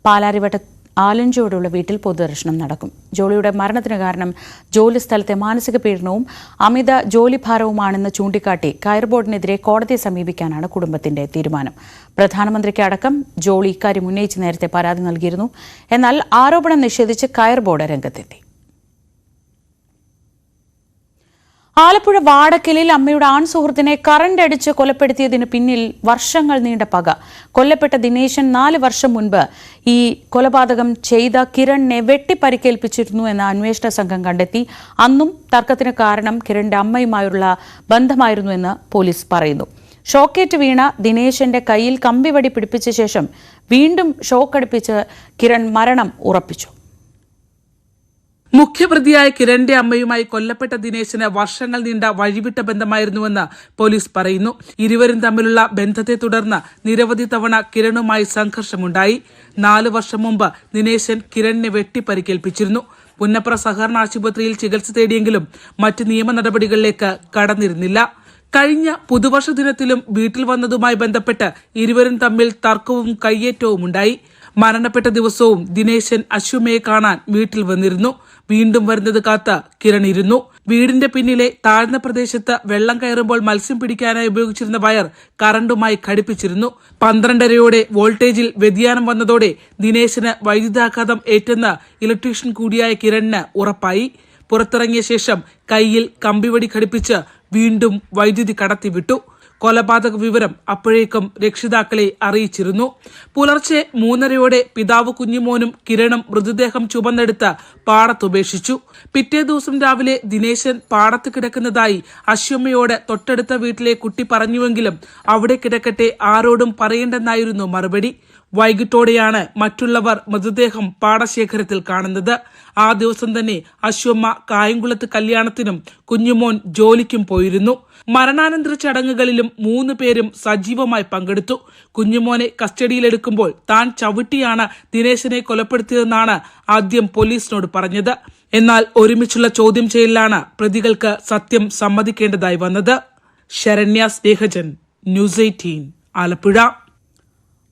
പാലാരിവട്ട ആലഞ്ചോടുള്ള വീട്ടിൽ പൊതുദർശനം നടക്കും. ജോളിയുടെ മരണത്തിന് കാരണം ജോലി സ്ഥലത്തെ മാനസിക പീഡനവും അമിത ജോലിഭാരവുമാണെന്ന് ചൂണ്ടിക്കാട്ടി കയർ ബോർഡിനെതിരെ കോടതിയെ സമീപിക്കാനാണ് കുടുംബത്തിന്റെ തീരുമാനം. പ്രധാനമന്ത്രിക്ക് അടക്കം ജോളി ഇക്കാര്യം ഉന്നയിച്ച് നേരത്തെ പരാതി നൽകിയിരുന്നു. എന്നാൽ ആരോപണം നിഷേധിച്ച് കയർ ബോർഡ് രംഗത്തെത്തി. ആലപ്പുഴ വാടക്കലിൽ അമ്മയുടെ ആൺ സുഹൃത്തിനെ കറന്റ് അടിച്ച് കൊലപ്പെടുത്തിയതിന് പിന്നിൽ വർഷങ്ങൾ നീണ്ട പക. കൊല്ലപ്പെട്ട ദിനേശൻ 4 വർഷം മുൻപ് ഈ കൊലപാതകം ചെയ്ത കിരണിനെ വെട്ടിപ്പരിക്കേൽപ്പിച്ചിരുന്നു എന്ന അന്വേഷണ സംഘം കണ്ടെത്തി. അന്നും തർക്കത്തിന് കാരണം കിരണിന്റെ അമ്മയുമായുള്ള ബന്ധമായിരുന്നു എന്ന് പോലീസ് പറയുന്നു. ഷോക്കേറ്റ് വീണ ദിനേശന്റെ കയ്യിൽ കമ്പിവടി പിടിപ്പിച്ച ശേഷം വീണ്ടും ഷോക്കടിപ്പിച്ച് കിരൺ മരണം ഉറപ്പിച്ചു. മുഖ്യപ്രതിയായ കിരണിന്റെ അമ്മയുമായി കൊല്ലപ്പെട്ട ദിനേശന് വർഷങ്ങൾ നീണ്ട വഴിവിട്ട ബന്ധമായിരുന്നുവെന്ന് പോലീസ് പറയുന്നു. ഇരുവരും തമ്മിലുള്ള ബന്ധത്തെ തുടർന്ന് നിരവധി തവണ കിരണുമായി സംഘർഷമുണ്ടായി. 4 വർഷം മുമ്പ് ദിനേശൻ കിരണിനെ വെട്ടിപ്പരിക്കേൽപ്പിച്ചിരുന്നു. പുന്നപ്ര സഹകരണ ആശുപത്രിയിൽ ചികിത്സ തേടിയെങ്കിലും മറ്റ് നിയമ നടപടികളിലേക്ക് കടന്നിരുന്നില്ല. കഴിഞ്ഞ പുതുവർഷ ദിനത്തിലും വീട്ടിൽ വന്നതുമായി ബന്ധപ്പെട്ട് ഇരുവരും തമ്മിൽ തർക്കവും കയ്യേറ്റവും ഉണ്ടായി. മരണപ്പെട്ട ദിവസവും ദിനേശൻ അശ്വമയെ കാണാൻ വീട്ടിൽ വന്നിരുന്നു. വീണ്ടും വരുന്നത് കാത്ത് കിരൺ ഇരുന്നു. വീടിന്റെ പിന്നിലെ താഴ്ന്ന പ്രദേശത്ത് വെള്ളം കയറുമ്പോൾ മത്സ്യം പിടിക്കാനായി ഉപയോഗിച്ചിരുന്ന വയർ കറണ്ടുമായി ഘടിപ്പിച്ചിരുന്നു. 12:30 വോൾട്ടേജിൽ വ്യതിയാനം വന്നതോടെ ദിനേശന് വൈദ്യുതാഘാതം ഏറ്റെന്ന് ഇലക്ട്രീഷ്യൻ കൂടിയായ കിരണിന് ഉറപ്പായി. പുറത്തിറങ്ങിയ ശേഷം കൈയിൽ കമ്പിവടി ഘടിപ്പിച്ച് വീണ്ടും വൈദ്യുതി കടത്തിവിട്ടു. കൊലപാതക വിവരം അപ്പോഴേക്കും രക്ഷിതാക്കളെ അറിയിച്ചിരുന്നു. പുലർച്ചെ 3:30 പിതാവ് കുഞ്ഞുമോനും കിരണും മൃതദേഹം ചുമന്നെടുത്ത് പാടത്തുപേക്ഷിച്ചു. പിറ്റേ ദിവസം രാവിലെ ദിനേശൻ പാടത്ത് കിടക്കുന്നതായി അശ്വമ്മയോട് തൊട്ടടുത്ത വീട്ടിലെ കുട്ടി പറഞ്ഞുവെങ്കിലും അവിടെ കിടക്കട്ടെ, ആരോടും പറയേണ്ടെന്നായിരുന്നു മറുപടി. വൈകിട്ടോടെയാണ് മറ്റുള്ളവർ മൃതദേഹം പാടശേഖരത്തിൽ കാണുന്നത്. ആ ദിവസം തന്നെ അശ്വമ്മ കായംകുളത്ത് കല്യാണത്തിനും കുഞ്ഞുമോൻ ജോലിക്കും പോയിരുന്നു. മരണാനന്തര ചടങ്ങുകളിലും 3 പേരും സജീവമായി പങ്കെടുത്തു. കുഞ്ഞുമോനെ കസ്റ്റഡിയിലെടുക്കുമ്പോൾ താൻ ചവിട്ടിയാണ് ദിനേശനെ കൊലപ്പെടുത്തിയതെന്നാണ് ആദ്യം പോലീസിനോട് പറഞ്ഞത്. എന്നാൽ ഒരുമിച്ചുള്ള ചോദ്യം ചെയ്യലിലാണ് പ്രതികൾക്ക് സത്യം സമ്മതിക്കേണ്ടതായി വന്നത്. ശരണ്യ സ്നേഹജൻ, ന്യൂസ് 18, ആലപ്പുഴ.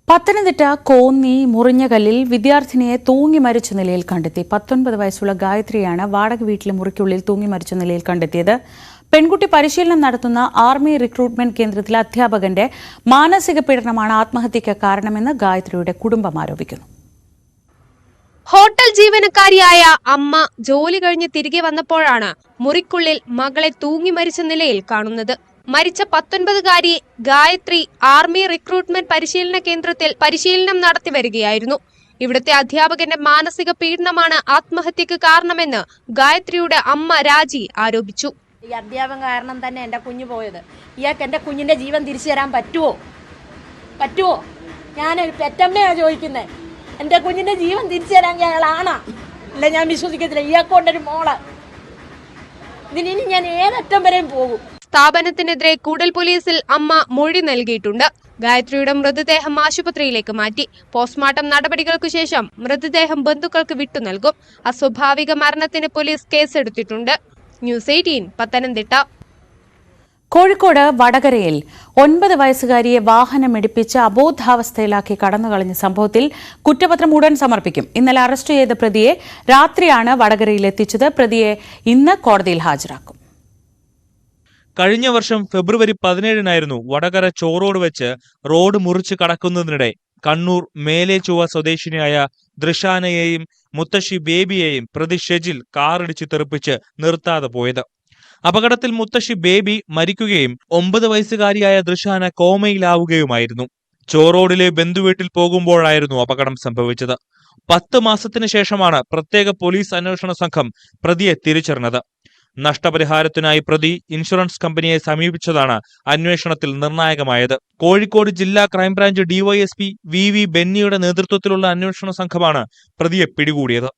പത്തനംതിട്ട കോന്നി മുറിഞ്ഞകല്ലിൽ വിദ്യാർത്ഥിനിയെ തൂങ്ങി മരിച്ച നിലയിൽ കണ്ടെത്തി. 19 വയസ്സുള്ള ഗായത്രിയാണ് വാടക വീട്ടിലെ മുറിക്കുള്ളിൽ തൂങ്ങി മരിച്ച നിലയിൽ കണ്ടെത്തിയത്. പെൺകുട്ടി പരിശീലനം നടത്തുന്ന ആർമി റിക്രൂട്ട്മെന്റ് കേന്ദ്രത്തിലെ അധ്യാപകന്റെ മാനസിക പീഡനമാണ് ആത്മഹത്യയ്ക്ക് കാരണമെന്ന് ഗായത്രിയുടെ കുടുംബം ആരോപിക്കുന്നു. ഹോട്ടൽ ജീവനക്കാരിയായ അമ്മ ജോലി കഴിഞ്ഞ് തിരികെ വന്നപ്പോഴാണ് മുറിക്കുള്ളിൽ മകളെ തൂങ്ങി മരിച്ച നിലയിൽ കാണുന്നത്. മരിച്ച 19-കാരി ഗായത്രി ആർമി റിക്രൂട്ട്മെന്റ് പരിശീലന കേന്ദ്രത്തിൽ പരിശീലനം നടത്തി വരികയായിരുന്നു. ഇവിടുത്തെ അധ്യാപകന്റെ മാനസിക പീഡനമാണ് ആത്മഹത്യക്ക് കാരണമെന്ന് ഗായത്രിയുടെ അമ്മ രാജി ആരോപിച്ചു. ഈ അധ്യാപകൻ കാരണം തന്നെ എന്റെ കുഞ്ഞു പോയത്. ഇയാൾക്ക് എന്റെ കുഞ്ഞിന്റെ ജീവൻ തിരിച്ചു തരാൻ പറ്റുമോ? ഞാൻ പെറ്റമ്മയാ ചോദിക്കുന്നത്. എന്റെ കുഞ്ഞിന്റെ ജീവൻ തിരിച്ചു തരാൻ അയാളാണോ? അല്ല, ഞാൻ വിശ്വസിക്കത്തില്ല. ഇയാൾക്കൊണ്ടൊരു മോള്. ഇതിനി ഞാൻ ഏതറ്റം വരെയും പോകും. സ്ഥാപനത്തിനെതിരെ കൂടൽ പോലീസിൽ അമ്മ മൊഴി നൽകിയിട്ടുണ്ട്. ഗായത്രിയുടെ മൃതദേഹം ആശുപത്രിയിലേക്ക് മാറ്റി. പോസ്റ്റ്മോർട്ടം നടപടികൾക്കു ശേഷം മൃതദേഹം ബന്ധുക്കൾക്ക് വിട്ടു നൽകും. അസ്വാഭാവിക മരണത്തിന് പോലീസ് കേസെടുത്തിട്ടുണ്ട്. ന്യൂസ് 18, പത്തനംതിട്ട. കോഴിക്കോട് വടകരയിൽ 9 വയസ്സുകാരിയെ വാഹനമിടിപ്പിച്ച് അബോധാവസ്ഥയിലാക്കി കടന്നുകളഞ്ഞ സംഭവത്തിൽ കുറ്റപത്രം ഉടൻ സമർപ്പിക്കും. ഇന്നലെ അറസ്റ്റ് ചെയ്ത പ്രതിയെ രാത്രിയാണ് വടകരയിൽ എത്തിച്ചത്. പ്രതിയെ ഇന്ന് കോടതിയിൽ ഹാജരാക്കും. കഴിഞ്ഞ വർഷം ഫെബ്രുവരി 17-നായിരുന്നു വടകര ചോറോട് വെച്ച് റോഡ് മുറിച്ച് കടക്കുന്നതിനിടെ കണ്ണൂർ മേലെ ചൊവ്വ സ്വദേശിനിയായ ദൃശാനയെയും മുത്തശ്ശി ബേബിയെയും പ്രതി ഷെജിൽ കാറിടിച്ച് തെറിപ്പിച്ച് നിർത്താതെ പോയത്. അപകടത്തിൽ മുത്തശ്ശി ബേബി മരിക്കുകയും 9 വയസ്സുകാരിയായ ദൃശാന കോമയിലാവുകയുമായിരുന്നു. ചോറോഡിലെ ബന്ധുവീട്ടിൽ പോകുമ്പോഴായിരുന്നു അപകടം സംഭവിച്ചത്. 10 മാസത്തിനു ശേഷമാണ് പ്രത്യേക പോലീസ് അന്വേഷണ സംഘം പ്രതിയെ തിരിച്ചറിഞ്ഞത്. നഷ്ടപരിഹാരത്തിനായി പ്രതി ഇൻഷുറൻസ് കമ്പനിയെ സമീപിച്ചതാണ് അന്വേഷണത്തിൽ നിർണായകമായത്. കോഴിക്കോട് ജില്ലാ ക്രൈംബ്രാഞ്ച് ഡിവൈഎസ്പി വി ബെന്നിയുടെ നേതൃത്വത്തിലുള്ള അന്വേഷണ സംഘമാണ് പ്രതിയെ പിടികൂടിയത്.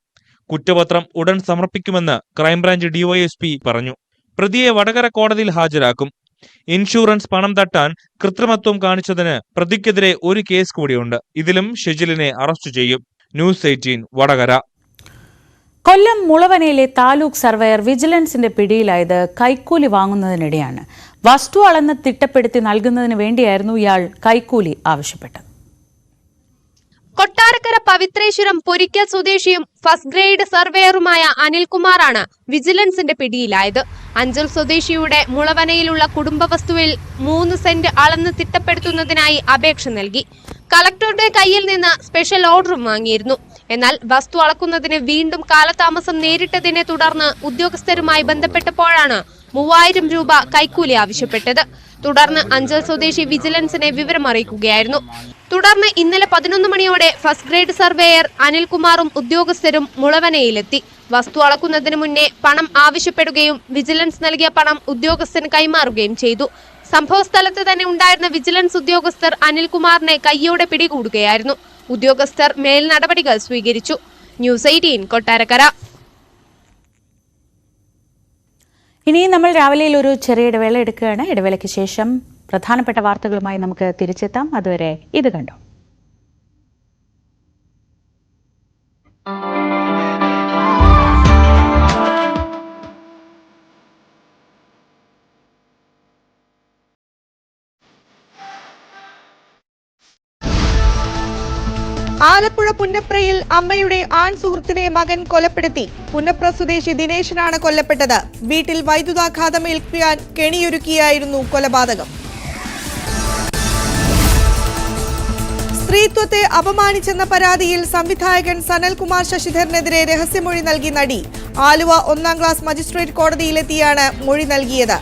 കുറ്റപത്രം ഉടൻ സമർപ്പിക്കുമെന്ന് ക്രൈംബ്രാഞ്ച് ഡിവൈഎസ്പി പറഞ്ഞു. പ്രതിയെ വടകര കോടതിയിൽ ഹാജരാക്കും. ഇൻഷുറൻസ് പണം തട്ടാൻ കൃത്രിമത്വം കാണിച്ചതിന് പ്രതിക്കെതിരെ ഒരു കേസ് കൂടിയുണ്ട്. ഇതിലും ഷെജിലിനെ അറസ്റ്റ് ചെയ്യും. ന്യൂസ് 18 വടകര. കൊല്ലം മുളവനയിലെ താലൂക്ക് സർവേയർ വിജിലൻസിന്റെ പിടിയിലായത് കൈക്കൂലി വാങ്ങുന്നതിനിടെയാണ്. വസ്തു അളന്ന് തിട്ടപ്പെടുത്തി നൽകുന്നതിന് വേണ്ടിയായിരുന്നു ഇയാൾ കൈക്കൂലി ആവശ്യപ്പെട്ടത്. കൊട്ടാരക്കര പവിത്രേശ്വരം പൊരിക്കൽ സ്വദേശിയും ഫസ്റ്റ് ഗ്രേഡ് സർവേയറുമായ അനിൽകുമാറാണ് വിജിലൻസിന്റെ പിടിയിലായത്. അഞ്ചൽ സ്വദേശിയുടെ മുളവനയിലുള്ള കുടുംബ വസ്തുവിൽ 3 സെന്റ് അളന്ന് തിട്ടപ്പെടുത്തുന്നതിനായി അപേക്ഷ നൽകി. കളക്ടറുടെ കയ്യിൽ നിന്ന് സ്പെഷ്യൽ ഓർഡറും വാങ്ങിയിരുന്നു. എന്നാൽ വസ്തു അളക്കുന്നതിന് വീണ്ടും കാലതാമസം നേരിട്ടതിനെ തുടർന്ന് ഉദ്യോഗസ്ഥരുമായി ബന്ധപ്പെട്ടപ്പോഴാണ് 3000 രൂപ കൈക്കൂലി ആവശ്യപ്പെട്ടത്. തുടർന്ന് അഞ്ചൽ സ്വദേശി വിജിലൻസിനെ വിവരമറിയിക്കുകയായിരുന്നു. തുടർന്ന് ഇന്നലെ 11 മണിയോടെ ഫസ്റ്റ് ഗ്രേഡ് സർവേയർ അനിൽകുമാറും ഉദ്യോഗസ്ഥരും മുളവനയിലെത്തി. വസ്തു അളക്കുന്നതിന് മുന്നേ പണം ആവശ്യപ്പെടുകയും വിജിലൻസ് നൽകിയ പണം ഉദ്യോഗസ്ഥന് കൈമാറുകയും ചെയ്തു. സംഭവ സ്ഥലത്ത് തന്നെ ഉണ്ടായിരുന്ന വിജിലൻസ് ഉദ്യോഗസ്ഥർ അനിൽകുമാറിനെ കയ്യോടെ പിടികൂടുകയായിരുന്നു. ഉദ്യോഗസ്ഥർ മേൽ നടപടികൾ സ്വീകരിച്ചു. ന്യൂസ് 18 കൊട്ടാരക്കര. ഇനി നമ്മൾ രാവിലെയിൽ ഒരു ചെറിയ ഇടവേള എടുക്കുകയാണ്. ഇടവേളയ്ക്ക് ശേഷം പ്രധാനപ്പെട്ട വാർത്തകളുമായി നമുക്ക് തിരിച്ചെത്താം. അതുവരെ ഇത് കണ്ടോ. ആലപ്പുഴ പുന്നപ്രയിൽ അമ്മയുടെ ആൺ സുഹൃത്തിനെ മകൻ കൊലപ്പെടുത്തി. പുന്നപ്ര സ്വദേശി ദിനേശനാണ് കൊല്ലപ്പെട്ടത്. വീട്ടിൽ വൈദ്യുതാഘാതമേൽക്കാൻ കെണിയൊരുക്കിയായിരുന്നു കൊലപാതകം. സ്ത്രീത്വത്തെ അപമാനിച്ചെന്ന പരാതിയിൽ സംവിധായകൻ സനൽകുമാർ ശശിധരനെതിരെ രഹസ്യമൊഴി നൽകി നടി. ആലുവ 1-ാം ക്ലാസ് മജിസ്ട്രേറ്റ് കോടതിയിലെത്തിയാണ് മൊഴി നൽകിയത്.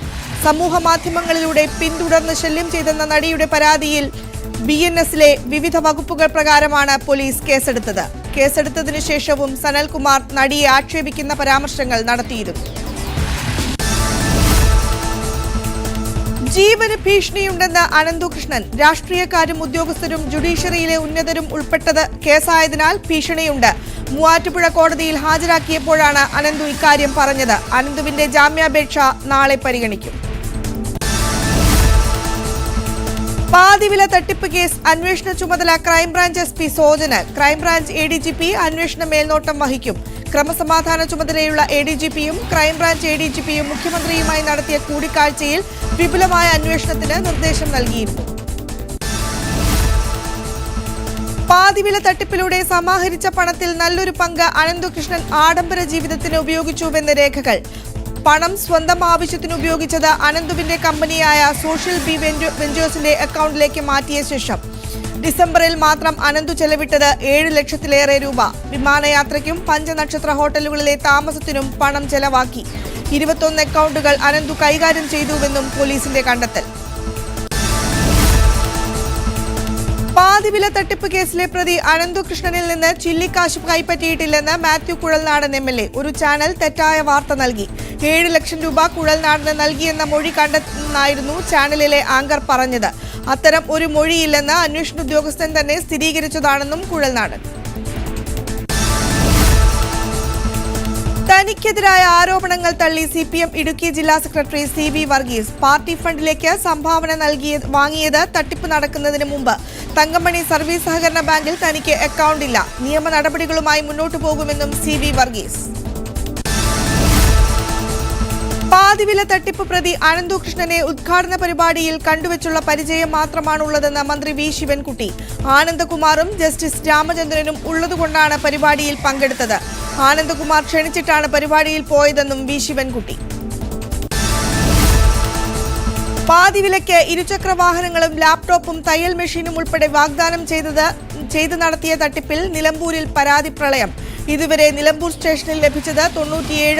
സമൂഹ മാധ്യമങ്ങളിലൂടെ പിന്തുടർന്ന് ശല്യം ചെയ്തെന്ന നടിയുടെ പരാതിയിൽ BNS-ലെ വിവിധ വകുപ്പുകൾ പ്രകാരമാണ് പോലീസ് കേസെടുത്തത്. കേസെടുത്തതിനു ശേഷവും സനൽകുമാർ നടിയെ ആക്ഷേപിക്കുന്ന പരാമർശങ്ങൾ നടത്തിയിരുന്നു. ജീവന് ഭീഷണിയുണ്ടെന്ന് അനന്തുകൃഷ്ണൻ. രാഷ്ട്രീയക്കാരും ഉദ്യോഗസ്ഥരും ജുഡീഷ്യറിയിലെ ഉന്നതരും ഉൾപ്പെട്ടത് കേസായതിനാൽ ഭീഷണിയുണ്ട്. മൂവാറ്റുപുഴ കോടതിയിൽ ഹാജരാക്കിയപ്പോഴാണ് അനന്തു ഇക്കാര്യം പറഞ്ഞത്. അനന്തുവിന്റെ ജാമ്യാപേക്ഷ നാളെ പരിഗണിക്കും. പാതിവില തട്ടിപ്പ് കേസ് അന്വേഷണ ചുമതല ക്രൈംബ്രാഞ്ച് SP സോജന്. ക്രൈംബ്രാഞ്ച് ADGP അന്വേഷണ മേൽനോട്ടം വഹിക്കും. ക്രമസമാധാന ചുമതലയുള്ള ADGP-യും ക്രൈംബ്രാഞ്ച് ADGP-യും മുഖ്യമന്ത്രിയുമായി നടത്തിയ കൂടിക്കാഴ്ചയിൽ വിപുലമായ അന്വേഷണത്തിന് നിർദ്ദേശം നൽകിയിരുന്നു. പാതിവില തട്ടിപ്പിലൂടെ സമാഹരിച്ച പണത്തിൽ നല്ലൊരു പങ്ക് അനന്തുകൃഷ്ണൻ ആഡംബര ജീവിതത്തിന് ഉപയോഗിച്ചുവെന്ന് രേഖകൾ. പണം സ്വന്തം ആവശ്യത്തിന് ഉപയോഗിച്ചത് അനന്തുവിന്റെ കമ്പനിയായ സോഷ്യൽ ബി വെഞ്ചേഴ്സിന്റെ അക്കൗണ്ടിലേക്ക് മാറ്റിയ ശേഷം. ഡിസംബറിൽ മാത്രം അനന്തു ചെലവിട്ടത് 7 ലക്ഷത്തിലേറെ രൂപ. വിമാനയാത്രയ്ക്കും പഞ്ചനക്ഷത്ര ഹോട്ടലുകളിലെ താമസത്തിനും പണം ചെലവാക്കി. 21 അക്കൗണ്ടുകൾ അനന്തു കൈകാര്യം ചെയ്തുവെന്നും പോലീസിന്റെ കണ്ടെത്തൽ. പാതിവില തട്ടിപ്പ് കേസിലെ പ്രതി അനന്തുകൃഷ്ണനിൽ നിന്ന് ചില്ലിക്കാശ് കൈപ്പറ്റിയിട്ടില്ലെന്ന് മാത്യു കുഴൽനാടൻ MLA. ഒരു ചാനൽ തെറ്റായ വാർത്ത നൽകി. 7 ലക്ഷം രൂപ കുഴൽനാടന് നൽകിയെന്ന മൊഴി കണ്ടെത്തുന്നായിരുന്നു ചാനലിലെ ആങ്കർ പറഞ്ഞത്. അത്തരം ഒരു മൊഴിയില്ലെന്ന് അന്വേഷണ ഉദ്യോഗസ്ഥൻ തന്നെ സ്ഥിരീകരിച്ചതാണെന്നും കുഴൽനാടൻ. തനിക്കെതിരായ ആരോപണങ്ങൾ തള്ളി CPM ഇടുക്കി ജില്ലാ സെക്രട്ടറി CB വർഗീസ്. പാർട്ടി ഫണ്ടിലേക്ക് സംഭാവന വാങ്ങിയത് തട്ടിപ്പ് നടക്കുന്നതിന് മുമ്പ്. തങ്കമണി സർവീസ് സഹകരണ ബാങ്കിൽ തനിക്ക് അക്കൗണ്ടില്ല. നിയമ നടപടികളുമായി മുന്നോട്ടു പോകുമെന്നും CB വർഗീസ്. പാതിവില തട്ടിപ്പ് പ്രതി ആനന്ദകൃഷ്ണനെ ഉദ്ഘാടന പരിപാടിയിൽ കണ്ടുവച്ചുള്ള പരിചയം മാത്രമാണുള്ളതെന്ന് മന്ത്രി വി ശിവൻകുട്ടി. ആനന്ദകുമാറും ജസ്റ്റിസ് രാമചന്ദ്രനും ഉള്ളതുകൊണ്ടാണ് പരിപാടിയിൽ പങ്കെടുത്തത്. ആനന്ദകുമാർ ക്ഷണിച്ചിട്ടാണ് പരിപാടിയിൽ പോയതെന്നും വി ശിവൻകുട്ടി. പാതിവിലയ്ക്ക് ഇരുചക്ര വാഹനങ്ങളും ലാപ്ടോപ്പും തയ്യൽ മെഷീനും ഉൾപ്പെടെ വാഗ്ദാനം ചെയ്ത് നടത്തിയ തട്ടിപ്പിൽ നിലമ്പൂരിൽ പരാതി പ്രളയം. ഇതുവരെ നിലമ്പൂർ സ്റ്റേഷനിൽ ലഭിച്ചത് 97